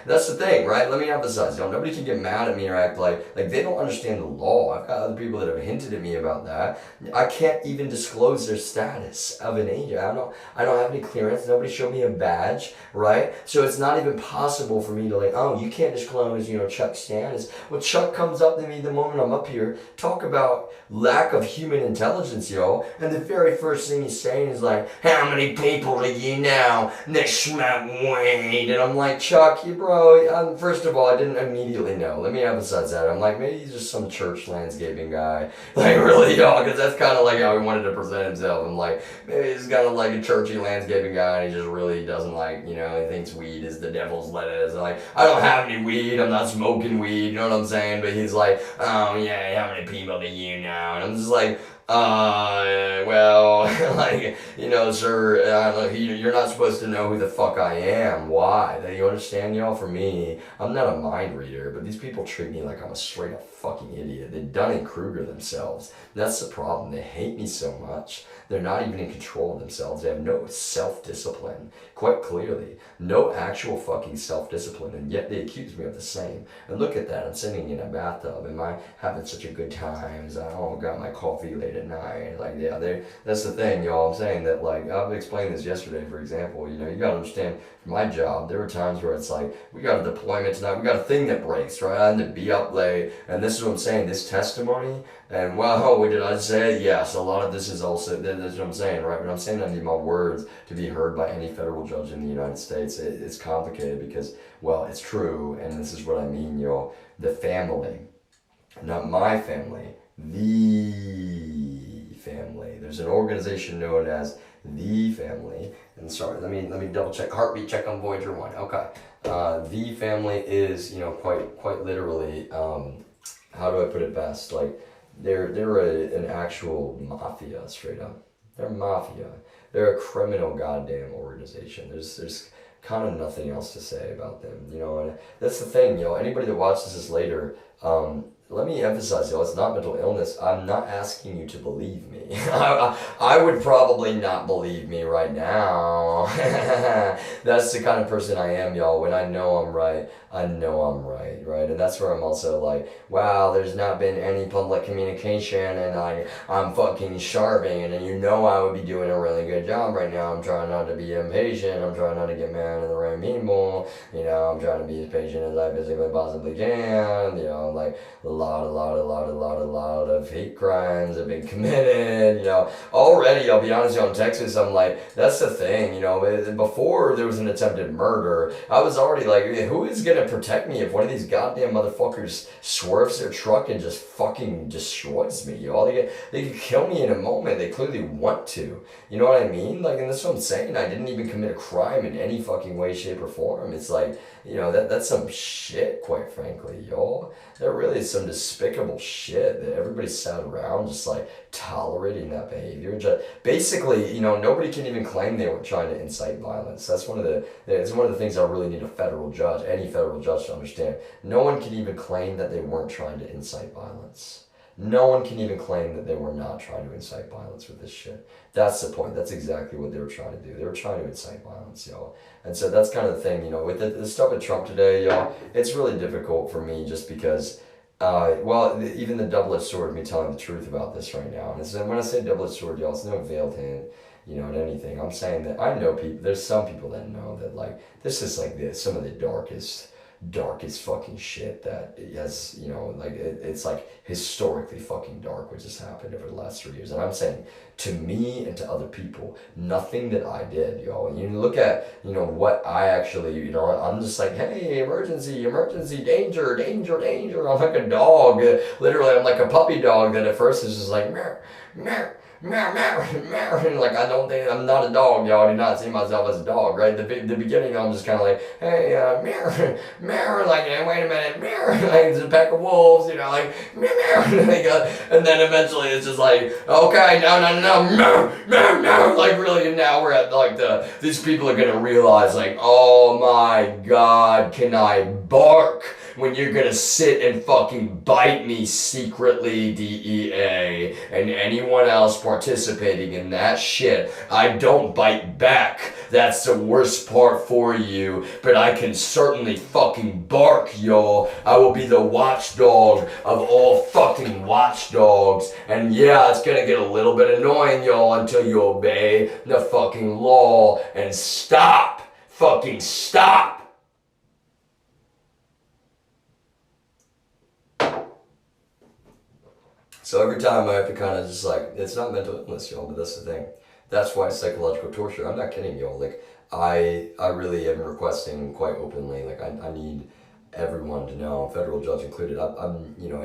that's the thing, right? Let me emphasize, you know, nobody can get mad at me or act like they don't understand the law. I've got other people that have hinted at me about that. I can't even disclose their status of an agent. I don't have any clearance. Nobody showed me a badge, right? So it's not even possible for me to, like, oh, you can't disclose, you know, Chuck's status. Well, Chuck comes up to me the moment I'm up here, talk about about lack of human intelligence, yo. And the very first thing he's saying is like, how many people do you know that smoke weed? And I'm like, Chuck, you bro, first of all, I didn't immediately know. Let me emphasize that. I'm like, maybe he's just some church landscaping guy. Like, really, yo, because that's kind of like how he wanted to present himself. I'm like, maybe he's kind of like a churchy landscaping guy, and he just really doesn't like, you know, he thinks weed is the devil's lettuce. Like, I don't have any weed, I'm not smoking weed, you know what I'm saying? But he's like, oh yeah, how many people do you know? And I'm just like, well, like, you know, sir, you're not supposed to know who the fuck I am. Why? Do you understand, y'all? For me, I'm not a mind reader, but these people treat me like I'm a straight up fucking idiot. They Dunning-Kruger themselves. That's the problem. They hate me so much. They're not even in control of themselves. They have no self-discipline. Quite clearly. No actual fucking self-discipline, and yet they accuse me of the same. And look at that. I'm sitting in a bathtub. Am I having such a good time? I got my coffee late at night. Like, yeah, that's the thing, y'all. I'm saying that, like, I've explained this yesterday, for example. You know, you gotta understand, for my job, there were times where it's like, we got a deployment tonight, we got a thing that breaks, right? I had to be up late, and this is what I'm saying, this testimony, and well, what did I say? Yes, a lot of this is also, that's what I'm saying, right? But I'm saying I need my words to be heard by any federal judge in the United States. It's complicated because, well, it's true, and this is what I mean, y'all. The family, not my family, the family. There's an organization known as the family, and sorry, let me double check. Heartbeat check on Voyager 1. Okay, the family is, you know, quite literally. How do I put it best? Like, they're an actual mafia, straight up. They're mafia. They're a criminal goddamn organization. There's kind of nothing else to say about them, you know. And that's the thing, you know. Anybody that watches this later, let me emphasize, it's not mental illness. I'm not asking you to believe me. I would probably not believe me right now. That's the kind of person I am, y'all. When I know I'm right, I know I'm right, right? And that's where I'm also like, wow, there's not been any public communication, and I'm fucking starving, and you know I would be doing a really good job right now. I'm trying not to be impatient. I'm trying not to get mad at the right people. You know, I'm trying to be as patient as I physically possibly can. You know, like, a lot of hate crimes have been committed, you know. Already, I'll be honest with you, in Texas, I'm like, that's the thing, you know. Before there was an attempted murder, I was already like, who is gonna protect me if one of these goddamn motherfuckers swerves their truck and just fucking destroys me, y'all? They could kill me in a moment. They clearly want to. You know what I mean? Like, and that's what I'm saying. I didn't even commit a crime in any fucking way, shape, or form. It's like, you know, that's some shit, quite frankly, y'all. There really is some despicable shit that everybody sat around just like tolerating that behavior. Just, basically, you know, nobody can even claim they were trying to incite violence. It's one of the things I really need a federal judge, any federal judge, to understand. No one can even claim that they weren't trying to incite violence. No one can even claim that they were not trying to incite violence with this shit. That's the point. That's exactly what they were trying to do. They were trying to incite violence, y'all. And so that's kind of the thing, you know, with the stuff with Trump today, y'all, it's really difficult for me just because, well, even the double-edged sword of me telling the truth about this right now. And when I say double-edged sword, y'all, it's no veiled hint, you know, at anything. I'm saying that I know people, there's some people that know that, like, this is like some of the darkest fucking shit that has, you know, like, it's like historically fucking dark what just happened over the last 3 years. And I'm saying, to me and to other people, nothing that I did, y'all. And you look at, you know, what I actually, you know, I'm just like, hey, emergency, danger. I'm like a dog. Literally, I'm like a puppy dog that at first is just like, meow, meow. Meow, meow, meow. And like, I don't think, I'm not a dog, y'all. I do not see myself as a dog, right? The beginning, I'm just kind of like, hey, meow, meow, like, hey, wait a minute, meow, like, it's a pack of wolves, you know, like, meow, meow, and then eventually it's just like, okay, no, meow, meow, meow, like, really, now we're at, like, these people are gonna realize, like, oh my God, can I bark when you're gonna sit and fucking bite me secretly, DEA, and anyone else participating in that shit? I don't bite back. That's the worst part for you, but I can certainly fucking bark, y'all. I will be the watchdog of all fucking watchdogs, and yeah, it's gonna get a little bit annoying, y'all, until you obey the fucking law and stop. Fucking stop. So every time I have to kind of just like, it's not mental illness, y'all, but that's the thing. That's why psychological torture. I'm not kidding, y'all. Like, I really am requesting quite openly. Like, I need everyone to know, federal judge included. I'm you know,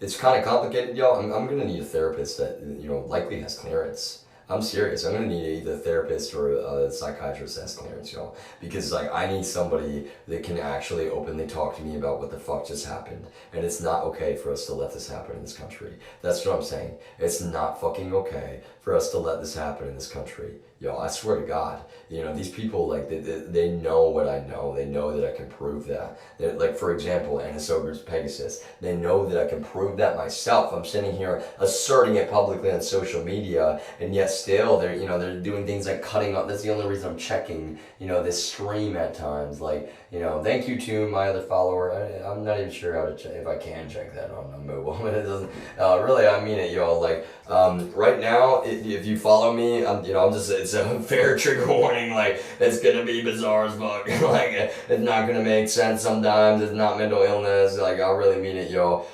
it's kind of complicated, y'all. I'm gonna need a therapist that, you know, likely has clearance. I'm serious. I'm gonna need either a therapist or a psychiatrist that has clearance, y'all. Because like I need somebody that can actually openly talk to me about what the fuck just happened. And it's not okay for us to let this happen in this country. That's what I'm saying. It's not fucking okay for us to let this happen in this country. Yo, I swear to God, you know, these people, like, they know what I know. They know that I can prove that. They're, like, for example, Anna Sober's Pegasus. They know that I can prove that myself. I'm sitting here asserting it publicly on social media, and yet still, they're, you know, they're doing things like cutting off. That's the only reason I'm checking, you know, this stream at times. Like, you know, thank you to my other follower. I'm not even sure how to check, if I can check that on a mobile. But it doesn't, really, I mean it, y'all. Like, right now, if you follow me, you know, I'm just, it's a fair trigger warning. Like, it's gonna be bizarre as fuck. Like, it's not gonna make sense sometimes. It's not mental illness. Like, I really mean it, y'all.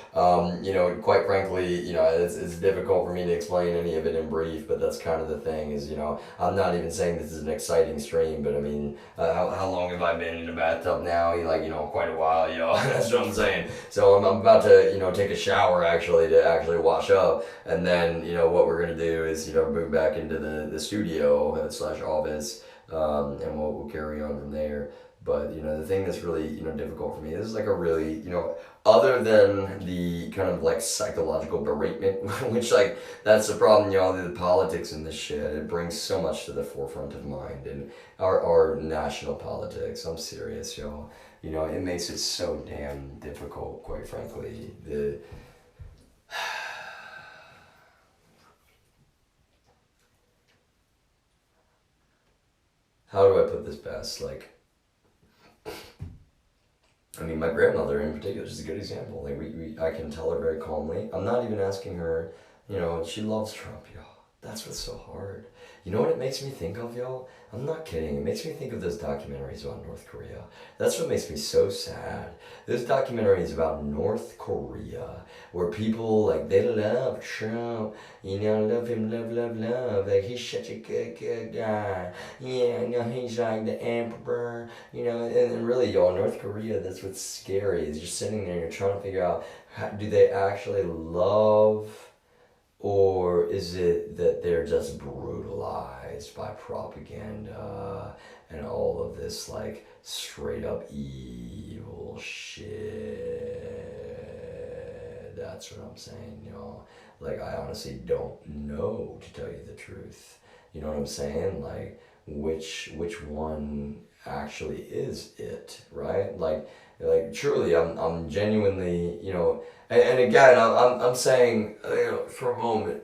You know, quite frankly, you know, it's difficult for me to explain any of it in brief, but that's kind of the thing is, you know, I'm not even saying this is an exciting stream, but I mean, how long have I been in the bathtub now? Like, you know, quite a while, y'all. That's what I'm saying. So I'm about to, you know, take a shower actually to actually wash up, and then, you know, what we're gonna do is, you know, move back into the studio / office, and we'll carry on from there. But, you know, the thing that's really, you know, difficult for me, this is like a really, you know, other than the kind of like psychological beratement, which like, that's the problem, y'all, the politics and this shit, it brings so much to the forefront of mind and our national politics. I'm serious, y'all. You know, it makes it so damn difficult, quite frankly. How do I put this best? Like, I mean, my grandmother in particular is a good example. Like, I can tell her very calmly. I'm not even asking her, you know, she loves Trump, y'all. That's what's so hard. You know what it makes me think of, y'all? I'm not kidding. It makes me think of those documentaries about North Korea. That's what makes me so sad. Those documentaries about North Korea, where people, like, they love Trump. You know, love him, love. Like, he's such a good guy. Yeah, you know, he's like the emperor. You know, and really, y'all, North Korea, that's what's scary. Is you're sitting there and you're trying to figure out, do they actually love, or is it that they're just brutalized by propaganda and all of this, like, straight up evil shit? That's what I'm saying, y'all. Like, I honestly don't know, to tell you the truth. You know what I'm saying? Like, which one actually is it, right? Like truly, I'm genuinely, you know, and again, I'm saying, you know, for a moment,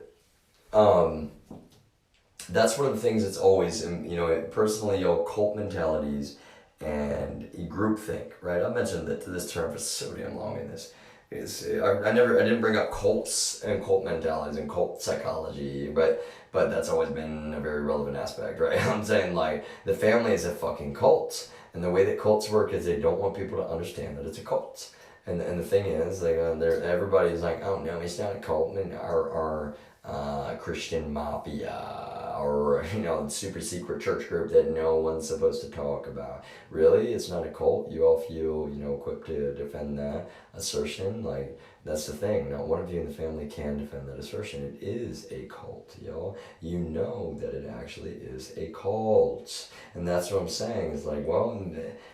that's one of the things that's always, you know, personally, you know, cult mentalities and groupthink, right? I mentioned that this term for so damn long in this. I didn't bring up cults and cult mentalities and cult psychology, but that's always been a very relevant aspect, right? I'm saying, like, the family is a fucking cult, and the way that cults work is they don't want people to understand that it's a cult. And the thing is, like, everybody's like, oh no, it's not a cult. And our Christian mafia, or, you know, super secret church group that no one's supposed to talk about. Really, it's not a cult. You all feel, you know, equipped to defend that assertion. Like, that's the thing. Not one of you in the family can defend that assertion. It is a cult, y'all. You know that it actually is a cult. And that's what I'm saying. It's like, well,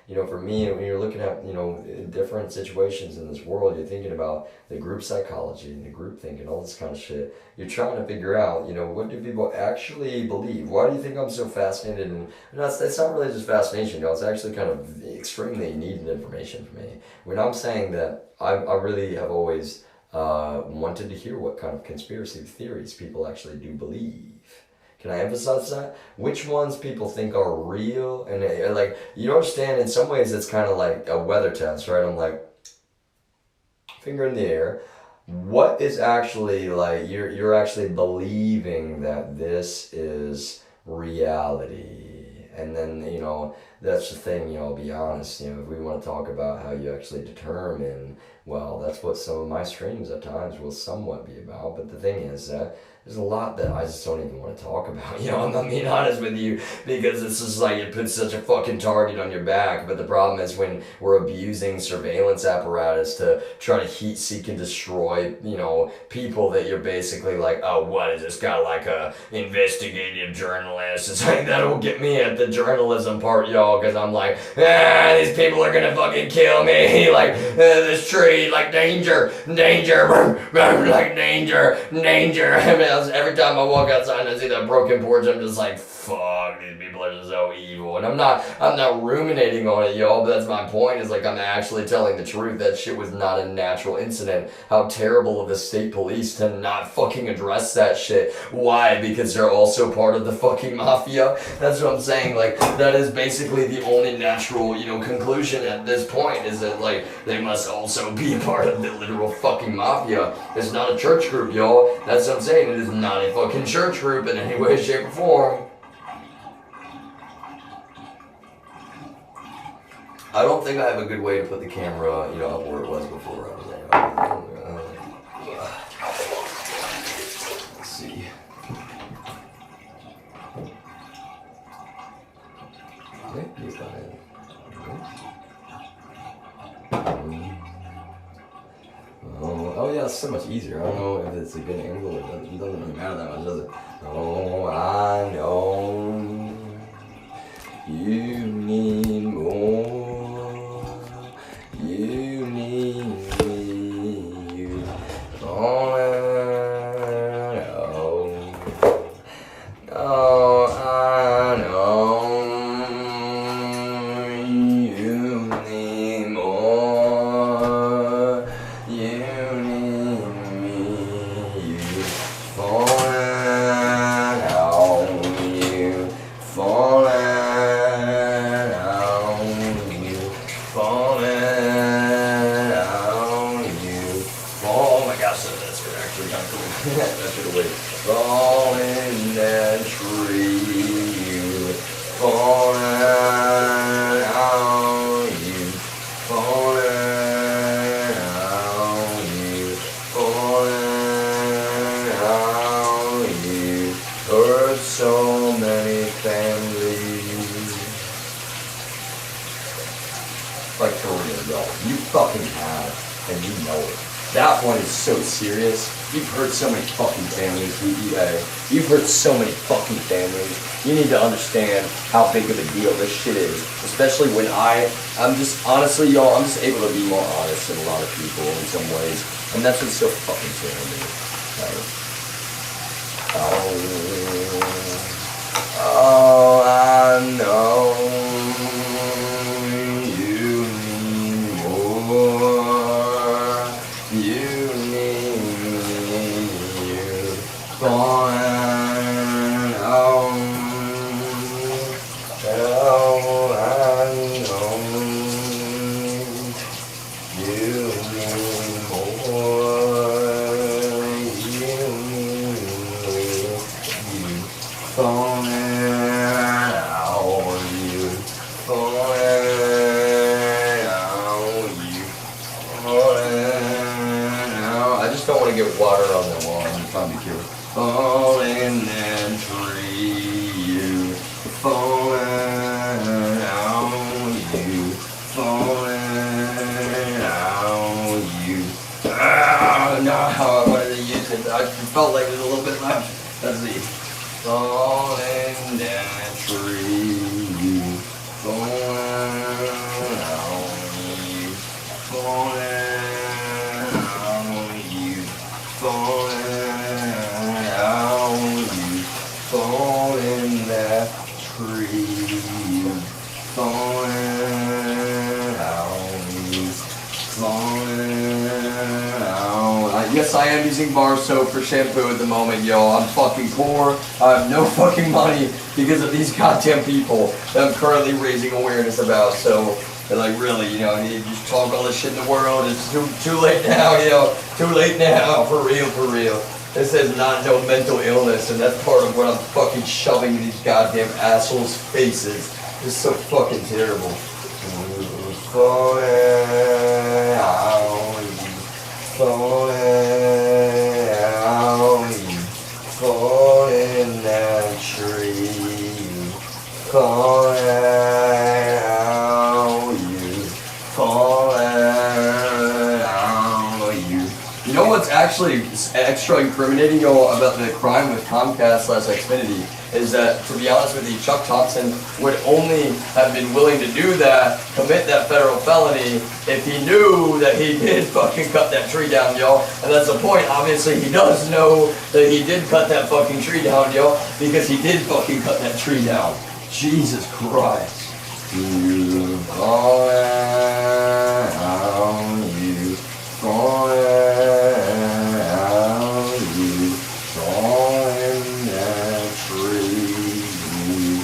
you know, for me, when you're looking at, you know, different situations in this world, you're thinking about the group psychology and the group thinking, all this kind of shit. You're trying to figure out, you know, what do people actually believe? Why do you think I'm so fascinated? And it's not really just fascination, y'all. It's actually kind of extremely needed information for me. When I'm saying that, I really have always wanted to hear what kind of conspiracy theories people actually do believe. Can I emphasize that? Which ones people think are real? And like, you understand, in some ways it's kind of like a weather test, right? I'm like, finger in the air. What is actually, like, you're actually believing that this is reality? And then, you know, that's the thing, I'll be honest, if we want to talk about how you actually determine, well, that's what some of my streams at times will somewhat be about, but the thing is that there's a lot that I just don't even want to talk about, I'm not being honest with you, because it's just like it puts such a fucking target on your back. But the problem is when we're abusing surveillance apparatus to try to heat seek and destroy, people that you're basically like, oh, what is this guy, like a investigative journalist? It's like, that'll get me at the journalism part, y'all, because I'm like, these people are gonna fucking kill me, like, this tree, like, danger, like, danger. I mean, every time I walk outside and I see that broken porch, I'm just like, fuck, these people are so evil. And I'm not ruminating on it, y'all, but that's my point, is like, I'm actually telling the truth. That shit was not a natural incident. How terrible of the state police to not fucking address that shit. Why? Because they're also part of the fucking mafia? That's what I'm saying. Like, that is basically the only natural, conclusion at this point, is that, like, they must also be part of the literal fucking mafia. It's not a church group, y'all. That's what I'm saying. It is not a fucking church group in any way, shape, or form. I don't think I have a good way to put the camera, up where it was before. I was like, let's see. Oh yeah, it's so much easier. I don't know if it's a good angle. It doesn't really matter that much, does it? Oh, I know you need more. You need me. Oh, I know you need more. You need me. Falling on you. Falling on you. Falling on you. Oh my gosh, that's actually kind of cool. That should have waited. Falling that tree. Falling on you. Falling on you. Falling on you. Hurt so many families. Like, for real, y'all. You fucking have, and you know it. That one is so serious. You've hurt so many fucking families, DEA. You've hurt so many fucking families. You need to understand how big of a deal this shit is. Especially when I'm just, honestly, y'all, I'm just able to be more honest than a lot of people in some ways. And that's what's so fucking terrible. Oh, I know you need more. You need me. You're falling on. Oh, I know you need more. You need me. You falling on you. Falling on you. Falling on. I just don't want to get water on the wall. I'm trying to be careful. Falling that tree. Falling on you. Falling on you. No, I wanted to use it. I felt like there's a little bit left. Let's see. Falling that tree. Falling on you. Falling on you. Falling on you. Falling that tree. Falling on you. Falling on. Yes, I am using bar soap for shampoo at the moment, y'all. I'm fucking poor. I have no fucking money because of these goddamn people that I'm currently raising awareness about. So, like, really, you just talk all this shit in the world. It's too late now, Too late now, for real, for real. This is not no mental illness, and that's part of what I'm fucking shoving in these goddamn assholes' faces. It's so fucking terrible. Falling out, falling out, falling that tree, falling out, you, falling out, you. You know what's actually extra incriminating, y'all, about the crime with Comcast/Xfinity is that, to be honest with you, Chuck Thompson would only have been willing to do that, commit that federal felony, if he knew that he did fucking cut that tree down, y'all. And that's the point. Obviously, he does know that he did cut that fucking tree down, y'all, because he did fucking cut that tree down. Jesus Christ. You falling out, you falling out, you falling that tree, you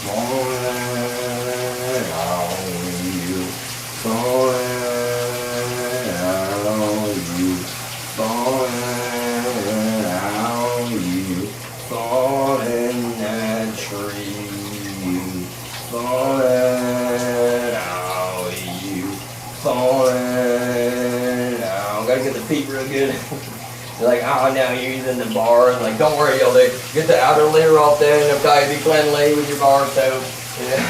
falling out, you falling out, you falling out, you falling that tree, you falling out, you falling out. Gotta get the feet real good. They're like, oh no, you're using the bar. And like, don't worry, y'all, they get the outer layer off there and okay, be cleanly with your bar soap. Yeah.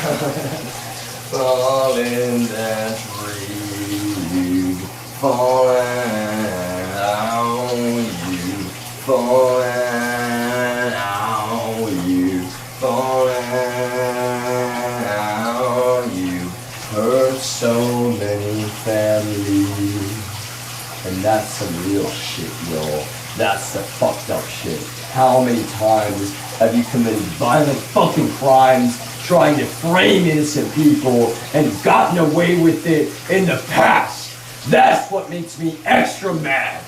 Falling that tree, falling out, you, falling out, you, falling out, you, hurt so many families. And that's some real shit, y'all. That's the fucked up shit. How many times have you committed violent fucking crimes trying to frame innocent people and gotten away with it in the past? That's what makes me extra mad.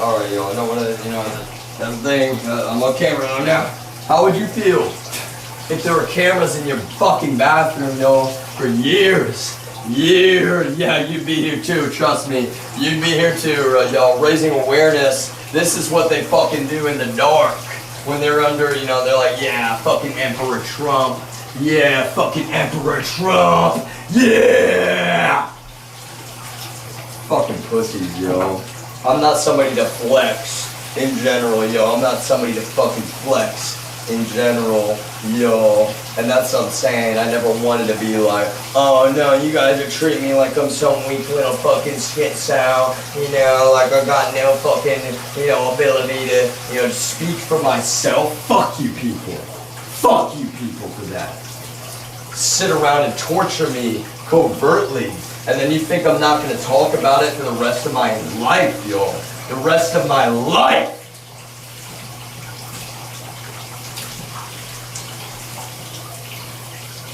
Alright, y'all, know what that's the thing. I'm on camera now. How would you feel if there were cameras in your fucking bathroom, y'all, for years? Yeah, you'd be here too, trust me. You'd be here too, y'all, raising awareness. This is what they fucking do in the dark. When they're under, they're like, yeah, fucking Emperor Trump. Yeah, fucking Emperor Trump. Yeah! Fucking pussies, yo. I'm not somebody to flex in general, yo. I'm not somebody to fucking flex in general, yo. And that's what I'm saying. I never wanted to be like, oh no, you guys are treating me like I'm some weak little fucking schizo, like I got no fucking, ability to, speak for myself. Fuck you people. Fuck you people for that. Sit around and torture me covertly. And then you think I'm not going to talk about it for the rest of my life, yo. The rest of my life.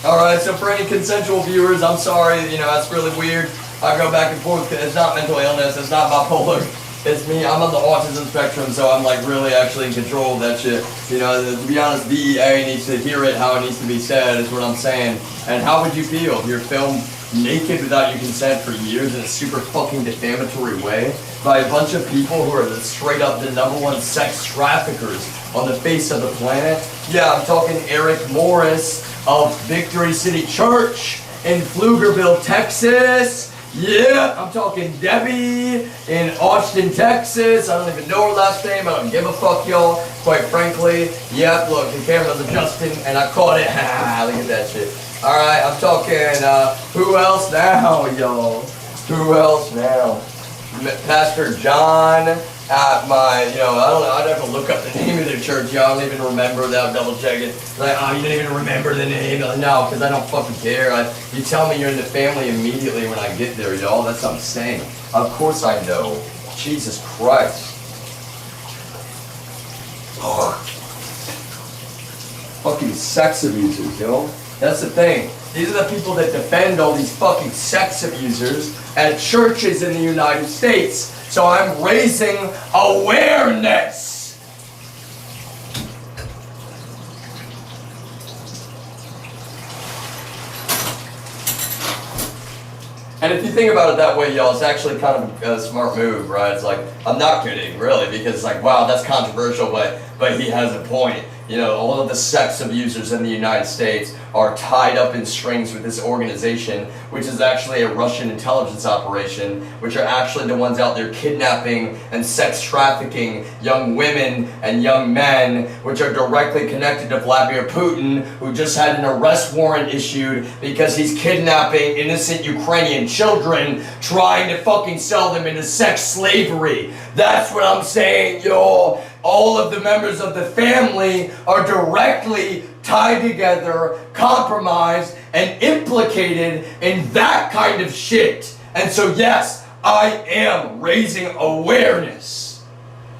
Alright, so for any consensual viewers, I'm sorry, that's really weird. I go back and forth. It's not mental illness. It's not bipolar. It's me. I'm on the autism spectrum, so I'm like really actually in control of that shit. To be honest, DEA needs to hear it how it needs to be said, is what I'm saying. And how would you feel if you're filmed naked without your consent for years in a super fucking defamatory way by a bunch of people who are straight up the #1 sex traffickers on the face of the planet? Yeah, I'm talking Eric Morris of Victory City Church in Pflugerville, Texas. Yeah, I'm talking Debbie in Austin, Texas. I don't even know her last name. I don't give a fuck, y'all. Quite frankly. Yep, look, the camera's adjusting and I caught it. Ha, look at that shit. Alright, I'm talking, who else now, y'all? Who else now? Pastor John at my, I'd have to look up the name of their church, y'all. I don't even remember without double checking. Like, oh, you didn't even remember the name? No, because I don't fucking care. You tell me you're in the family immediately when I get there, y'all. That's what I'm saying. Of course I know. Jesus Christ. Ugh. Fucking sex abusers, yo. That's the thing. These are the people that defend all these fucking sex abusers at churches in the United States. So I'm raising awareness. And if you think about it that way, y'all, it's actually kind of a smart move, right? It's like, I'm not kidding, really, because it's like, wow, that's controversial, but he has a point. You know, all of the sex abusers in the United States are tied up in strings with this organization, which is actually a Russian intelligence operation, which are actually the ones out there kidnapping and sex trafficking young women and young men, which are directly connected to Vladimir Putin, who just had an arrest warrant issued because he's kidnapping innocent Ukrainian children, trying to fucking sell them into sex slavery. That's what I'm saying, y'all. All of the members of the family are directly tied together, compromised, and implicated in that kind of shit. And so yes, I am raising awareness.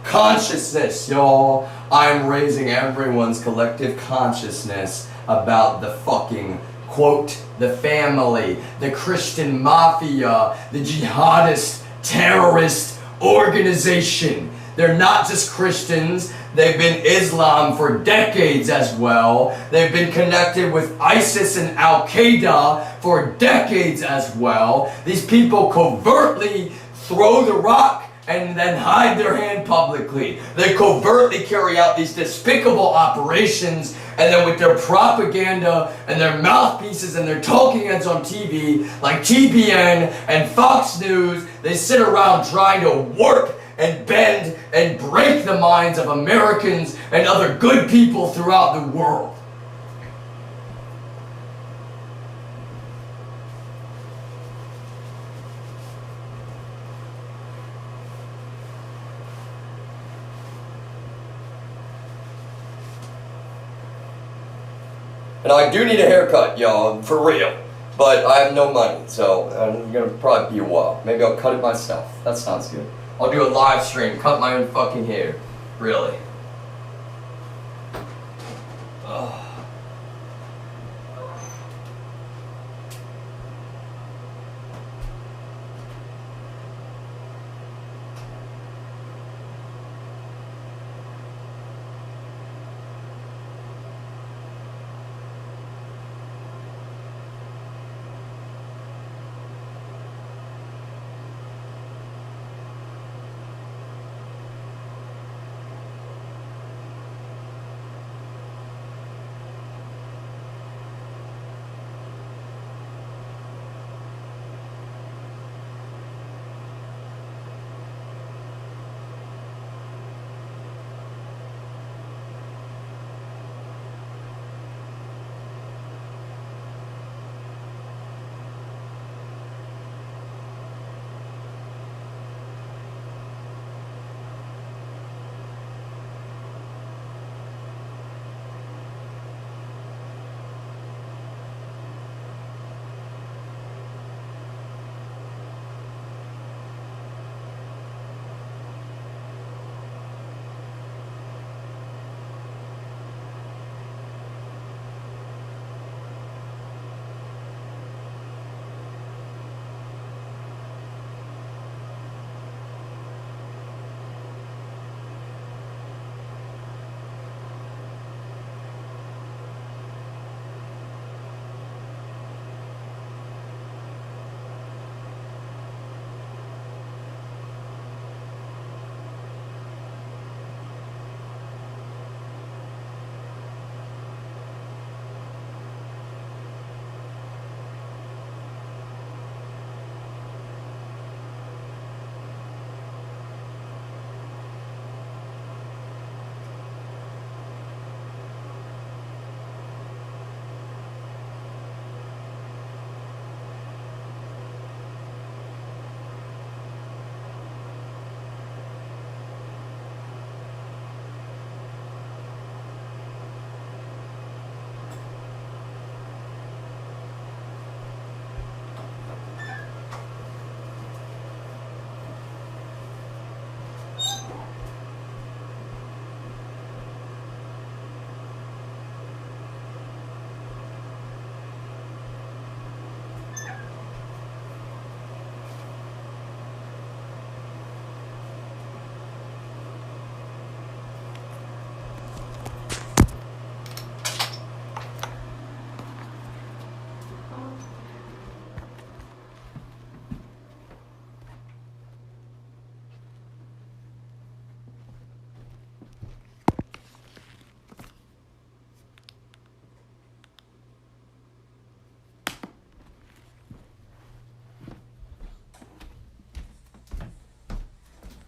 Consciousness, y'all. I'm raising everyone's collective consciousness about the fucking, quote, the family, the Christian mafia, the jihadist terrorist organization. They're not just Christians, they've been Islam for decades as well. They've been connected with ISIS and Al-Qaeda for decades as well. These people covertly throw the rock and then hide their hand publicly. They covertly carry out these despicable operations, and then with their propaganda and their mouthpieces and their talking heads on TV, like TBN and Fox News, they sit around trying to warp and bend and break the minds of Americans and other good people throughout the world. And I do need a haircut, y'all, for real. But I have no money, so I'm gonna probably be a while. Maybe I'll cut it myself. That sounds good. I'll do a live stream, cut my own fucking hair. Really. Ugh.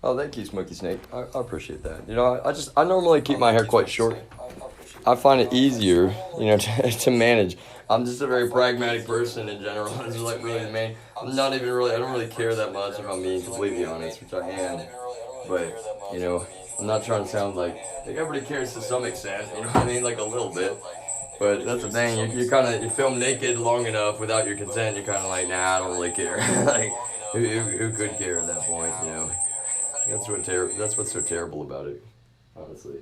Oh, thank you, Smoky Snake. I appreciate that. You know, I normally keep my hair quite short. I find it easier, you know, to manage. I'm just a very pragmatic person in general. I just like me, man. I'm not even really. I don't really care that much if I'm being completely honest, which I am. But you know, I'm not trying to sound like everybody cares to some extent. You know what I mean? Like a little bit. But that's the thing. You kind of you film naked long enough without your consent. You're kind of like, nah, I don't really care. Like, who could care at that point? You know. That's what's so terrible about it, honestly.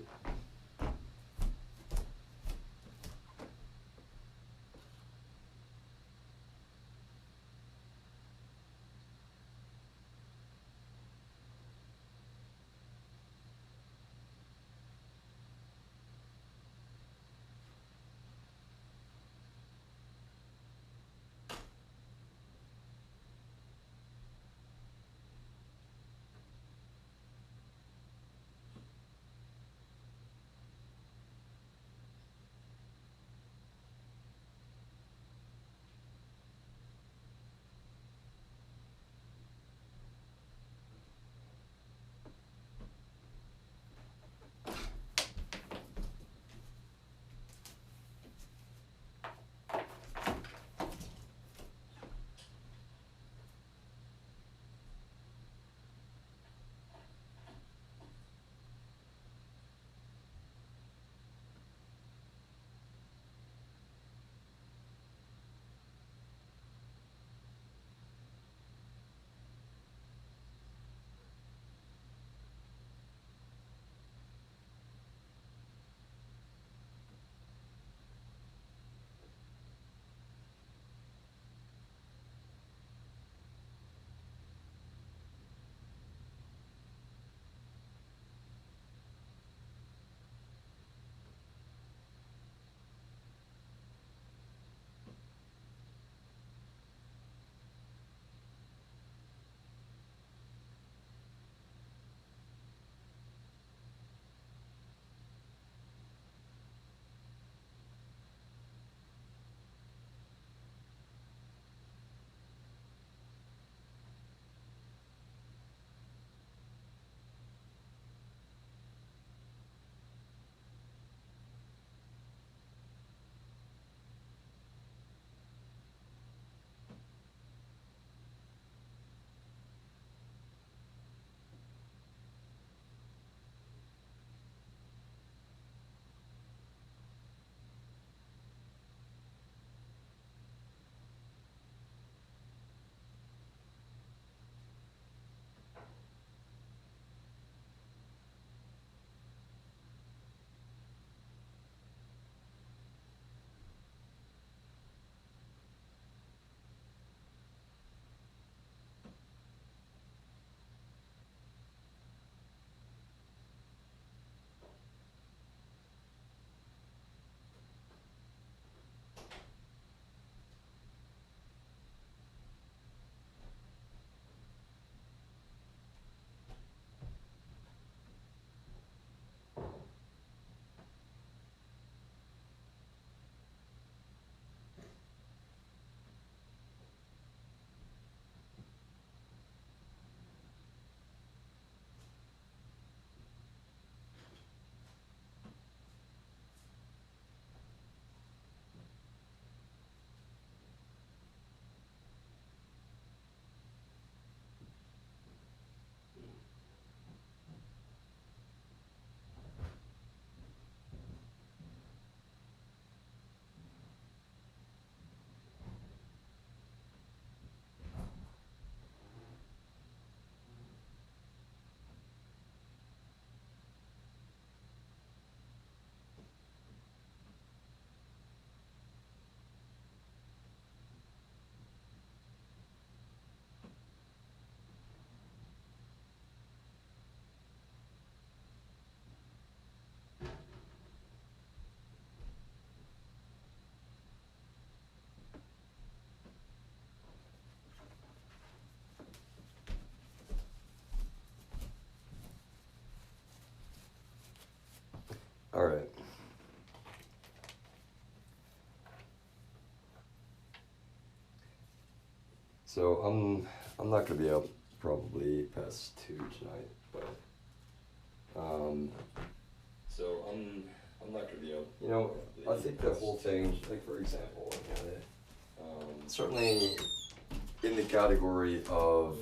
All right. So I'm not gonna be up probably past 2 tonight, but So I'm not gonna be able. You know, I think the whole thing, like for example, certainly in the category of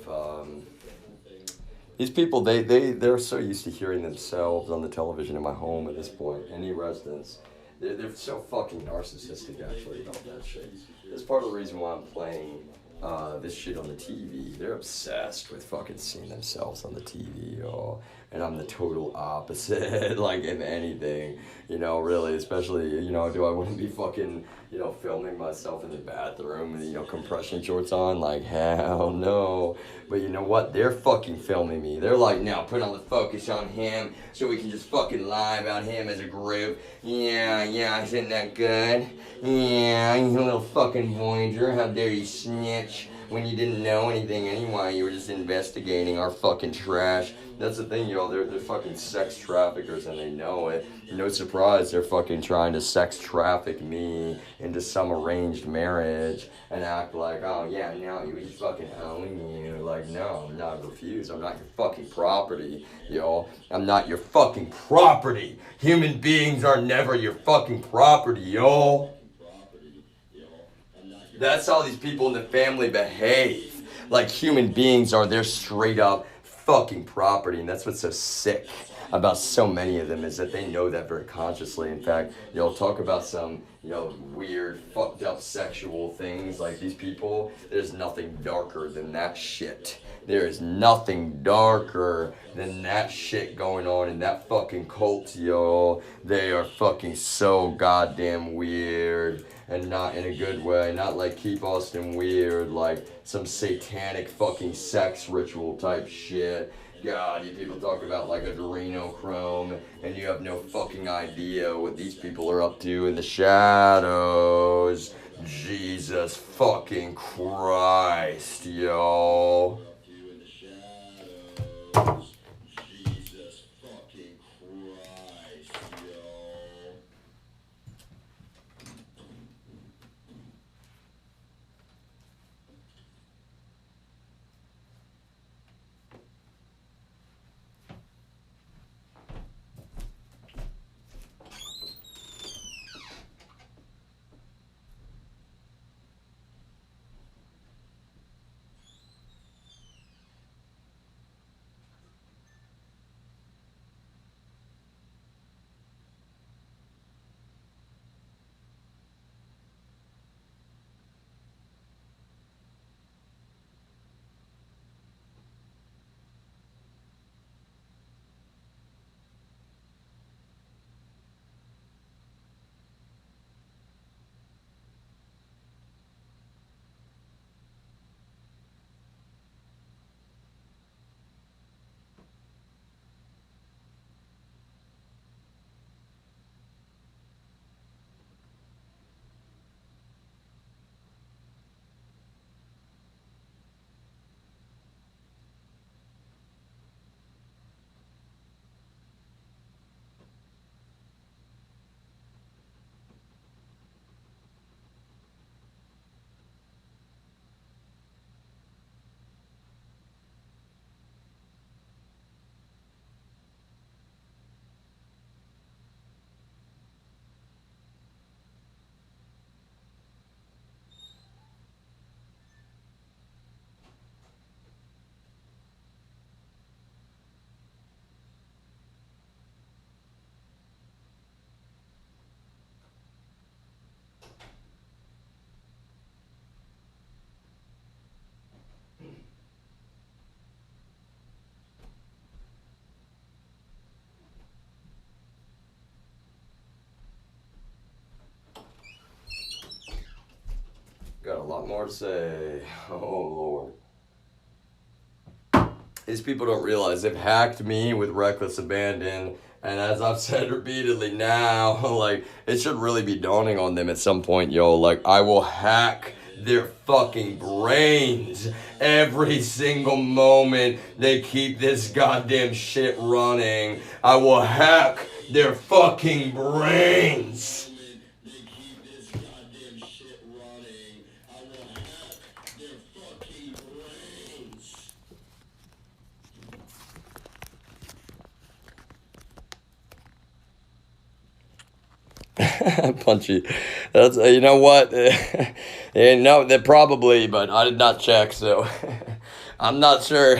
these people, they're so used to hearing themselves on the television in my home at this point. Any residents, they're so fucking narcissistic actually about that shit. That's part of the reason why I'm playing this shit on the TV. They're obsessed with fucking seeing themselves on the TV, y'all. And I'm the total opposite, like, if anything, you know, really, especially, you know, I wouldn't be fucking, you know, filming myself in the bathroom with, you know, compression shorts on, like, hell no. But you know what, they're fucking filming me. They're like, now put on the focus on him so we can just fucking lie about him as a group. Yeah, isn't that good? Yeah, you little fucking Voyager, how dare you snitch when you didn't know anything anyway, you were just investigating our fucking trash. That's the thing, y'all, they're fucking sex traffickers and they know it. No surprise, they're fucking trying to sex traffic me into some arranged marriage and act like, oh yeah, now he was fucking owning you. Like, no, I'm not refused. I'm not your fucking property, y'all. I'm not your fucking property. Human beings are never your fucking property, y'all. That's how these people in the family behave. Like human beings are their straight up fucking property. And that's what's so sick about so many of them is that they know that very consciously. In fact, you'll talk about some, you know, weird, fucked up sexual things like these people. There's nothing darker than that shit. There is nothing darker than that shit going on in that fucking cult, yo. They are fucking so goddamn weird. And not in a good way, not like Keep Austin weird, like some satanic fucking sex ritual type shit. God, you people talk about like adrenochrome, and you have no fucking idea what these people are up to in the shadows. Jesus fucking Christ, yo. Got a lot more to say. Oh, Lord. These people don't realize they've hacked me with reckless abandon. And as I've said repeatedly now, like, it should really be dawning on them at some point, yo. Like, I will hack their fucking brains every single moment they keep this goddamn shit running. I will hack their fucking brains. Punchy. That's you know what? No, that probably, but I did not check, so I'm not sure.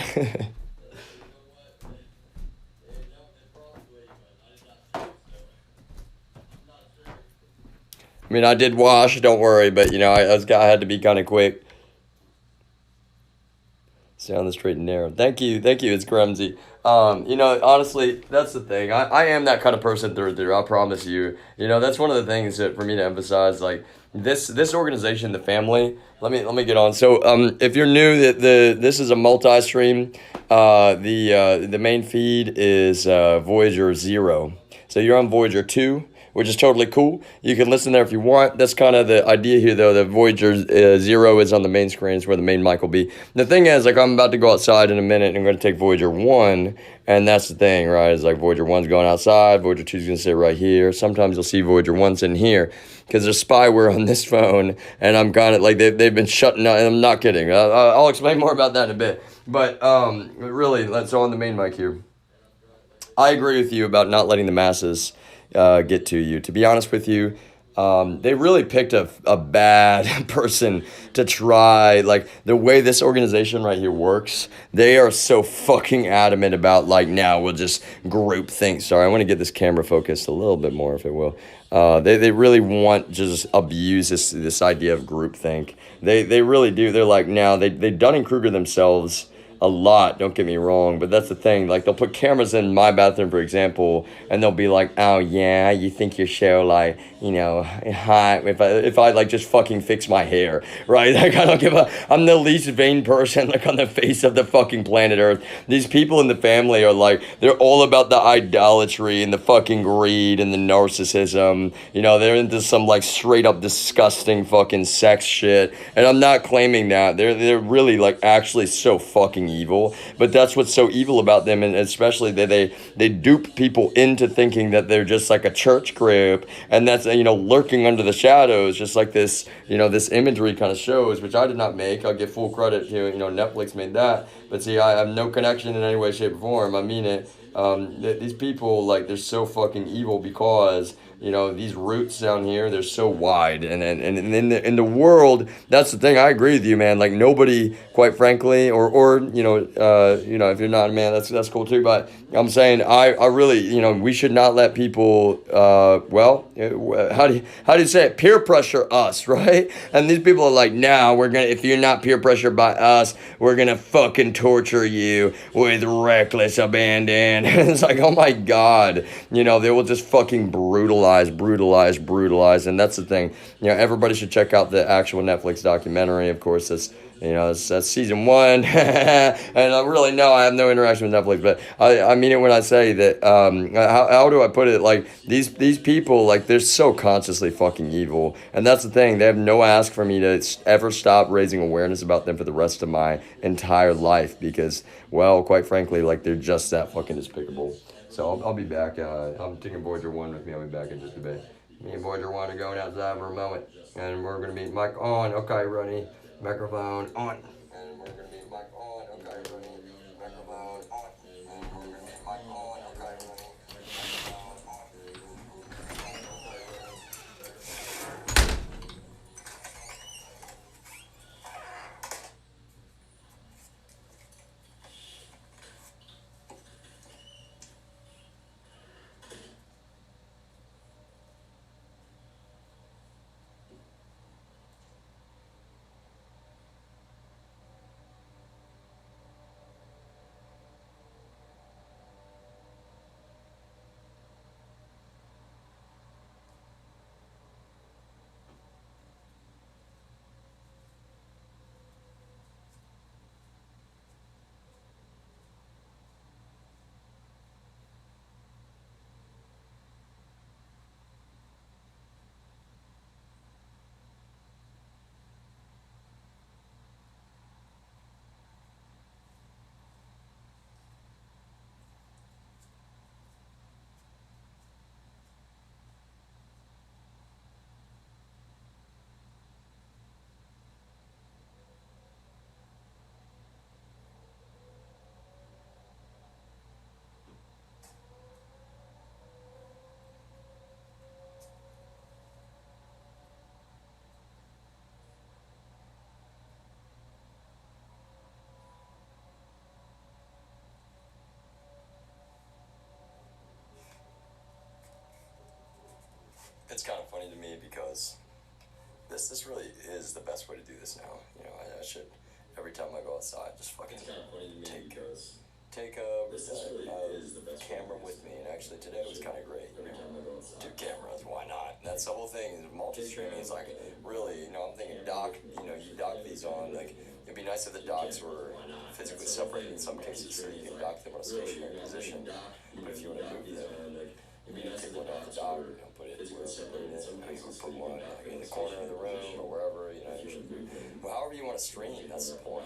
I mean, I did wash. Don't worry, but you know, I had to be kind of quick. Stay on the straight and narrow. Thank you, thank you. It's Grumsy. You know, honestly, that's the thing. I am that kind of person through and through. I promise you. You know, that's one of the things that for me to emphasize, like this organization, the family. Let me get on. So, if you're new, this is a multi-stream. The main feed is Voyager 0. So you're on Voyager 2, which is totally cool. You can listen there if you want. That's kind of the idea here, though. The Voyager 0 is on the main screen. It's where the main mic will be. The thing is, like, I'm about to go outside in a minute, and I'm going to take Voyager 1, and that's the thing, right? It's like Voyager 1's going outside, Voyager 2's going to sit right here. Sometimes you'll see Voyager 1 sitting here, because there's spyware on this phone, and I'm kind of, like, they've been shutting out, and I'm not kidding. I'll explain more about that in a bit. But, really, so on the main mic here. I agree with you about not letting the masses get to you. To be honest with you, they really picked a bad person to try. Like, the way this organization right here works, they are so fucking adamant about, like, now we'll just group think. Sorry, I want to get this camera focused a little bit more, if it will. They really want to just abuse this idea of groupthink. They really do. They're like, now they Dunning-Kruger themselves a lot, don't get me wrong, but that's the thing. Like, they'll put cameras in my bathroom, for example, and they'll be like, oh yeah, you think your show, like, you know, hot if I like just fucking fix my hair, right? Like, I don't give a, I'm the least vain person like on the face of the fucking planet Earth. These people in the family are like, they're all about the idolatry and the fucking greed and the narcissism. You know, they're into some like straight up disgusting fucking sex shit, and I'm not claiming that. They're really like actually so fucking evil, but that's what's so evil about them, and especially that they dupe people into thinking that they're just like a church group, and that's, you know, lurking under the shadows, just like this, you know, this imagery kind of shows, which I did not make. I'll give full credit to, you know, Netflix made that, but see, I have no connection in any way, shape, or form. I mean it. These people, like, they're so fucking evil because, you know, these roots down here, they're so wide, and in the world, that's the thing. I agree with you, man. Like, nobody, quite frankly, or you know, if you're not a man, that's cool too. But I'm saying, I really, you know, we should not let people, how do you say it? Peer pressure us, right? And these people are like, no, if you're not peer pressured by us, we're gonna fucking torture you with reckless abandon. It's like, oh my god, you know, they will just fucking brutalize, and that's the thing. You know, everybody should check out the actual Netflix documentary. Of course, that's season 1, and I really know I have no interaction with Netflix, but I mean it when I say that. How do I put it? Like, these people, like, they're so consciously fucking evil, and that's the thing. They have no ask for me to ever stop raising awareness about them for the rest of my entire life, because, well, quite frankly, like, they're just that fucking despicable. So I'll be back. I'm taking Voyager 1 with me. I'll be back in just a bit. Me and Voyager 1 are going outside for a moment, and we're gonna be mic on. Okay, ready. Microphone on. And we're gonna be mic on. Okay, ready. Microphone on. And we're gonna be mic on. Okay, ready. Microphone on. it's kind of funny to me because this really is the best way to do this now. You know, I should, every time I go outside, just fucking take a camera with me. And actually today was kind of great. You know, 2 cameras, why not? And that's the whole thing. Multi-streaming is like really, you know, I'm thinking dock. You know, you dock these on like. It'd be nice if the docks were physically separated in some cases, so you can dock them on a stationary position. But if you want to move them, you can take one off the dock, you know, put it wherever you need it. You can put one like, in the corner of the room or wherever, you know. Well, however you want to stream, that's the point.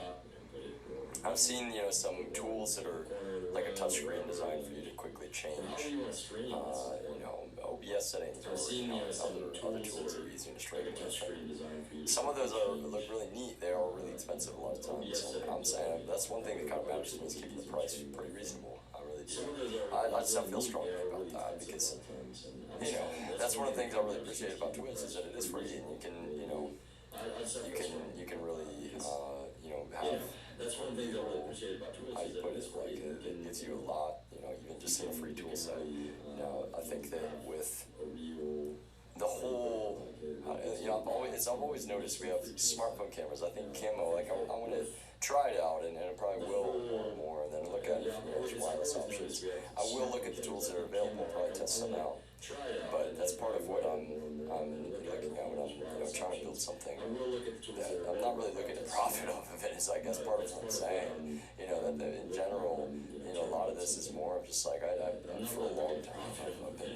I've seen, you know, some tools that are like a touchscreen designed for you to quickly change, you know, OBS settings or, you know, other tools that are easy to stream. Some of those look really neat. They are really expensive a lot of times. So I'm saying that's one thing that kind of matters to me is keeping the price pretty reasonable. I really do. I just feel strongly about that because, you know, that's one of the things I really appreciate about Twitch is that it is free and you can, you know, you can really, you know, have. That's one thing I really appreciate about Twitch. I put it like it gives you a lot, you know, even just seeing a free tool set. You know, I think that with the whole, you know, I've always noticed we have smartphone cameras. I think camo, like I want to try it out, and I probably will more, and then look at it, you know, there's wireless options. I will look at the tools that are available, probably test them out. But that's part of what I'm looking at when I'm, you know, trying to build something that I'm not really looking to profit off of it. Is I guess part of what I'm saying. You know, that in general, you know, a lot of this is more of just like I for a long time I've been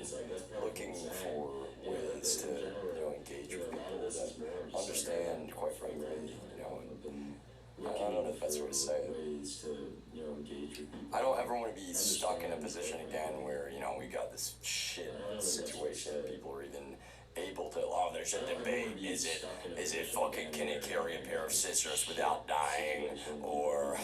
looking for ways to, you know, engage with people that understand, quite frankly, you know, and I don't know the best way to say it. I don't ever want to be stuck in a position again where, you know, we got this shit situation. People are even able to, oh, there's a debate. Is it fucking, can it carry a pair of scissors without dying? Or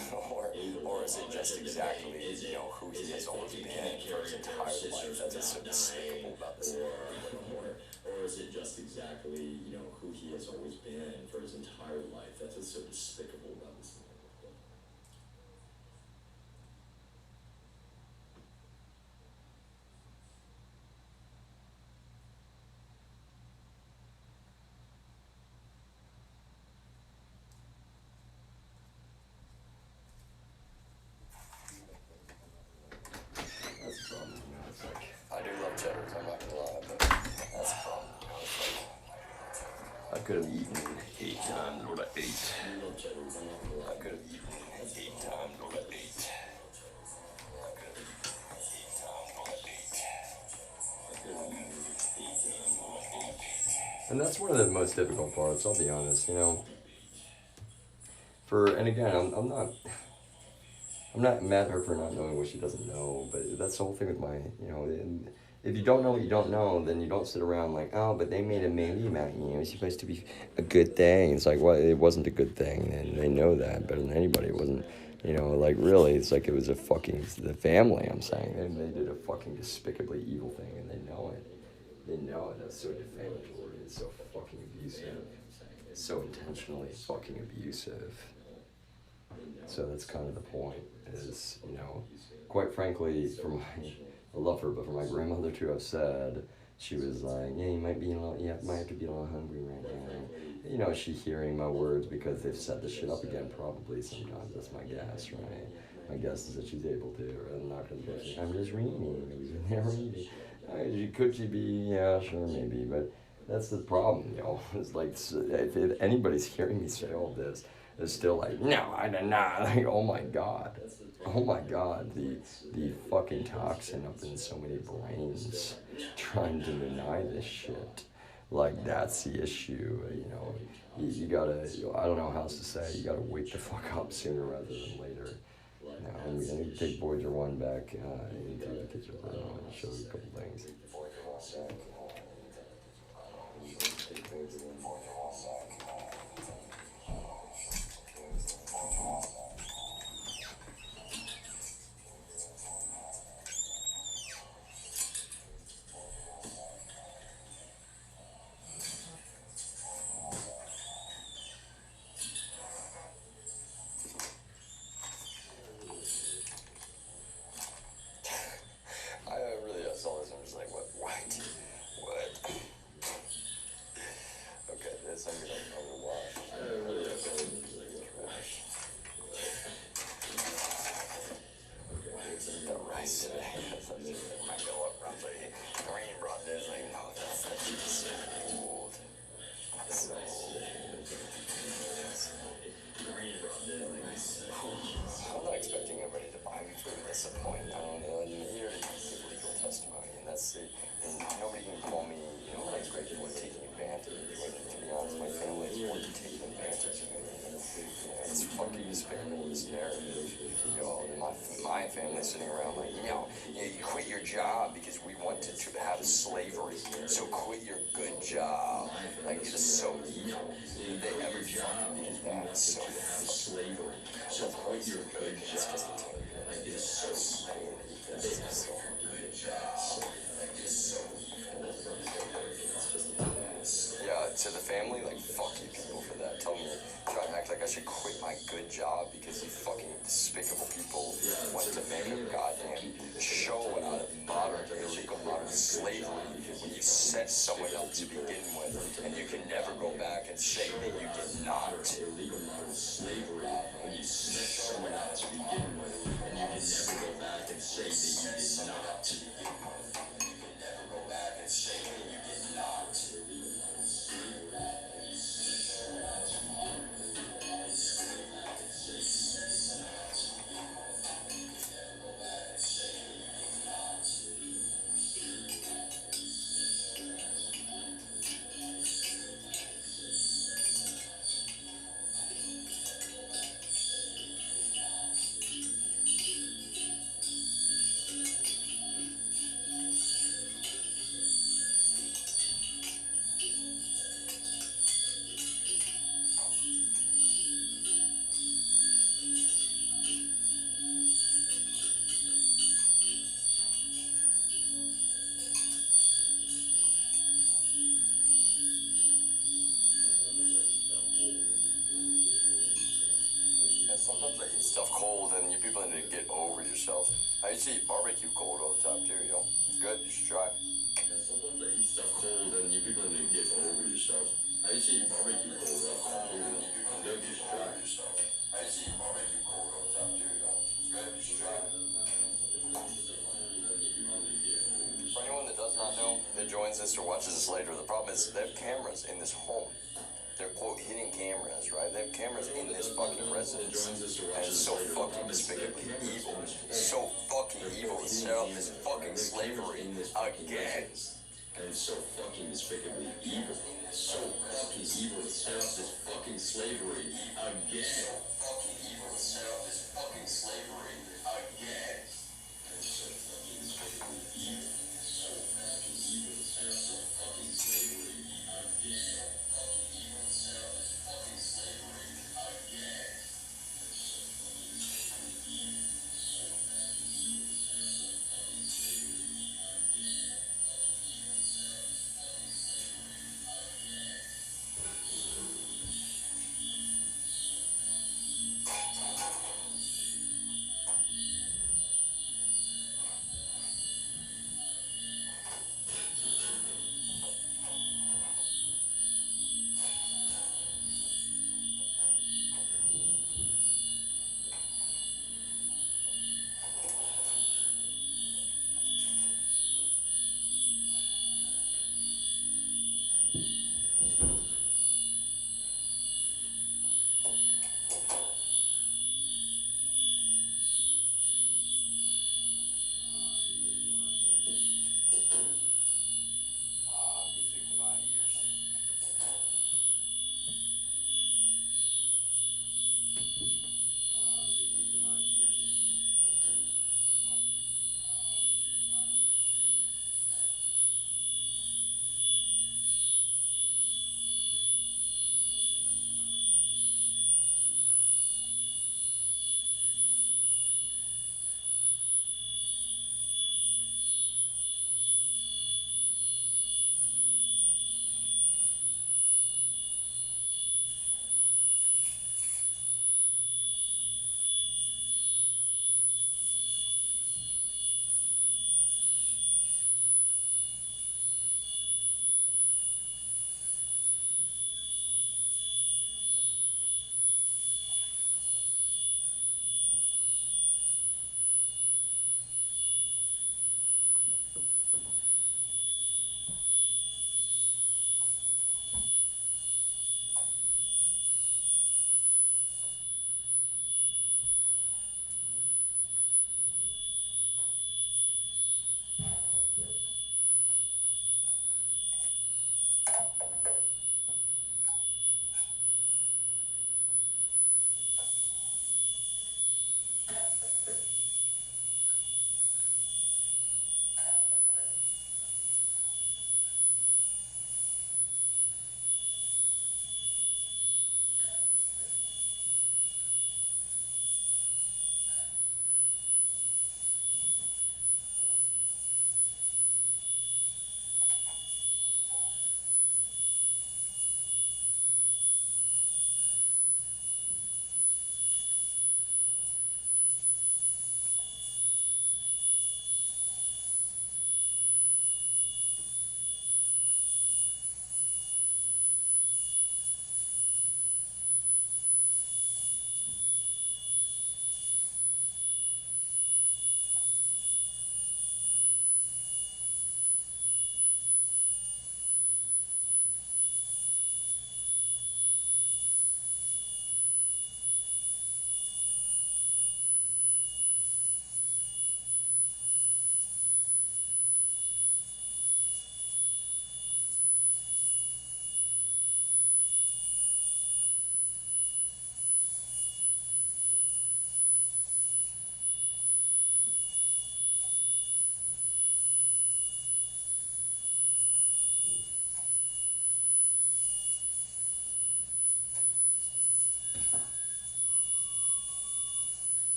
is it just exactly, you know, who he has always been for his entire life? That's what's so despicable about this. Or is it just exactly, you know, who he has always been for his entire life? That's what's so despicable about this. That's the problem, you know, it's like, I do love cheddars, I'm not gonna lie, but that's the problem, you know, it's like, I could have eaten 8 times what I ate. I could have eaten 8 times what I ate. And that's one of the most difficult parts, I'll be honest, you know. And again, I'm not mad at her for not knowing what she doesn't know, but that's the whole thing with my, you know, if you don't know what you don't know, then you don't sit around like, oh, but they made a movie about you, it's supposed to be a good thing. It's like, well, it wasn't a good thing, and they know that better than anybody. It wasn't, you know, like, really, it's like it was the family, I'm saying, and they did a fucking despicably evil thing, and they know it. They know it. That's so defamatory, it's so fucking abusive, it's so intentionally fucking abusive. So that's kind of the point, is, you know, quite frankly, I love her, but for my grandmother to have said, she was like, yeah, you might have to be a little hungry right now. You know, she hearing my words because they've set this shit up again, probably sometimes, that's my guess, right? My guess is that she's able to, or I'm not gonna be, I'm just reading. Could she be? Yeah, sure, maybe, but that's the problem, you know, it's like, if anybody's hearing me say all this, it's still like, no, I don't know, like, oh my god, the fucking toxin up in so many brains trying to deny this shit, like, that's the issue, you know, you gotta, I don't know how else to say, you gotta wake the fuck up sooner rather than later. Now, I'm gonna take Voyager 1 back into the kitchen for a moment and show you a couple things. I really saw this and I'm just like, what? job because we wanted to have slavery. So quit your good job. Like, it is so evil. Did they ever fucking did that? It's so slavery. So quit your good job. Like, it's so evil. They have a good job. Like, it's so evil. Yeah, to the family, like, fuck you people for that. Tell me, try to act like I should quit my good job because you fucking despicable people want to make a goddamn show out of illegal modern slavery when you set someone up to begin with, and you can never go back and say that you did not. Illegal modern slavery when you set someone up to begin with, and you can never go back and say that you did not. You can never go back and say that you did not. Sometimes I eat stuff cold and you people need to get over yourselves. I used to eat barbecue cold all the time too, you know. It's good, you should try. Sometimes I eat stuff cold and you people need to get over yourselves. I used to eat barbecue cold all the time too, you know. You should try yourself. I used to eat barbecue cold all the time too, you know. It's good, you should try. For anyone that does not know, that joins this or watches this later, the problem is they have cameras in this home. They're, quote, hidden cameras, right? They have cameras in this fucking residence. And it's so fucking despicably evil. So fucking evil to set up this fucking slavery again. And it's so fucking despicably evil. So fucking evil to set up this fucking slavery again. So fucking evil to set up this fucking slavery again. And so fucking despicably evil. So fucking evil to set up this fucking slavery again.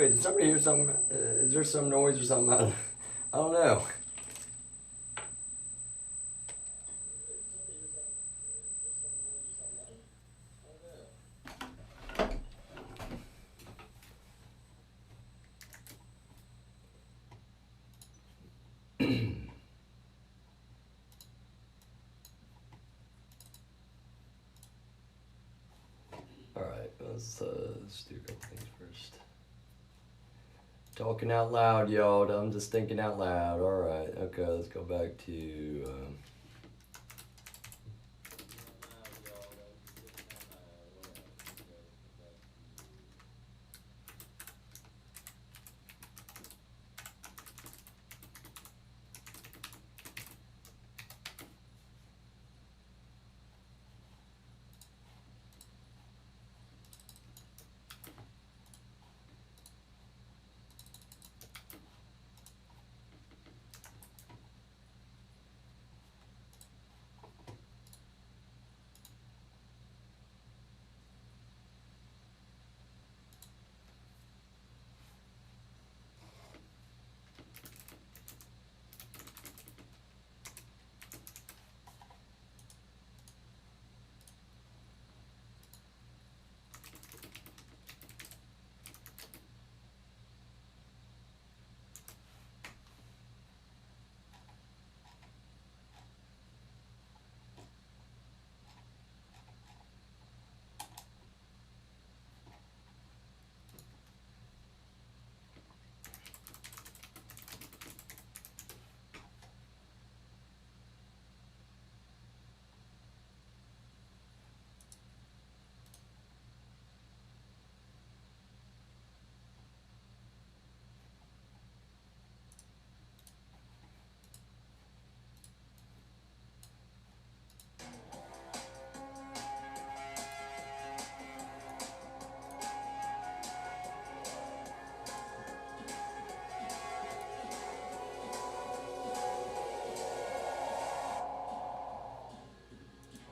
Wait, did somebody hear something? Is there some noise or something? I don't know. Alright, let's do a couple things first. Talking out loud, y'all. I'm just thinking out loud. Alright, okay, let's go back to.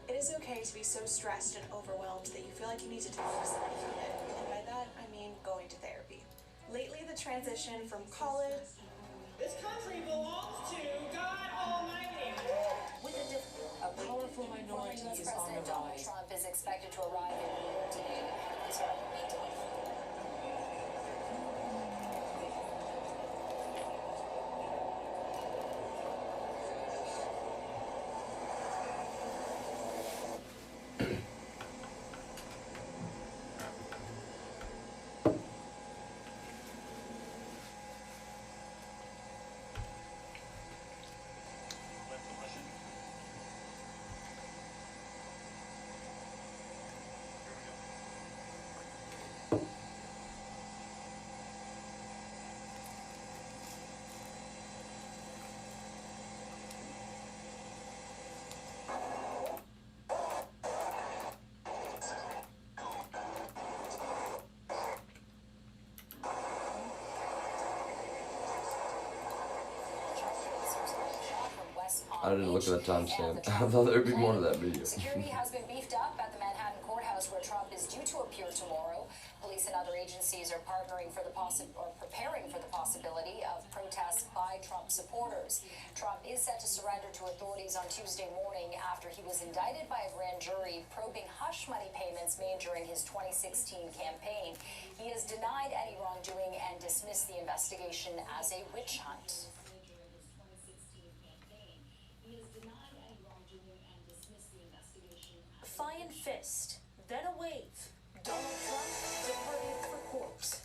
It is okay to be so stressed and overwhelmed that you feel like you need to talk to somebody about it. And by that, I mean going to therapy. Lately, the transition from college... This country belongs to God Almighty. A powerful minority is on the rise. Trump is expected to arrive in New York today. I didn't look at the timestamp. I thought there would be more to that video. Security has been beefed up at the Manhattan courthouse where Trump is due to appear tomorrow. Police and other agencies are partnering for the preparing for the possibility of protests by Trump supporters. Trump is set to surrender to authorities on Tuesday morning after he was indicted by a grand jury probing hush money payments made during his 2016 campaign. He has denied any wrongdoing and dismissed the investigation as a witch hunt. Iron fist, then a wave. Donald Trump departed for corpse.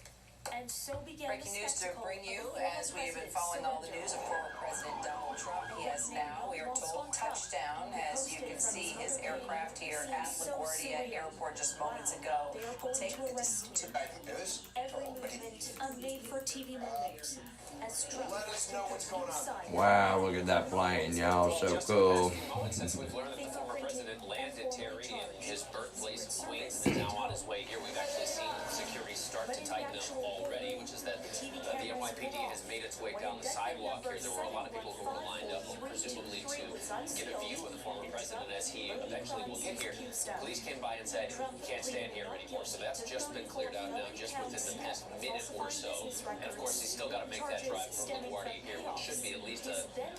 And so began Breaking news to bring you as we've been following all the news of former President Donald Trump. He has now, we are told, touchdown. As you can see his aircraft here at LaGuardia Airport just moments ago. We'll take the every movement a made-for-TV moment. As Trump Let us know what's going on. Wow, look at that plane, y'all. So cool. Since we've learned that the former president landed Terry in his birthplace, Queens, and is now on his way here. We've actually seen security start to tighten up already, which is that the NYPD has made its way down the sidewalk here. There were a lot of people who were lined up, presumably to get a view of the former president as he eventually will get here. Police came by and said, "You can't stand here anymore." So that's just been cleared out now, just within the past minute or so. And of course, he's still got to make that drive from LaGuardia here, which should be at least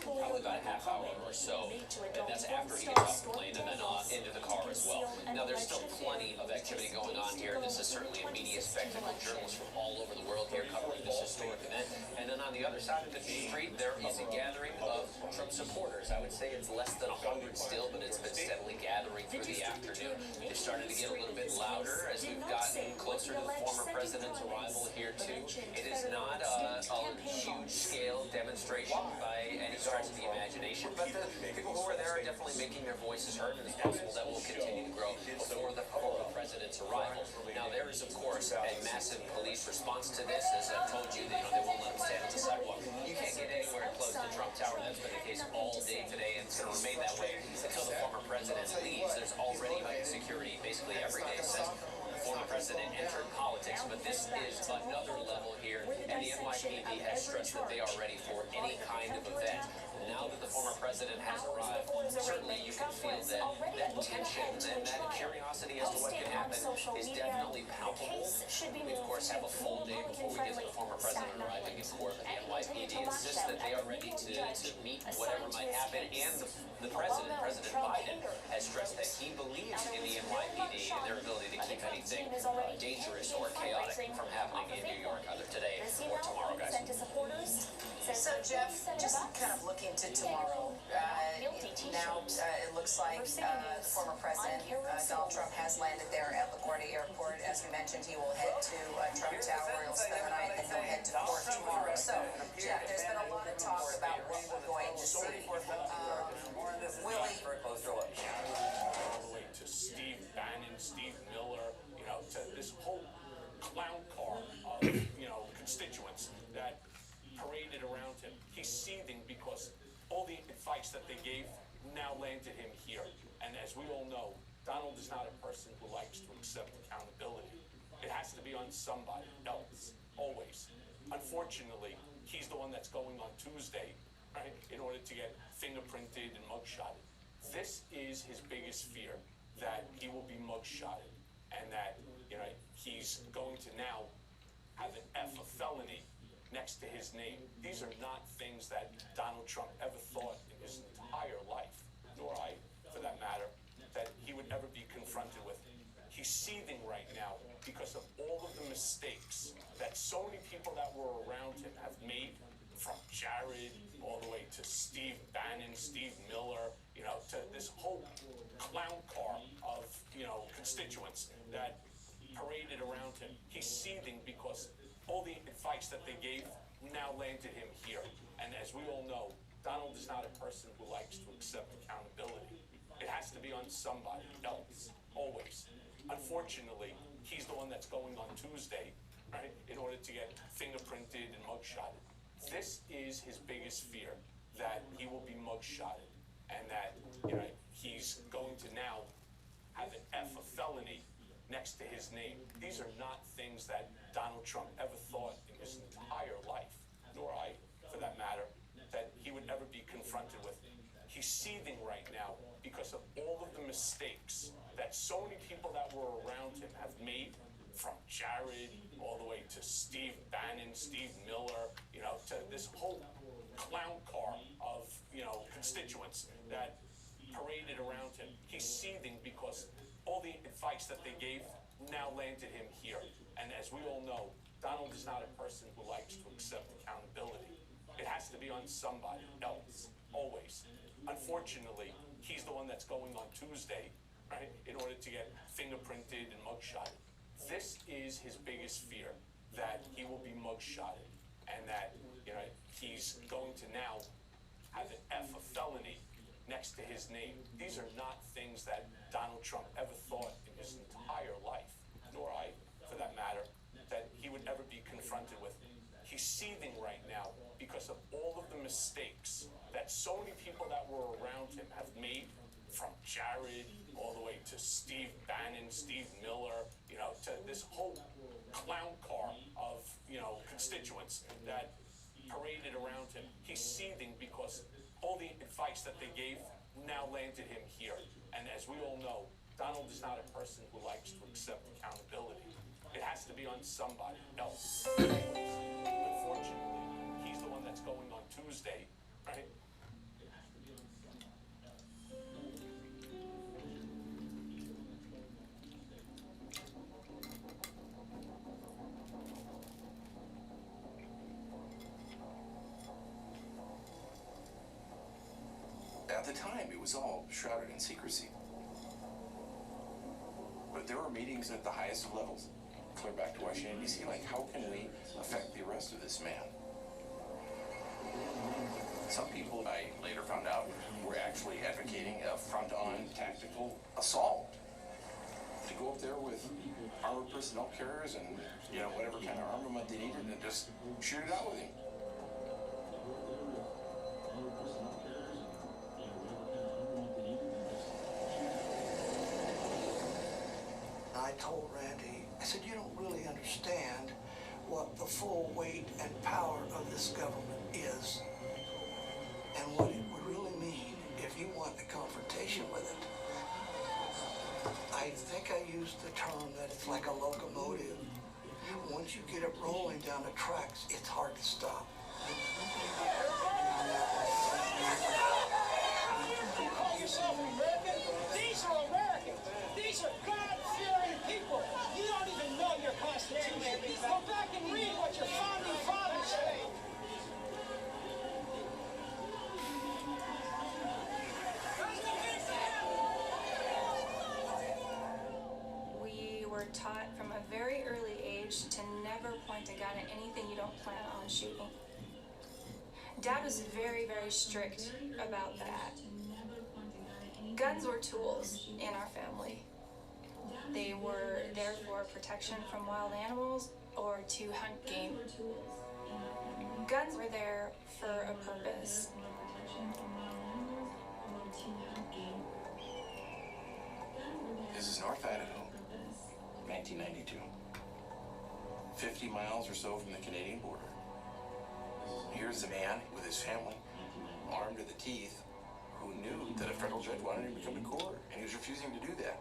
probably about a half hour or so. And that's after he gets off the plane and then into the car as well. Now, there's still plenty of activity going on here. This is certainly a media spectacle. Journalists from all over the world here covering this historic event. And then on the other side of the street, there is a gathering of Trump supporters. I would say it's less than 100 still, but it's been steadily gathering through the afternoon. They've started to get a little bit louder as we've gotten closer to the former president's arrival here, too. It is not a huge-scale demonstration by any stretch of the imagination, but the people who are there are definitely making their voices heard, and it's possible that will continue to grow before the former president's arrival. Now, there is, of course, a massive police response to this. As I told you, they won't let him stand on the sidewalk. You can't get anywhere close to Trump Tower. That's been the case all day today, and it's going to remain that way until the former president leaves. There's already heightened security basically every day since the former president entered politics, but this is another level here, and the NYPD has stressed that they are ready for any kind of event. Now that the former president has arrived, certainly you can feel that tension and that curiosity as to what can happen is definitely palpable. We, of course, have a full day before we get to the former president arriving in court, but the NYPD insists that they are ready to meet whatever might happen, and the president, President Biden, has stressed that he believes in the NYPD and their ability to keep anything dangerous or chaotic from happening in New York, either today or tomorrow, guys. So, Jeff, just kind of looking to tomorrow, now it looks like the former president, Donald Trump, has landed there at LaGuardia Airport. As we mentioned, he will head to Trump Tower, he'll spend the night, and he'll head to court tomorrow. So, Jeff, there's been a lot of talk about what we're going to see. Willie. All the way to Steve Bannon, Steve Miller, to this whole clown car of, constituents that paraded around him. He's seething because all the advice that they gave now landed him here. And as we all know, Donald is not a person who likes to accept accountability. It has to be on somebody else, always. Unfortunately, he's the one that's going on Tuesday, right, in order to get fingerprinted and mugshotted. This is his biggest fear, that he will be mugshotted, and that, he's going to now have an F, a felony, next to his name. These are not things that Donald Trump ever thought in his entire life, nor I, for that matter, that he would ever be confronted with. He's seething right now because of all of the mistakes that so many people that were around him have made, from Jared all the way to Steve Bannon, Steve Miller, to this whole clown car of, constituents that paraded around him. He's seething because all the advice that they gave now landed him here. And as we all know, Donald is not a person who likes to accept accountability. It has to be on somebody else, always. Unfortunately, he's the one that's going on Tuesday, right, in order to get fingerprinted and mugshotted. This is his biggest fear, that he will be mugshotted, and that, he's going to now have an F, a felony, next to his name. These are not things that Donald Trump ever thought in his entire life, nor I, for that matter, that he would ever be confronted with. He's seething right now because of all of the mistakes that so many people that were around him have made, from Jared all the way to Steve Bannon, Steve Miller, to this whole clown car of, constituents that paraded around him. He's seething because all the advice that they gave now landed him here. And as we all know, Donald is not a person who likes to accept accountability. It has to be on somebody else, always. Unfortunately, he's the one that's going on Tuesday, right, in order to get fingerprinted and mugshotted. This is his biggest fear, that he will be mugshotted, and that, he's going to now have an F, a felony, next to his name. These are not things that Donald Trump ever thought in his entire life, nor I, for that matter, that he would ever be confronted with. He's seething right now because of all of the mistakes that so many people that were around him have made, from Jared all the way to Steve Bannon, Steve Miller, to this whole clown car of, constituents that paraded around him. He's seething because all the advice that they gave now landed him here. And as we all know, Donald is not a person who likes to accept accountability. It has to be on somebody else. Unfortunately, he's the one that's going on Tuesday, right? At the time, it was all shrouded in secrecy. But there were meetings at the highest of levels, clear back to Washington, D.C., like, how can we affect the arrest of this man? Some people, I later found out, were actually advocating a front-on tactical assault. To go up there with armored personnel carriers and, whatever kind of armament they needed and just shoot it out with him. I told Randy, I said, you don't really understand what the full weight and power of this government is and what it would really mean if you want a confrontation with it. I think I used the term that it's like a locomotive. Once you get it rolling down the tracks, it's hard to stop. You call yourself American? These are Americans. These are God-fearing people. You don't even know your Constitution. Go back and read what your founding fathers say. We were taught from a very early age to never point a gun at anything you don't plan on shooting. Dad was very, very strict about that. Guns were tools in our family. They were there for protection from wild animals or to hunt game. Guns were there for a purpose. This is North Idaho, 1992. 50 miles or so from the Canadian border. Here's a man with his family, armed to the teeth, who knew that a federal judge wanted him to come to court, and he was refusing to do that.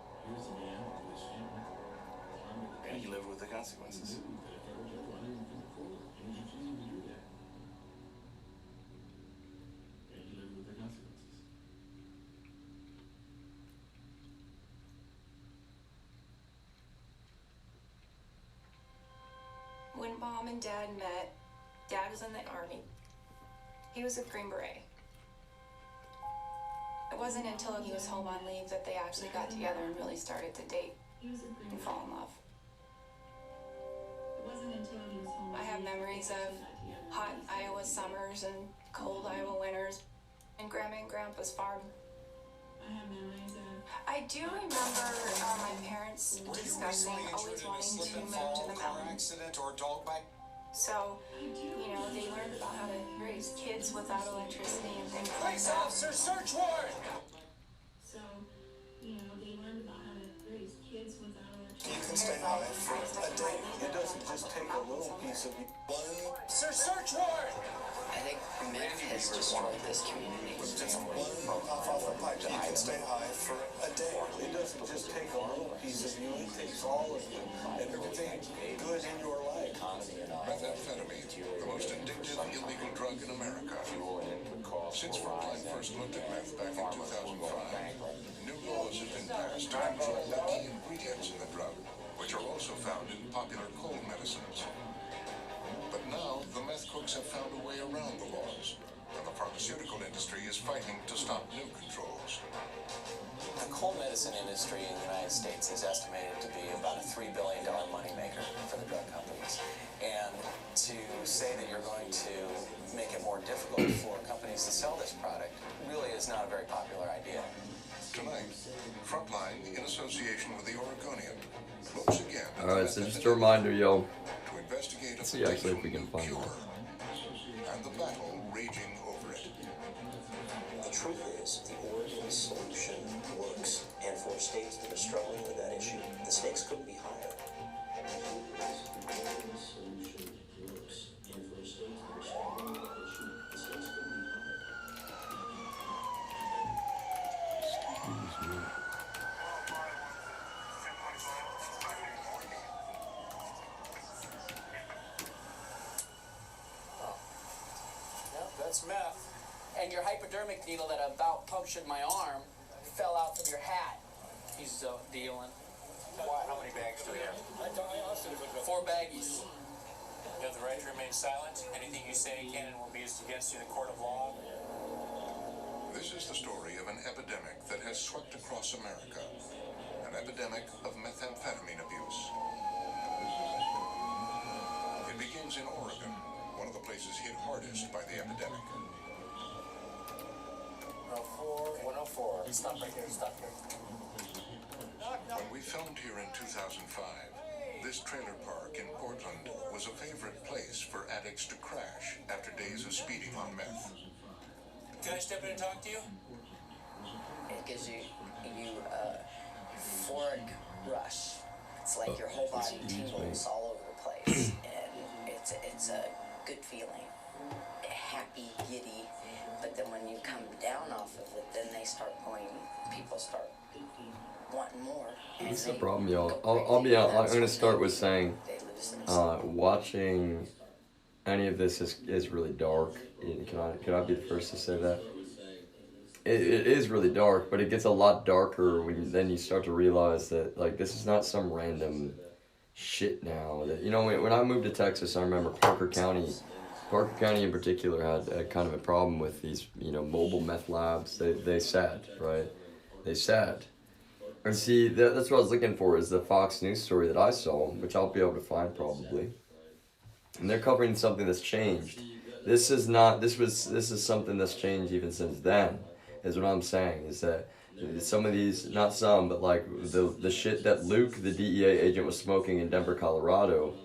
And he lived with the consequences. When Mom and Dad met, Dad was in the Army. He was a Green Beret. It wasn't until he was home on leave that they actually got together and really started to date and fall in love. I have memories of hot Iowa summers and cold Iowa winters and Grandma and Grandpa's farm. I do remember my parents discussing always wanting to move to the mountains. Accident or dog bite? So, they learned about how to raise kids without electricity and things like Police that. officer, search warrant! So, they learned about how to raise kids without electricity. You can stay high for a day. It doesn't just take a little piece of you. Sir, search warrant! I think meth has destroyed this community. Just one puff off a pipe. You can stay high for a day. It doesn't just take a little piece of you. It takes all of you and everything good in your life. Methamphetamine, the most addictive illegal drug in America. Since Frontline first looked at meth back in 2005, new laws have been passed to control the key ingredients in the drug, which are also found in popular cold medicines. But now, the meth cooks have found a way around the laws, and the pharmaceutical industry is fighting to stop new controls. The cold medicine industry in the United States is estimated to be about a $3 billion moneymaker for the drug companies. And to say that you're going to make it more difficult for companies to sell this product really is not a very popular idea. Tonight, Frontline, in association with the Oregonian, looks again at Alright, so just a reminder, yo. to investigate Let's see actually if we can find that. and the battle raging over it. The truth is, the Oregon solution works, and for states that are struggling with that issue, the stakes couldn't be higher. That's meth. And your hypodermic needle that about punctured my arm fell out from your hat. He's dealing. Why? How many bags do we have? 4 baggies. You have the right to remain silent. Anything you say can and will be used against you in the court of law. This is the story of an epidemic that has swept across America. An epidemic of methamphetamine abuse. It begins in Oregon, one of the places hit hardest by the epidemic. 104. Stop right there. Stop here. When we filmed here in 2005, this trailer park in Portland was a favorite place for addicts to crash after days of speeding on meth. Can I step in and talk to you? It gives you a euphoric rush. It's like your whole body tingles all over the place, and it's a good feeling, happy, giddy. But then when you come down off of it, then people start wanting more. This is the problem, y'all. I'll be honest. I'm gonna start with saying, watching any of this is really dark. Can I be the first to say that? It is really dark, but it gets a lot darker when then you start to realize that like this is not some random shit now. That when I moved to Texas, I remember Parker County in particular had kind of a problem with these mobile meth labs. They said, right? They said. And see, that's what I was looking for, is the Fox News story that I saw, which I'll be able to find probably. And they're covering something that's changed. This is something that's changed even since then, is what I'm saying, is that some of these, not some, but like the shit that Luke, the DEA agent, was smoking in Denver, Colorado,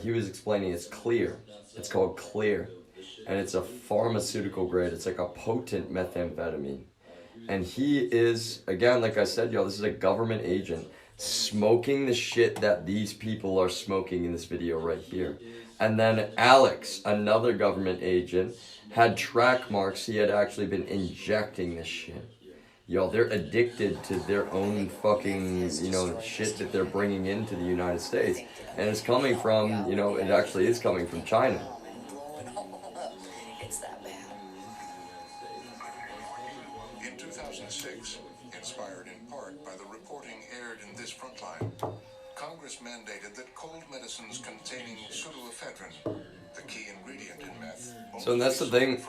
he was explaining it's clear. It's called clear. And it's a pharmaceutical grade. It's like a potent methamphetamine. And he is, again, like I said, y'all, this is a government agent smoking the shit that these people are smoking in this video right here. And then Alex, another government agent, had track marks. He had actually been injecting this shit. Y'all, they're addicted to their own fucking, shit that they're bringing into the United States. And it's coming from, it actually is coming from China. It's that bad. In 2006, inspired in part by the reporting aired in this Frontline, Congress mandated that cold medicines containing pseudoephedrine, the key ingredient in meth. So that's the thing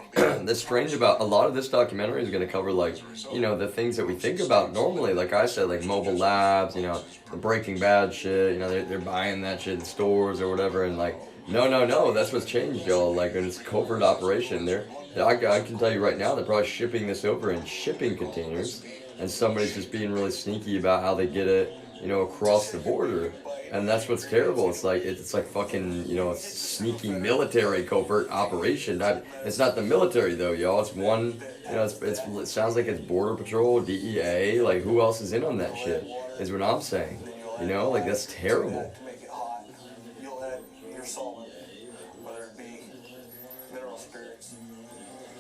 that's strange about a lot of this documentary is going to cover, like, the things that we think about normally. Like I said, like mobile labs, the Breaking Bad shit, they're buying that shit in stores or whatever. And like, no, that's what's changed, y'all. Like, when it's a covert operation, I can tell you right now, they're probably shipping this over in shipping containers. And somebody's just being really sneaky about how they get it, across the border. And that's what's terrible. It's like fucking, sneaky military covert operation. It's not the military though, y'all. It's one, it sounds like it's Border Patrol, DEA. Like, who else is in on that shit? Is what I'm saying. Like, that's terrible. To make it hot, you'll add your solvent, whether it be mineral spirits,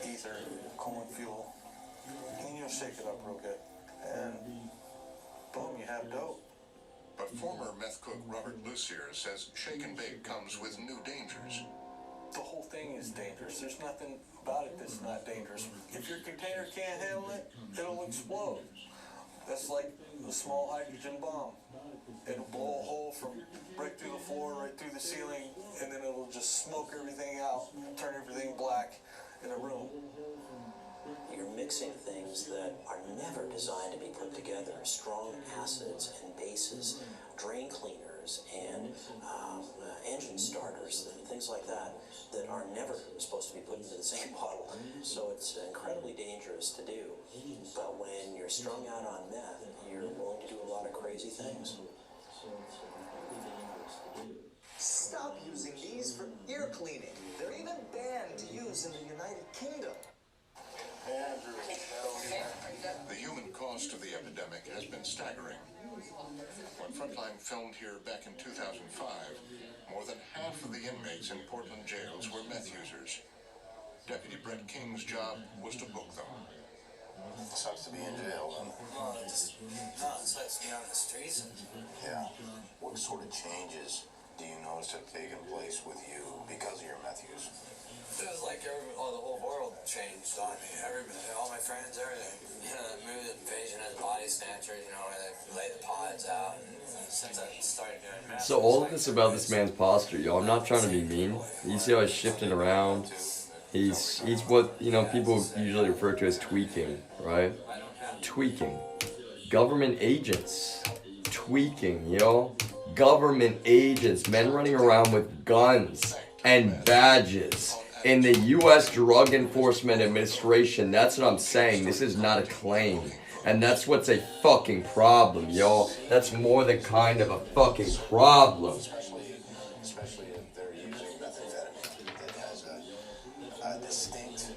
ether, corn fuel, and you'll shake it up real good, and boom, you have dope. But former meth cook Robert Lucier says shake and bake comes with new dangers. The whole thing is dangerous. There's nothing about it that's not dangerous. If your container can't handle it, it'll explode. That's like a small hydrogen bomb. It'll blow a hole from right through the floor, right through the ceiling, and then it'll just smoke everything out, turn everything black in a room. You're mixing things that are never designed to be put together. Strong acids and bases, drain cleaners and engine starters and things like that are never supposed to be put into the same bottle. So it's incredibly dangerous to do. But when you're strung out on meth, you're willing to do a lot of crazy things. Stop using these for ear cleaning. They're even banned to use in the United Kingdom. The human cost of the epidemic has been staggering. When Frontline filmed here back in 2005, more than half of the inmates in Portland jails were meth users. Deputy Brett King's job was to book them. Sucks to be in jail, doesn't it? Well, it sucks to be on the streets. Yeah. What sort of changes do you notice have taken place with you because of your meth use? It was like the whole world changed on me. Everybody, all my friends, everything. You know, that movie, Invasion as Body Snatchers, you know, where they lay the pods out. And since I started doing meth, So all of this about this man's posture, yo. I'm not trying to be mean. You see how he's shifting around. He's what, you know, people usually refer to as tweaking, right? Tweaking. Government agents. Tweaking, yo. Government agents. Men running around with guns and badges. In the U.S. Drug Enforcement Administration. That's what I'm saying. This is not a claim. And that's what's a fucking problem, yo. That's more than kind of a fucking problem. Especially if they're using methamphetamine that has a distinct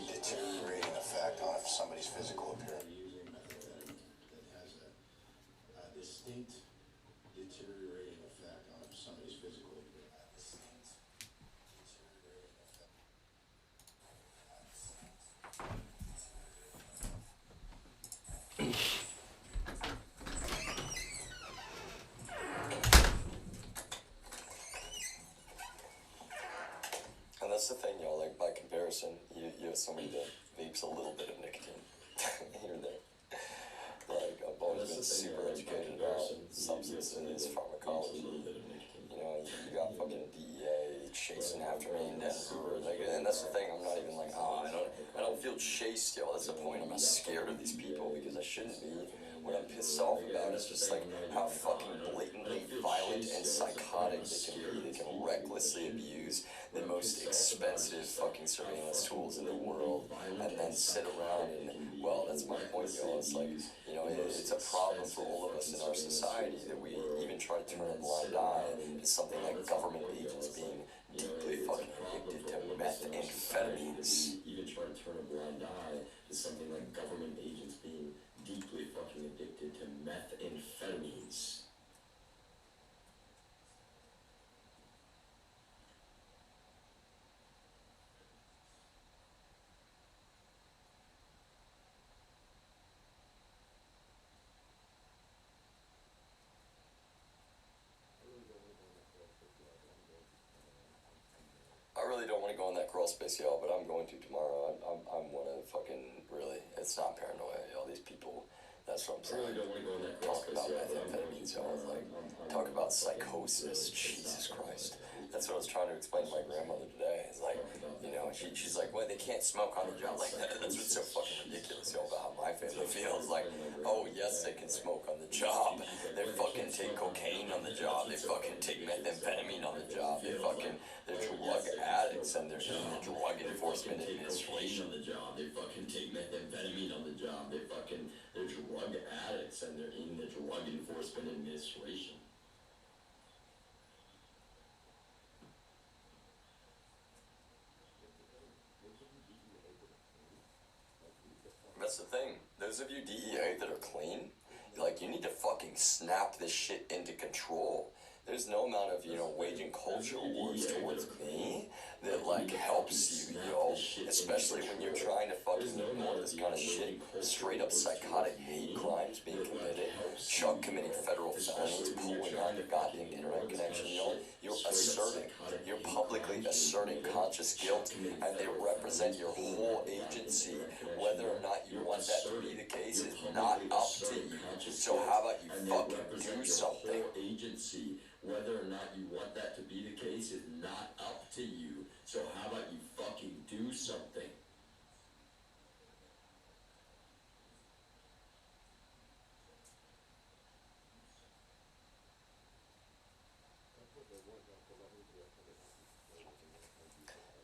deteriorating effect on somebody's physical appearance. And that's the thing, y'all, like, by comparison, you have somebody that vapes a little bit of nicotine here and there. Like, I've always been super educated about substances, pharmacology. You know, you got fucking DEA chasing after me in Denver. Like, and that's the thing, I'm not even like, oh, I don't feel chased, y'all. That's the point. I'm not scared of these people because I shouldn't be. What I'm pissed off about is just like how fucking blatantly violent and psychotic they can be. They can recklessly abuse the most expensive fucking surveillance tools in the world and then sit around and, well, that's my point, y'all. It's like, you know, it's a problem for all of us in our society that we even try to turn a blind eye to something like government agents being deeply fucking addicted to methamphetamines. Even try to turn a blind eye to something like government agents being deeply fucking addicted to methamphetamines. I really don't want to go in that crawl space, y'all, but I'm going to tomorrow. I'm one of fucking, really, it's not paranoia, y'all. These people, that's what I'm saying. I really don't want to go in that crawl space, y'all. Talk about methamphetamines, y'all. Like, talk about psychosis. Jesus Christ. That's what I was trying to explain to my grandmother today. It's like, you know, she's like, well, they can't smoke on the job. Like, that's what's so fucking ridiculous, y'all, about how my family feels. Like, oh, yes, they can smoke on the job. They fucking take cocaine on the job. They fucking take methamphetamine on the job. They're drug addicts and they're in the Drug Enforcement Administration. On the job. They fucking take methamphetamine on the job. They're drug addicts and they're in the Drug Enforcement Administration. That's the thing. Those of you DEA that are clean, like, you need to fucking snap this shit into control. There's no amount of, you know, waging culture wars towards me that, like, helps you, yo. Especially when you're trying to fucking ignore this kind of shit. Straight up psychotic hate crimes being committed. Chuck committing federal felonies, pulling out the goddamn internet connection, yo. You're publicly asserting conscious guilt, and they represent your whole agency. Whether or not you want that to be the case is not up to you. So how about you fucking do something? Whether or not you want that to be the case is not up to you. So how about you fucking do something?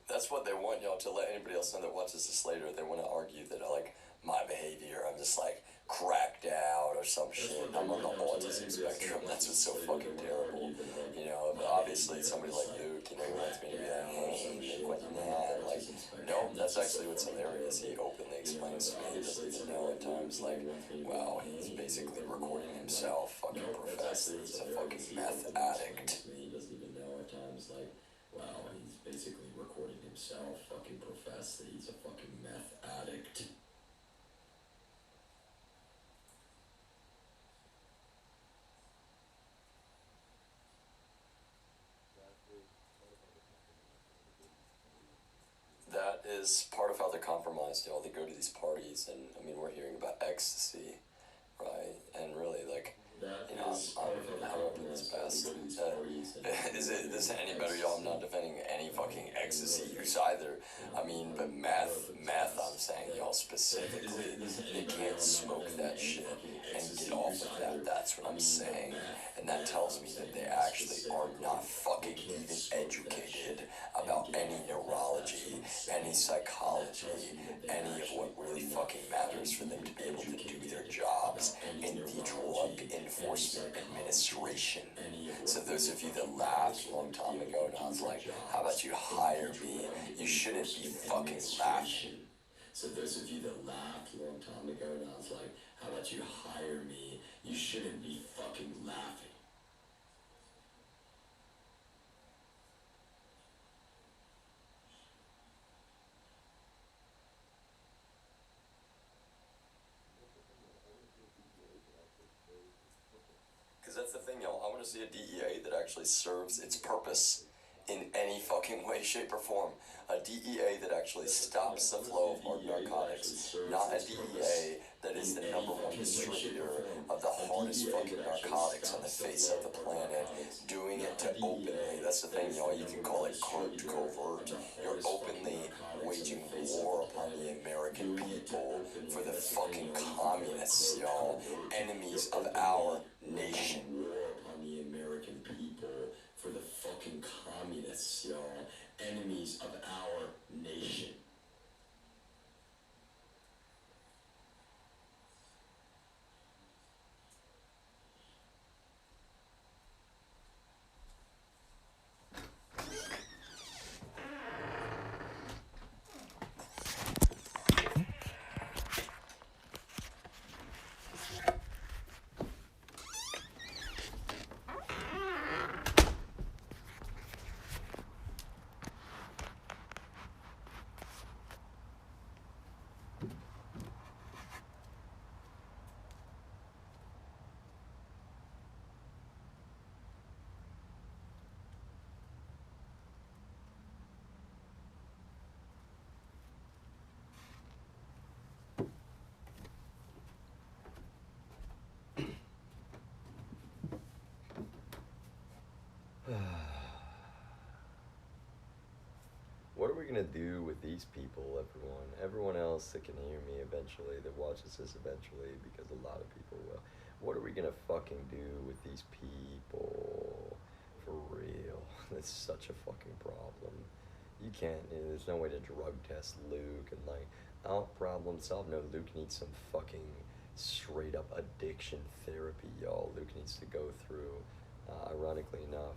That's what they want, y'all, to let anybody else know that watches this later. They want to argue that, like, my behavior, I'm just, like, cracked out or some shit. I'm on the autism spectrum. That's what's so fucking terrible. You know, but obviously somebody like Luke, you know, he wants me to be like, hey, make what you mad. Like, no, that's actually what's hilarious. He openly explains to me, he doesn't even know at times, like, wow, he's basically recording himself, fucking profess that he's a fucking meth addict. He doesn't even know at times, like, wow, he's basically recording himself, fucking profess that he's a fucking meth addict. is part of how they're compromised. You know, they go to these parties, and I mean, we're hearing about ecstasy, right? And really, like, you know, I'm hoping this best. Is it any better, y'all? I'm not defending any fucking ecstasy use either. I mean, but meth, I'm saying, y'all, specifically, they can't smoke that shit and get off of that. That's what I'm saying. And that tells me that they actually are not fucking even educated about any neurology, any psychology, any of what really fucking matters for them to be able to do their jobs in the Drug Enforcement Administration. So those of you that laughed a long time ago, and I was like, how about you hire me? You shouldn't be fucking laughing. So those of you that laughed a long time ago, and I was like, how about you hire me? You shouldn't be fucking laughing. Because that's the thing, y'all. I want to see a DEA that actually serves its purpose in any fucking way, shape, or form. A DEA that actually stops the flow of hard narcotics. Not a DEA that is the #1 distributor of the hardest fucking narcotics on the face of the planet. Doing it to openly, that's the thing, y'all. You can call it covert. You're openly waging war upon the American people for the fucking communists, y'all. Enemies of our nation. War upon the American people for the fucking communists, y'all. Enemies of our nation. What are we gonna do with these people, everyone? Everyone else that can hear me eventually, that watches this eventually, because a lot of people will. What are we gonna fucking do with these people? For real. That's such a fucking problem. You can't, there's no way to drug test Luke and like, oh, problem solved. No, Luke needs some fucking straight up addiction therapy, y'all. Luke needs to go through, ironically enough,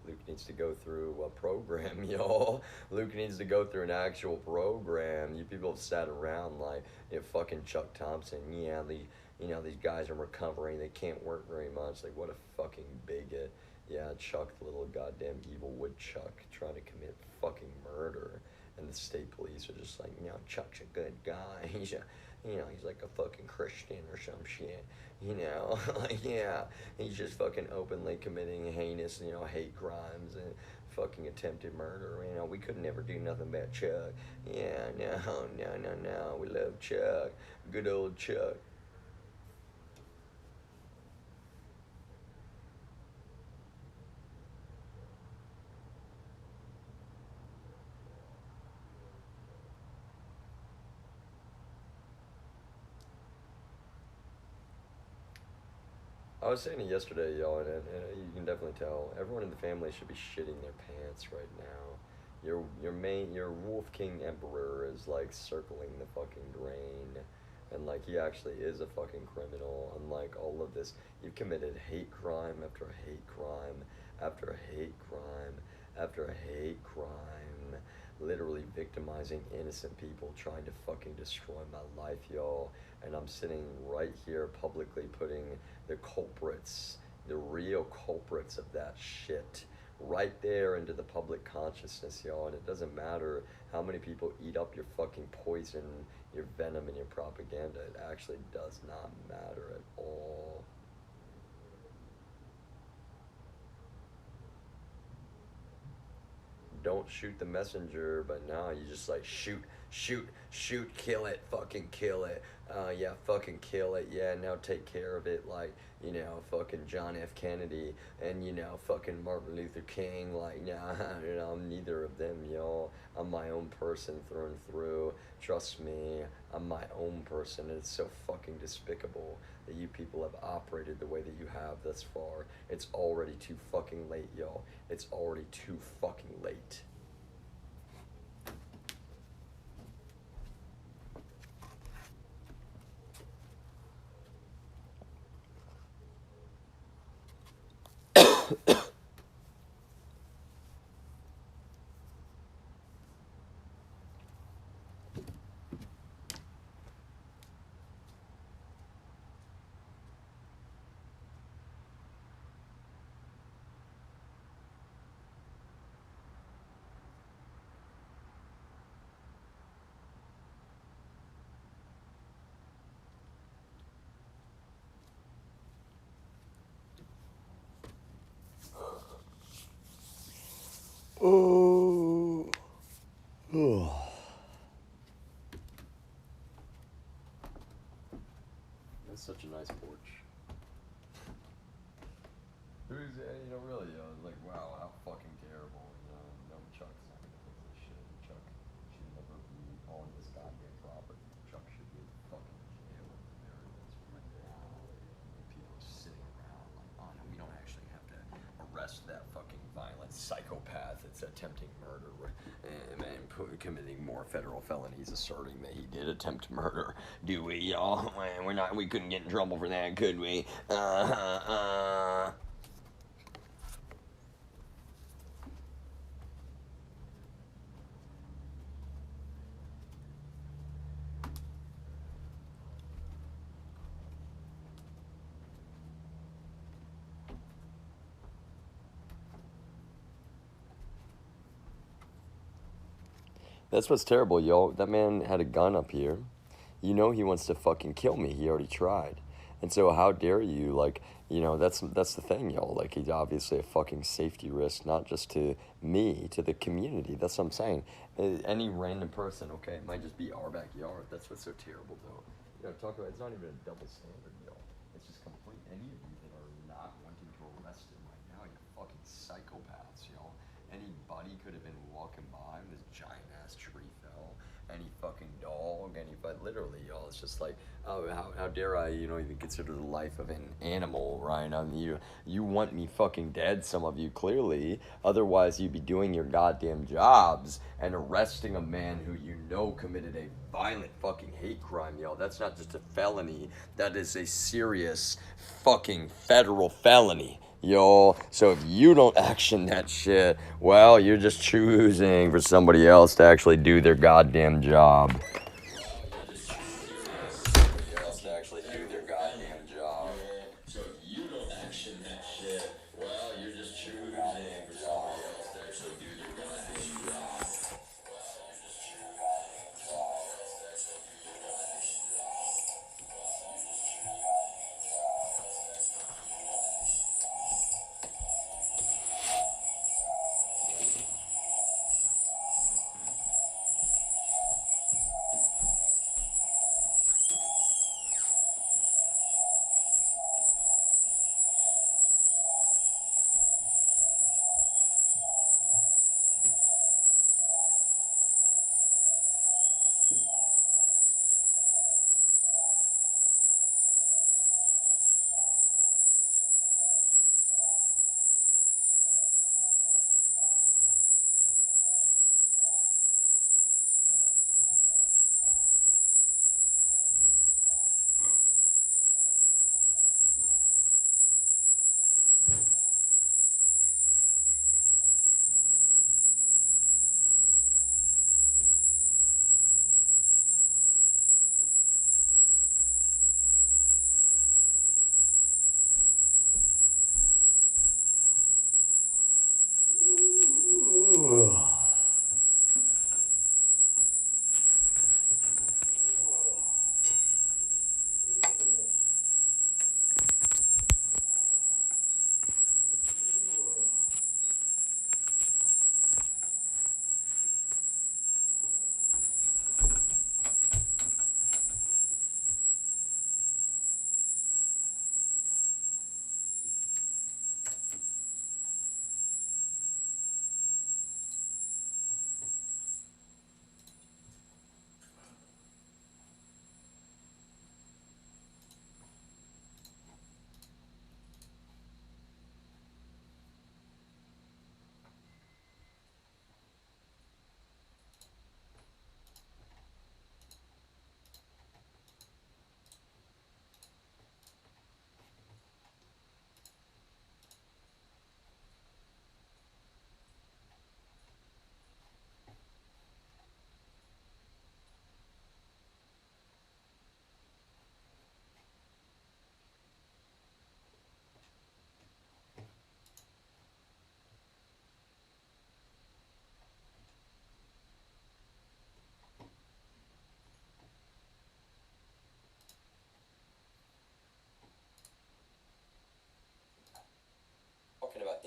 Luke needs to go through a program, y'all. Luke needs to go through an actual program. You people have sat around like, you know, fucking Chuck Thompson. Yeah, these guys are recovering. They can't work very much. Like, what a fucking bigot. Yeah, Chuck, the little goddamn evil woodchuck, trying to commit fucking murder. And the state police are just like, you know, Chuck's a good guy. He's like a fucking Christian or some shit. You know, like, yeah, he's just fucking openly committing heinous, hate crimes and fucking attempted murder. You know, we could never do nothing about Chuck. Yeah, no, we love Chuck. Good old Chuck. I was saying it yesterday, y'all, and you can definitely tell everyone in the family should be shitting their pants right now. Your Wolf King Emperor is like circling the fucking drain, and like he actually is a fucking criminal. Unlike all of this, you've committed hate crime after hate crime after hate crime after hate crime, literally victimizing innocent people, trying to fucking destroy my life, y'all. And I'm sitting right here publicly putting the culprits, the real culprits of that shit, right there into the public consciousness, y'all. And it doesn't matter how many people eat up your fucking poison, your venom, and your propaganda. It actually does not matter at all. don't shoot the messenger, but now you just like shoot, kill it, fucking kill it. Yeah, fucking kill it. Yeah, now take care of it, like, you know, fucking John F. Kennedy and, you know, fucking Martin Luther King. Like, nah, you know, I'm neither of them, y'all. I'm my own person through and through. Trust me, I'm my own person. And it's so fucking despicable that you people have operated the way that you have thus far. It's already too fucking late, y'all. It's already too fucking late. Oh. That's such a nice porch. It was, you know, really, like, wow, how fucking terrible. You know, no, Chuck's not gonna fix this shit. Chuck should never be on this goddamn property. Chuck should be in fucking jail at the very least right now. And people are sitting around like, oh no, we don't actually have to arrest that fucking violent psychopath that's attempting murder and committing more federal felonies, asserting that he did attempt murder. Do we, y'all? We couldn't get in trouble for that, could we? That's what's terrible, yo. That man had a gun up here. You know he wants to fucking kill me. He already tried. And so how dare you, like, you know, that's the thing, yo. Like, he's obviously a fucking safety risk, not just to me, to the community. That's what I'm saying. Any random person, okay, it might just be our backyard. That's what's so terrible, though. You know, talk about, it's not even a double standard, yo. It's just complete. Any of you that are not wanting to arrest him right now, you're fucking psychopaths, yo. Anybody could have been walking by and this giant ass tree fell. Any fucking dog, but literally, y'all, it's just like, oh, how dare I, you know, even consider the life of an animal, right? I mean, you want me fucking dead, some of you, clearly. Otherwise, you'd be doing your goddamn jobs and arresting a man who you know committed a violent fucking hate crime, y'all. That's not just a felony. That is a serious fucking federal felony. Yo, so if you don't action that shit, well, you're just choosing for somebody else to actually do their goddamn job. So if you don't action that shit, well, you're just choosing for somebody else to actually do their goddamn job.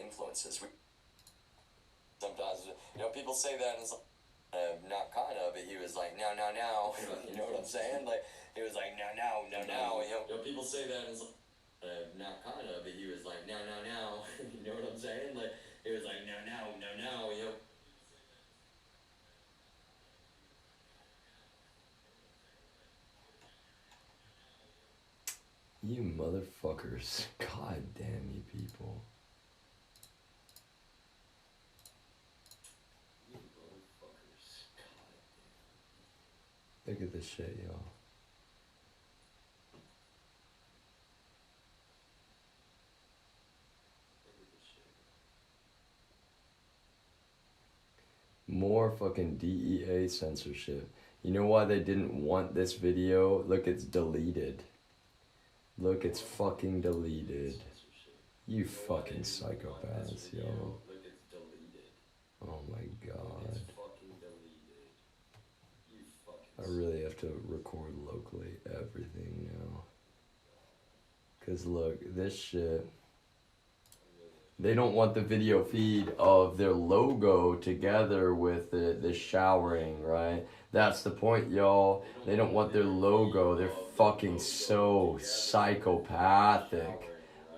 influences. Sometimes, you know, people say that and it's like, not kind of, but he was like, no, no, no. You know what I'm saying? Like, he was like, no, no, no, no. You know, people say that and it's like, not kind of, but he was like, no, no, no. You know what I'm saying? Like, he was like, no, no, no, no. You know. You motherfuckers. God damn you people. You motherfuckers. God damn. Look at this shit, y'all. More fucking DEA censorship. You know why they didn't want this video? Look, it's deleted. Look, it's fucking deleted. You fucking psychopaths, yo. Oh my god. I really have to record locally everything now. Cause look, this shit. They don't want the video feed of their logo together with the showering, right? That's the point, y'all. They don't want their logo. They're fucking so psychopathic.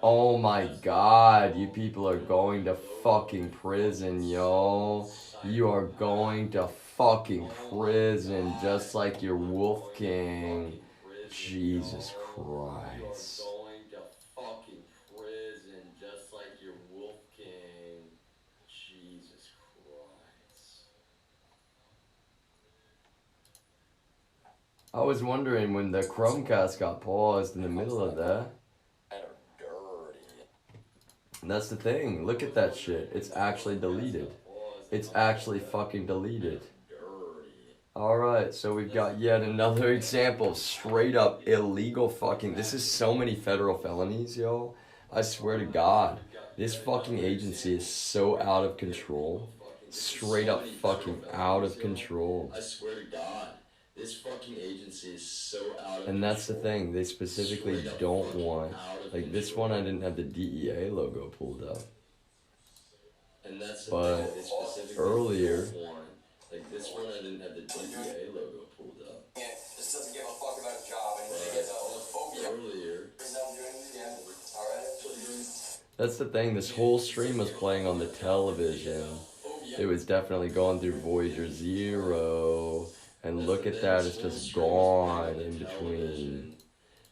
Oh my god, you people are going to fucking prison, y'all. You are going to fucking prison just like your Wolf King. Jesus Christ. Just like your Wolf King. Jesus Christ. I was wondering when the Chromecast got paused in the middle of that. And that's the thing. Look at that shit. It's actually deleted. It's actually fucking deleted. Alright, so we've got yet another example of straight up illegal fucking. This is so many federal felonies, yo. I swear to God. This fucking agency is so out of control. Straight up fucking out of control. I swear to God. This fucking agency is so out of control. And that's the thing. They specifically don't want. Like this one, I didn't have the DEA logo pulled up. And that's the thing. They specifically earlier. Like this one, I didn't have the DEA logo pulled up. Yeah, just doesn't give a fuck about his job and he gets a phobia. Earlier. Alright? That's the thing, this whole stream was playing on the television. It was definitely going through Voyager 0. And look at that, it's just gone in between.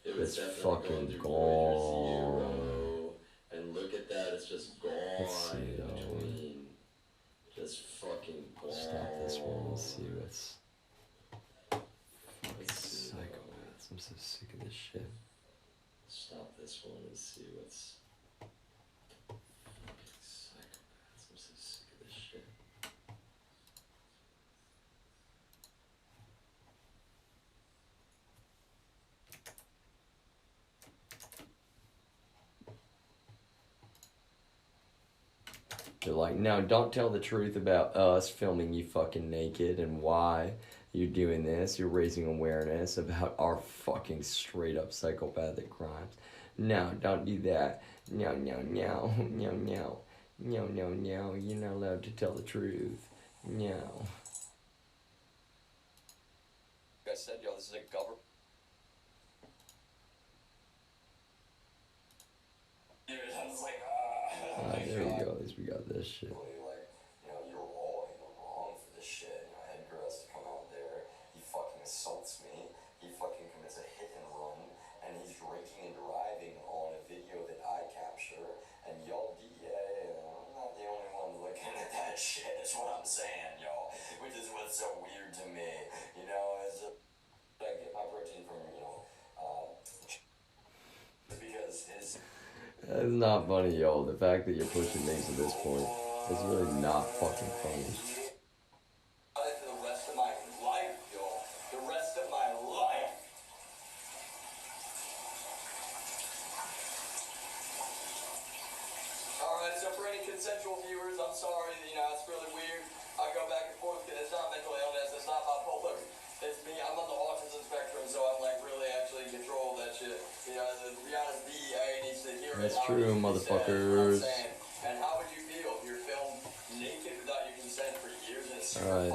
It's fucking gone. And look at that, it's just gone. Let's see though. Just fucking gone. Stop this one, let's see what's... Psychopaths, I'm so sick of this shit. Stop this one and see what's... Psychopaths, I'm so sick of this shit. They're like, no, don't tell the truth about us filming you fucking naked and why you're doing this. You're raising awareness about our fucking straight up psychopathic crimes. No, don't do that. No, no, no, no, no. No, no, no, you're not allowed to tell the truth. No. Like I said, yo, this is a government. Dude, I was like, There you go, at least we got this shit. Like, you know, you're wrong for this shit. You know, Edgar has to come out there. He fucking assaults me. He fucking commits a hit and run. And he's drinking and driving on a video that I capture. And y'all DEA, I'm not the only one looking at that shit, is what I'm saying, y'all. Which is what's so weird to me. You know, I get my protein from, you know, because his... It's not funny, yo. The fact that you're pushing things to this point is really not fucking funny. The rest of my life, yo. The rest of my life. Alright, so for any consensual viewers, I'm sorry, you know, it's really weird. I go back and forth because it's not mental illness, it's not bipolar. It's me, I'm on the autism spectrum, so I'm like really actually in control of that shit. You know, to be honest, DEA needs to hear it. That's true, motherfuckers. And how would you Alright,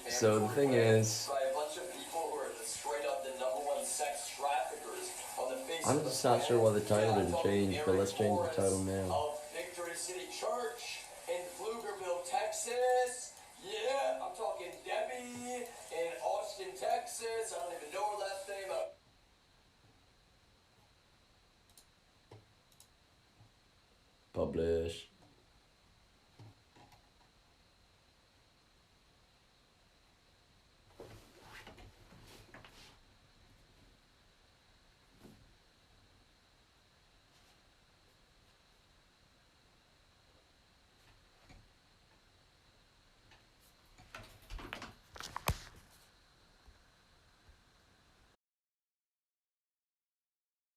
So the thing is, by a bunch of people who are straight up the #1 sex traffickers on the face I'm of the just not sure why the title planet. didn't change, but let's change the title now. Of Victory City Church in Pflugerville, Texas. Yeah, I'm talking Debbie in Austin, Texas. I don't even know her last name. Publish.